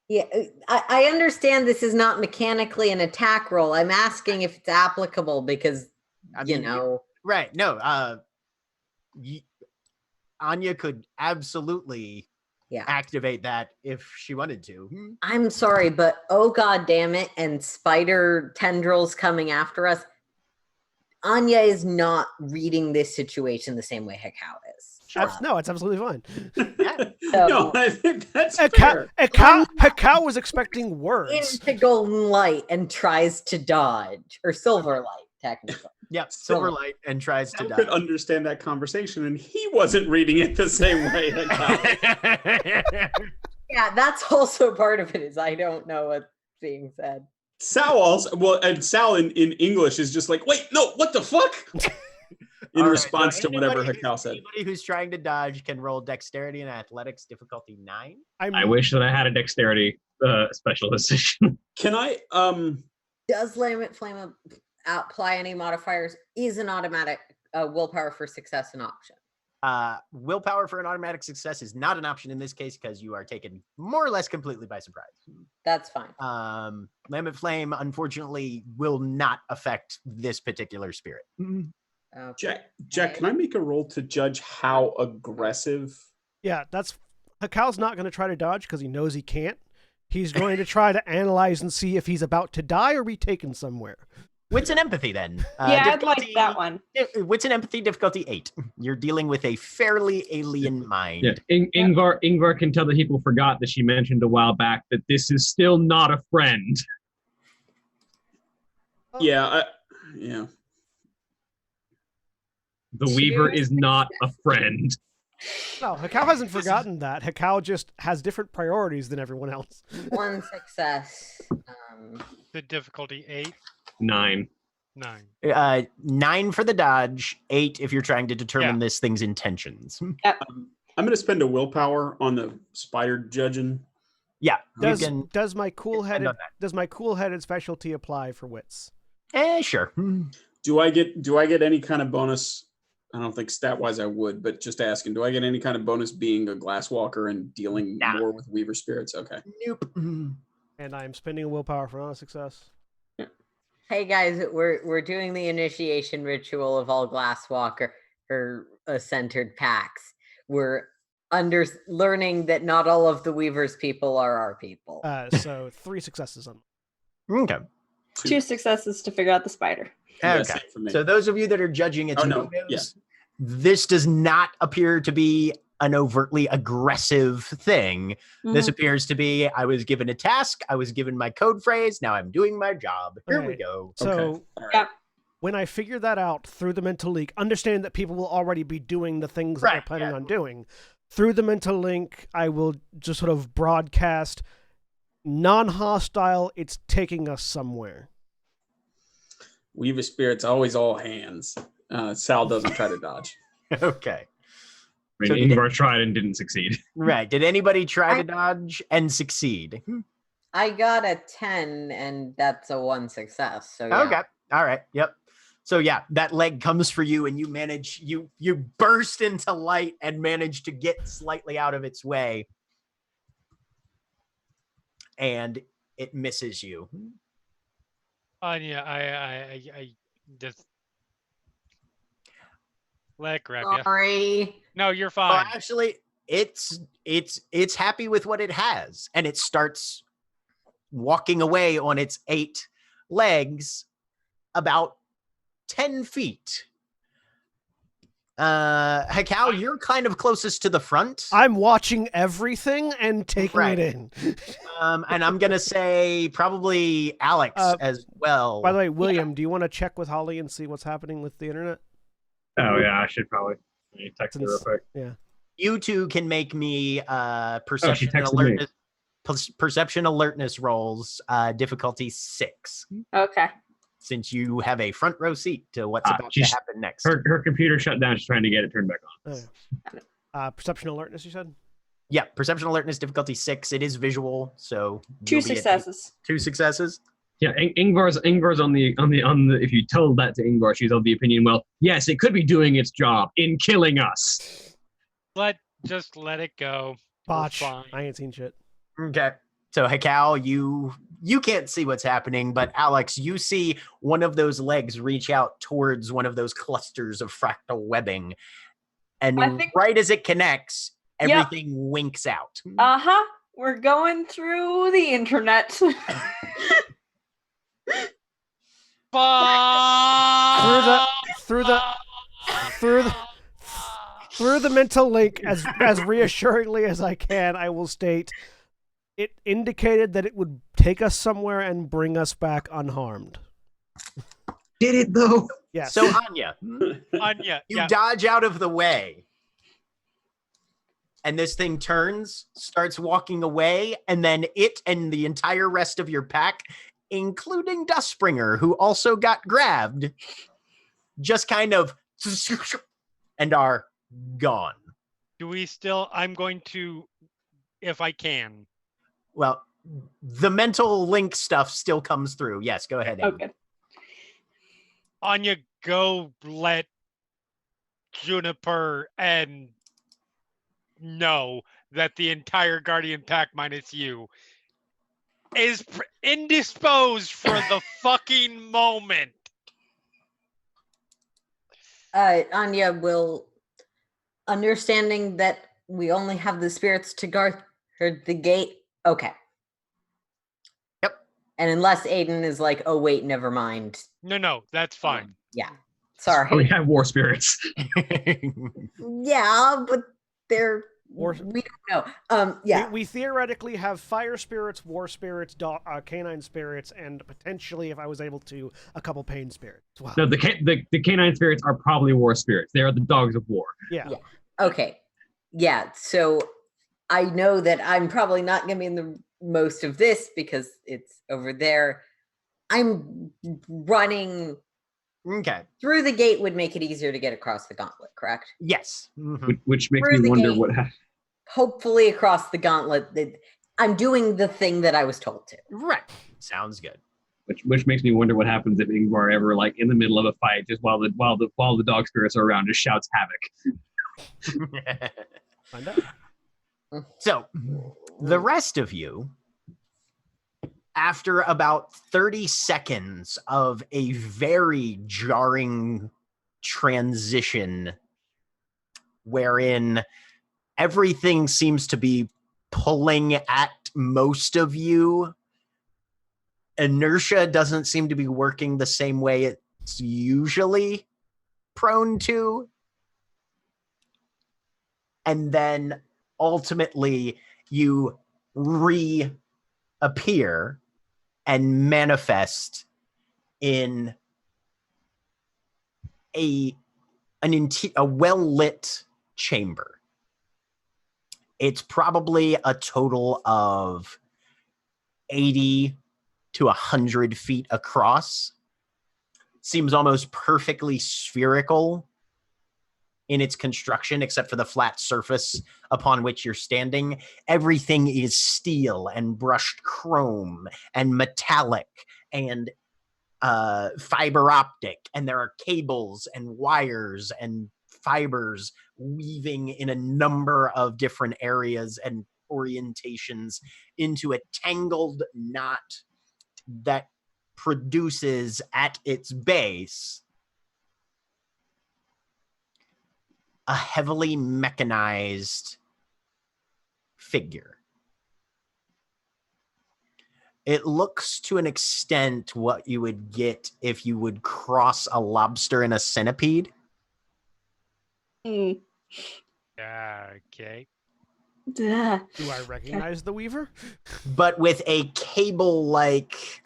Yeah, I understand this is not mechanically an attack roll. I'm asking if it's applicable because, you know. Right. No. Anya could absolutely activate that if she wanted to. I'm sorry, but oh god damn it, and spider tendrils coming after us. Anya is not reading this situation the same way Hekau is. No, it's absolutely fine. No, I think that's fair. Hekau was expecting words. Into golden light and tries to dodge, or silver light, technically. Yep, silver light and tries to I dodge. could understand that conversation, and he wasn't reading it the same way. Yeah, that's also part of it. Is I don't know what's being said. Sal also, well, and Sal in English is just like, wait, no, what the fuck? In All right, response so to whatever anybody Hekau said. Anybody who's trying to dodge can roll dexterity and athletics, difficulty 9. I wish that I had a dexterity specialist. Can I, Does Lambent Flame apply any modifiers? Is an automatic willpower for success an option? Willpower for an automatic success is not an option in this case because you are taken more or less completely by surprise. That's fine. Lambent Flame, unfortunately, will not affect this particular spirit. Okay. Jack, can I make a roll to judge how aggressive? Yeah, Hekau's not going to try to dodge because he knows he can't. He's going to try to analyze and see if he's about to die or be taken somewhere. Wits and empathy, then. Yeah, I'd like that one. Wits and empathy, difficulty 8. You're dealing with a fairly alien mind. Yeah, Ingvar can tell that people forgot that she mentioned a while back that this is still not a friend. Yeah, yeah. The Weaver is not a friend. No, Hekau hasn't forgotten that. Hekau just has different priorities than everyone else. One success. The difficulty 8, 9. 9. 9 for the dodge, 8 if you're trying to determine this thing's intentions. I'm going to spend a willpower on the spider judging. Yeah. Does my cool-headed specialty apply for wits? Sure. Do I get any kind of bonus? I don't think stat wise I would, but just asking, do I get any kind of bonus being a glasswalker and dealing more with Weaver spirits? Okay. Nope. And I'm spending a willpower for a success. Hey guys, we're doing the initiation ritual of all Glasswalker or centered packs. We're learning that not all of the Weaver's people are our people. So 3 successes on. Okay. 2 successes to figure out the spider. Yeah, Okay. same for me. So those of you that are judging its Oh, no. motives, this does not appear to be an overtly aggressive thing. This Mhm. appears to be, I was given a task, I was given my code phrase, now I'm doing my job. Here we Okay. go. So Okay. All right. Yeah. when I figure that out through the mental link, understand that people will already be doing the things that they're Right, planning yeah. on doing. Through the mental link, I will just sort of broadcast non-hostile, it's taking us somewhere. Weaver spirits always all hands. Sal doesn't try to dodge. Okay. I So mean, did Ingvar tried and didn't succeed. Right. Did anybody try to dodge and succeed? I got a 10, and that's a 1 success. So yeah. Okay. All right. Yep. So yeah, that leg comes for you and you manage, you burst into light and manage to get slightly out of its way. And it misses you. Anya, I just let it grab you. Sorry. No, you're Well, fine. actually, it's happy with what it has, and it starts walking away on its 8 legs about 10 feet. Hakao, you're kind of closest to the front. I'm watching everything and taking Right. it in. And I'm gonna say probably Alex as well. By the way, William, do you want to check with Holly and see what's happening with the internet? Oh yeah, I should probably text her real quick. Yeah. You two can make me perception and texted me. alertness. Perception alertness rolls, difficulty 6, Okay. since you have a front row seat to what's about to she's- happen next. Her computer shut down. She's trying to get it turned back on. Oh, yeah. Perception alertness, you said? Yeah, perception alertness difficulty 6. It is visual, so 2 you'll be at successes. 2 successes. Yeah, Ingvar's on the. If you told that to Ingvar, she's of the opinion. Well, yes, it could be doing its job in killing us. Just let it go. We're Botch. fine. I ain't seen shit. Okay. So Hakao, you can't see what's happening, but Alex, you see one of those legs reach out towards one of those clusters of fractal webbing, and I think- right as it connects, Yep. everything winks out. Uh-huh. We're going through the internet. Through the mental link, as reassuringly as I can, I will state it indicated that it would take us somewhere and bring us back unharmed. Did it though? Yes. So Anya, Anya, you yeah. dodge out of the way, and this thing turns, starts walking away, and then it and the entire rest of your pack, including Dustspringer, who also got grabbed, just kind of and are gone. Do we still? I'm going to, if I can. Well, the mental link stuff still comes through. Yes, go ahead. Amy. Okay. Anya, go let Juniper and know that the entire Guardian pack minus you is indisposed for the fucking moment. Anya will, understanding that we only have the spirits to guard the gate. Okay. Yep. And unless Aiden is like, oh wait, never mind. No, that's fine. Yeah. Oh, we Sorry. have war spirits. Yeah, but they're Or- we don't know. Yeah. We theoretically have fire spirits, war spirits, canine spirits, and potentially, if I was able to, a couple pain spirits as well. No, the canine spirits are probably war spirits. They are the dogs of war. Yeah. Yeah. Okay. Yeah. So I know that I'm probably not going to be in the most of this because it's over there. I'm running Okay. through the gate would make it easier to get across the gauntlet, correct? Yes. Mhm. Which makes Through me the wonder gate. what happened. Hopefully across the gauntlet. I'm doing the thing that I was told to. Right. Sounds good. which makes me wonder what happens if Ingvar ever, like, in the middle of a fight, just while the dog spirits are around, just shouts havoc. Find out. So, the rest of you, after about 30 seconds of a very jarring transition wherein everything seems to be pulling at most of you, inertia doesn't seem to be working the same way it's usually prone to. And then ultimately you reappear and manifest in a well-lit chamber. It's probably a total of 80 to 100 feet across. Seems almost perfectly spherical in its construction, except for the flat surface upon which you're standing. Everything is steel and brushed chrome and metallic and fiber optic, and there are cables and wires and fibers weaving in a number of different areas and orientations into a tangled knot that produces at its base a heavily mechanized figure. It looks to an extent what you would get if you would cross a lobster and a centipede. Mm. Okay. Duh. Do I recognize the Weaver? But with a cable-like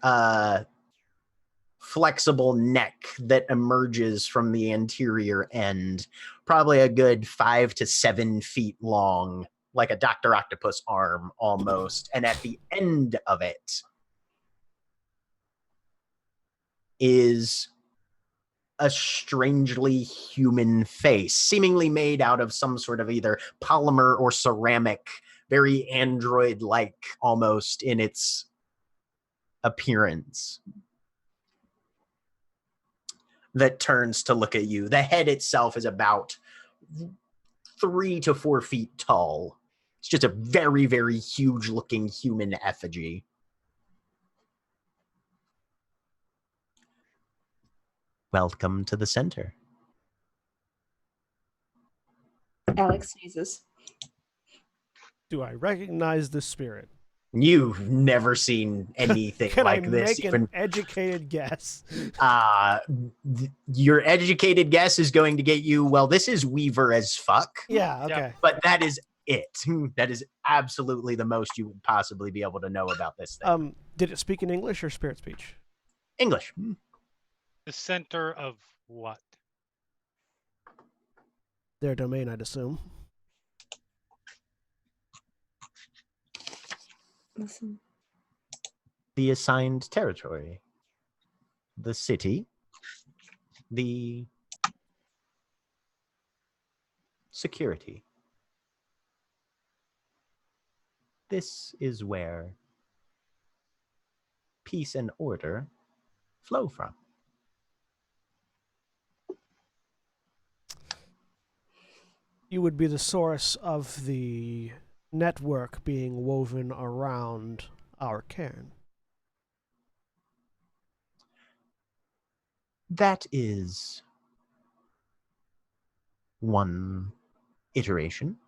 flexible neck that emerges from the anterior end, probably a good 5 to 7 feet long, like a Dr. Octopus arm almost. And at the end of it is a strangely human face, seemingly made out of some sort of either polymer or ceramic, very android-like almost in its appearance, that turns to look at you. The head itself is about 3 to 4 feet tall. It's just a very, very huge-looking human effigy. Welcome to the center. Alex sneezes. Do I recognize the spirit? You've never seen anything Can like I this. make an educated guess? Your educated guess is going to get you, well, this is Weaver as fuck. Yeah, okay. But that is it. That is absolutely the most you would possibly be able to know about this thing. Did it speak in English or spirit speech? English. The center of what? Their domain, I'd assume. Listen. The assigned territory. The city. The security. This is where peace and order flow from. You would be the source of the network being woven around our cairn. That is one iteration.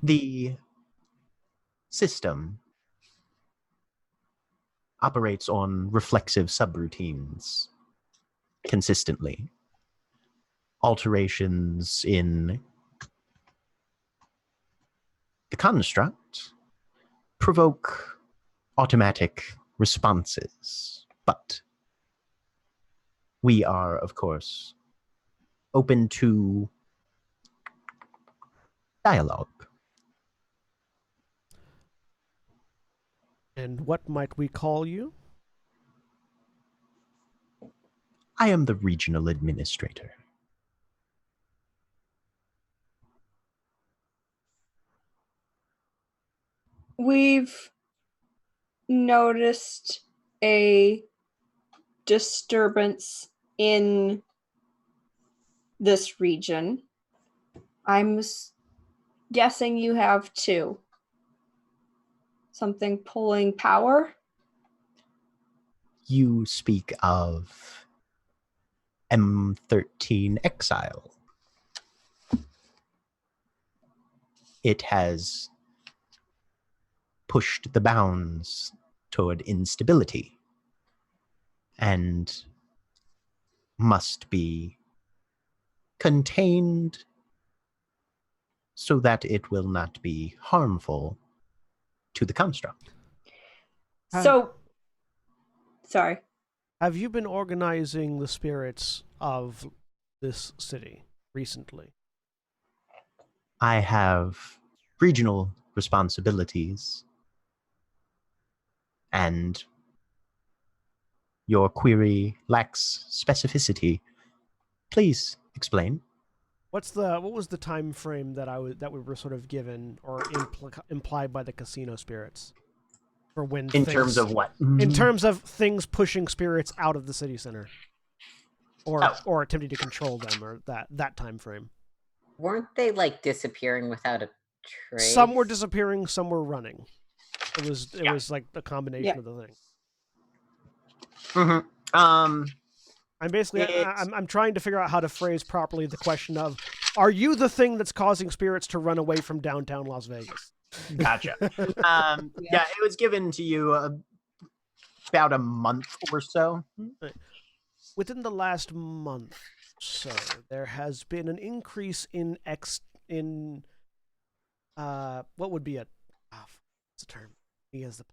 The system operates on reflexive subroutines consistently. Alterations in the construct provoke automatic responses, but we are, of course, open to dialogue. And what might we call you? I am the regional administrator. We've noticed a disturbance in this region. I'm guessing you have too. Something pulling power? You speak of M13 Exile. It has pushed the bounds toward instability and must be contained so that it will not be harmful to the construct. So, sorry. Have you been organizing the spirits of this city recently? I have regional responsibilities, and your query lacks specificity. Please explain. What was the time frame that we were sort of given or implied by the casino spirits for when In terms of what? in terms of things pushing spirits out of the city center or attempting to control them, or that time frame? Weren't they like disappearing without a trace? Some were disappearing, some were running. It was like a combination of the thing. I'm basically I'm trying to figure out how to phrase properly the question of, are you the thing that's causing spirits to run away from downtown Las Vegas? Gotcha. Yeah, it was given to you about a month or so. Within the last month, sir, there has been an increase in what would be what's the term? He has the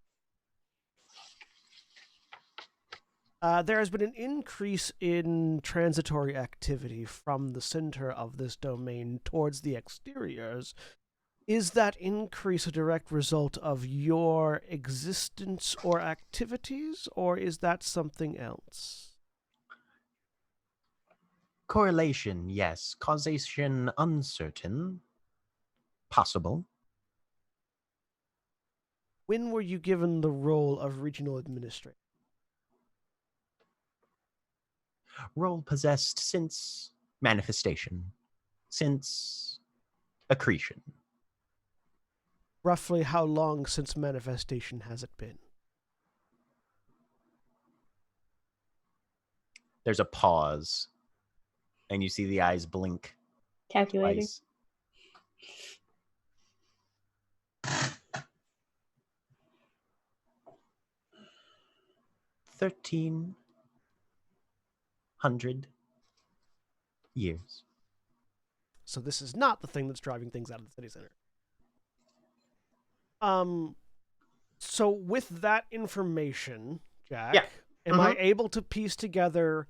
there has been an increase in transitory activity from the center of this domain towards the exteriors. Is that increase a direct result of your existence or activities, or is that something else? Correlation, yes. Causation, uncertain. Possible. When were you given the role of regional administrator? Role possessed since manifestation, since accretion. Roughly how long since manifestation has it been? There's a pause, and you see the eyes blink. Calculating. Twice. $1,300 years. So this is not the thing that's driving things out of the city center. So with that information, Jack, am I able to piece together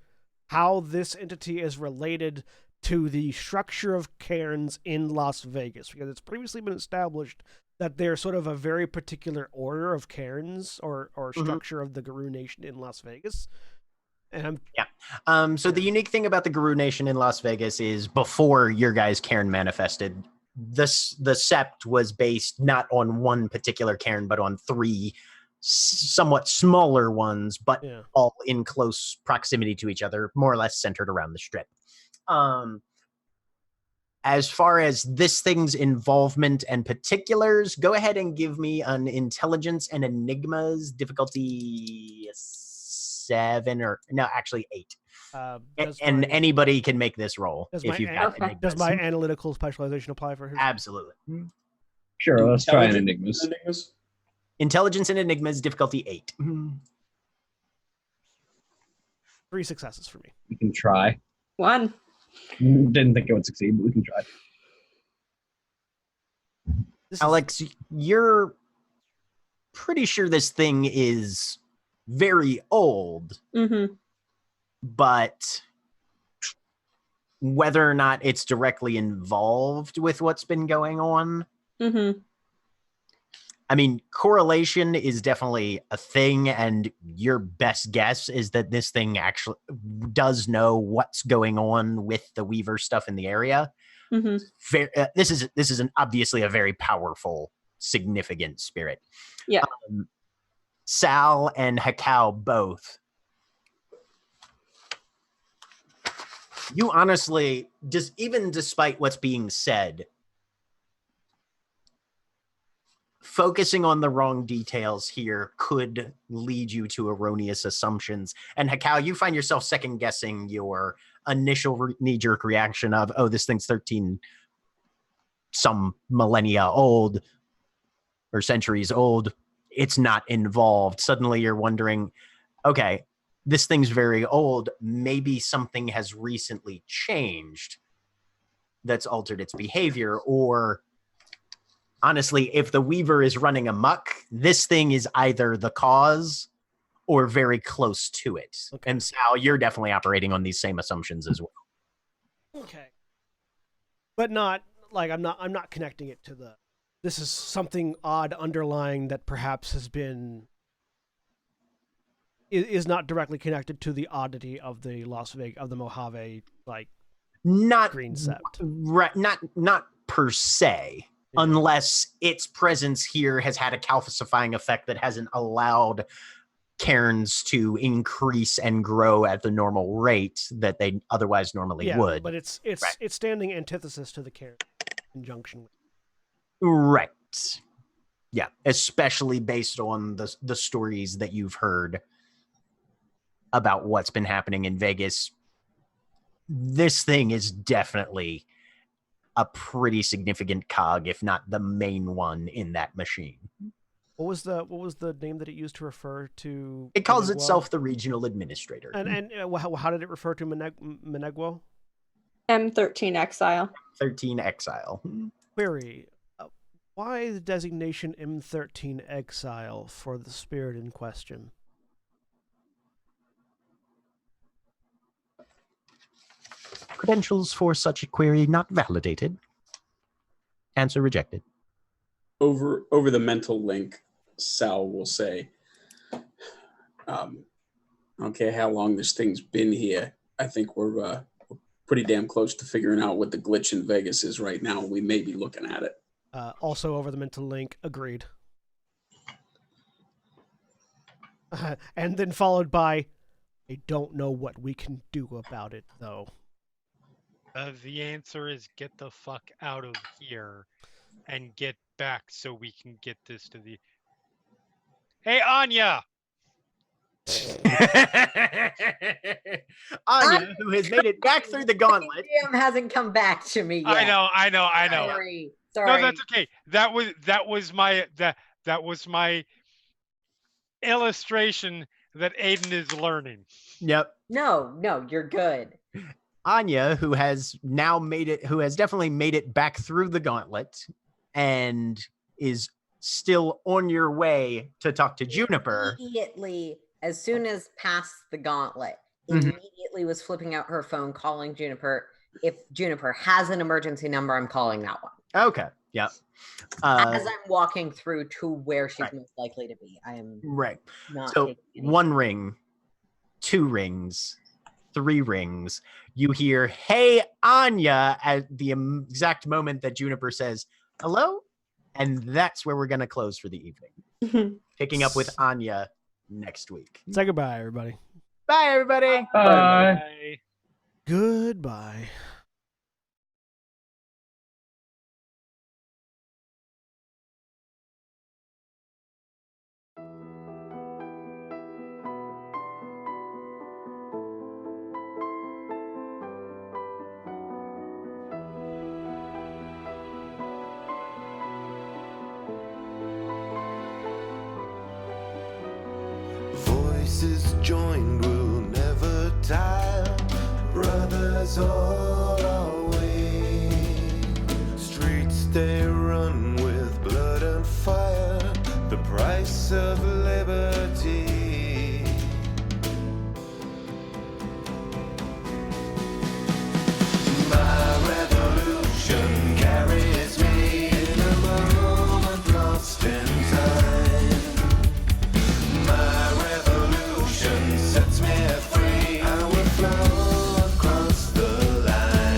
how this entity is related to the structure of cairns in Las Vegas? Because it's previously been established that they're sort of a very particular order of cairns or structure of the Garou Nation in Las Vegas. And so the unique thing about the Garou Nation in Las Vegas is before your guys' cairn manifested, the sept was based not on one particular cairn, but on three somewhat smaller ones, but all in close proximity to each other, more or less centered around the strip. As far as this thing's involvement and particulars, go ahead and give me an intelligence and enigmas difficulty 7 or no, actually 8. And anybody can make this roll if you've got enigmas. Does my analytical specialization apply for his? Absolutely. Sure, let's try an enigmas. Intelligence and enigmas difficulty 8. 3 successes for me. We can try. 1. Didn't think I would succeed, but we can try. Alex, you're pretty sure this thing is very old, but whether or not it's directly involved with what's been going on, I mean, correlation is definitely a thing, and your best guess is that this thing actually does know what's going on with the Weaver stuff in the area. This is obviously a very powerful, significant spirit. Yeah. Sal and Hakao both. You honestly, just even despite what's being said, focusing on the wrong details here could lead you to erroneous assumptions. And Hakao, you find yourself second guessing your initial knee-jerk reaction of, oh, this thing's 13 some millennia old or centuries old. It's not involved. Suddenly you're wondering, okay, this thing's very old. Maybe something has recently changed that's altered its behavior. Or honestly, if the Weaver is running amok, this thing is either the cause or very close to it. Okay. And Sal, you're definitely operating on these same assumptions as well. Okay. But not like I'm not connecting it to the, this is something odd underlying that perhaps has been, is not directly connected to the oddity of the Las Vegas, of the Mojave, like, not green sept. Right, not per se, yeah. Unless its presence here has had a calcifying effect that hasn't allowed cairns to increase and grow at the normal rate that they otherwise normally would. But it's right. It's standing antithesis to the cairn conjunction with. Right. Yeah, especially based on the stories that you've heard about what's been happening in Vegas. This thing is definitely a pretty significant cog, if not the main one in that machine. What was the name that it used to refer to? It calls itself the regional administrator. And how did it refer to Menegwo? M13 Exile. 13 Exile. Query. Why the designation M13 Exile for the spirit in question? Credentials for such a query not validated. Answer rejected. Over the mental link, Sal will say, okay, how long this thing's been here. I think we're pretty damn close to figuring out what the glitch in Vegas is right now. We may be looking at it. Also over the mental link, agreed. And then followed by, I don't know what we can do about it, though. The answer is get the fuck out of here and get back so we can get this to the... Hey, Anya! Anya, who has made it back through the gauntlet. Hasn't come back to me yet. I know. Sorry. No, that's okay. That was my illustration that Aiden is learning. Yep. No, you're good. Anya, who has definitely made it back through the gauntlet and is still on your way to talk to Juniper. Immediately, as soon as past the gauntlet, immediately was flipping out her phone, calling Juniper. If Juniper has an emergency number, I'm calling that one. Okay. Yeah. As I'm walking through to where she's most likely to be, I am right. Not so 1 ring, 2 rings, 3 rings. You hear, "Hey, Anya," at the exact moment that Juniper says, "Hello," and that's where we're going to close for the evening. Picking up with Anya next week. Say goodbye, everybody. Bye, everybody. Bye. Goodbye. Voices joined will never tire. Brothers all are we. Streets they run with blood and fire. The price of liberty. My revolution carries me in a moment lost in time. My revolution sets me free. I will flow across the line.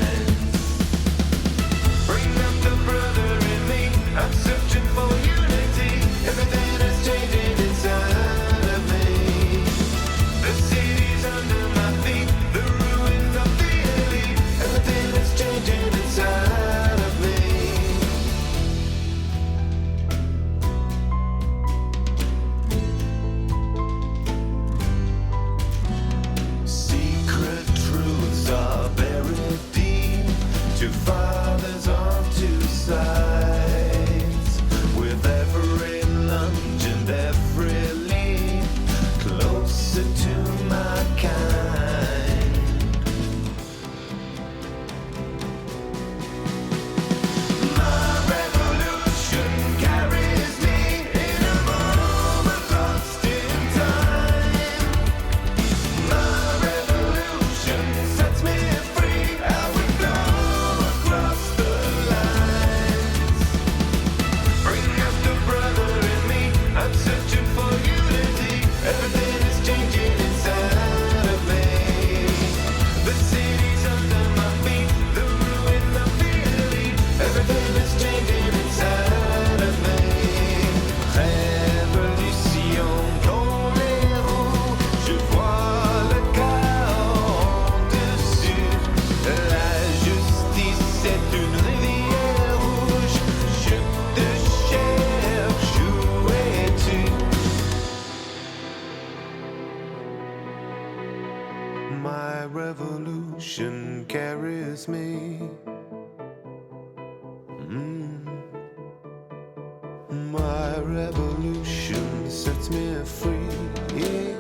revolution carries me. My revolution sets me free.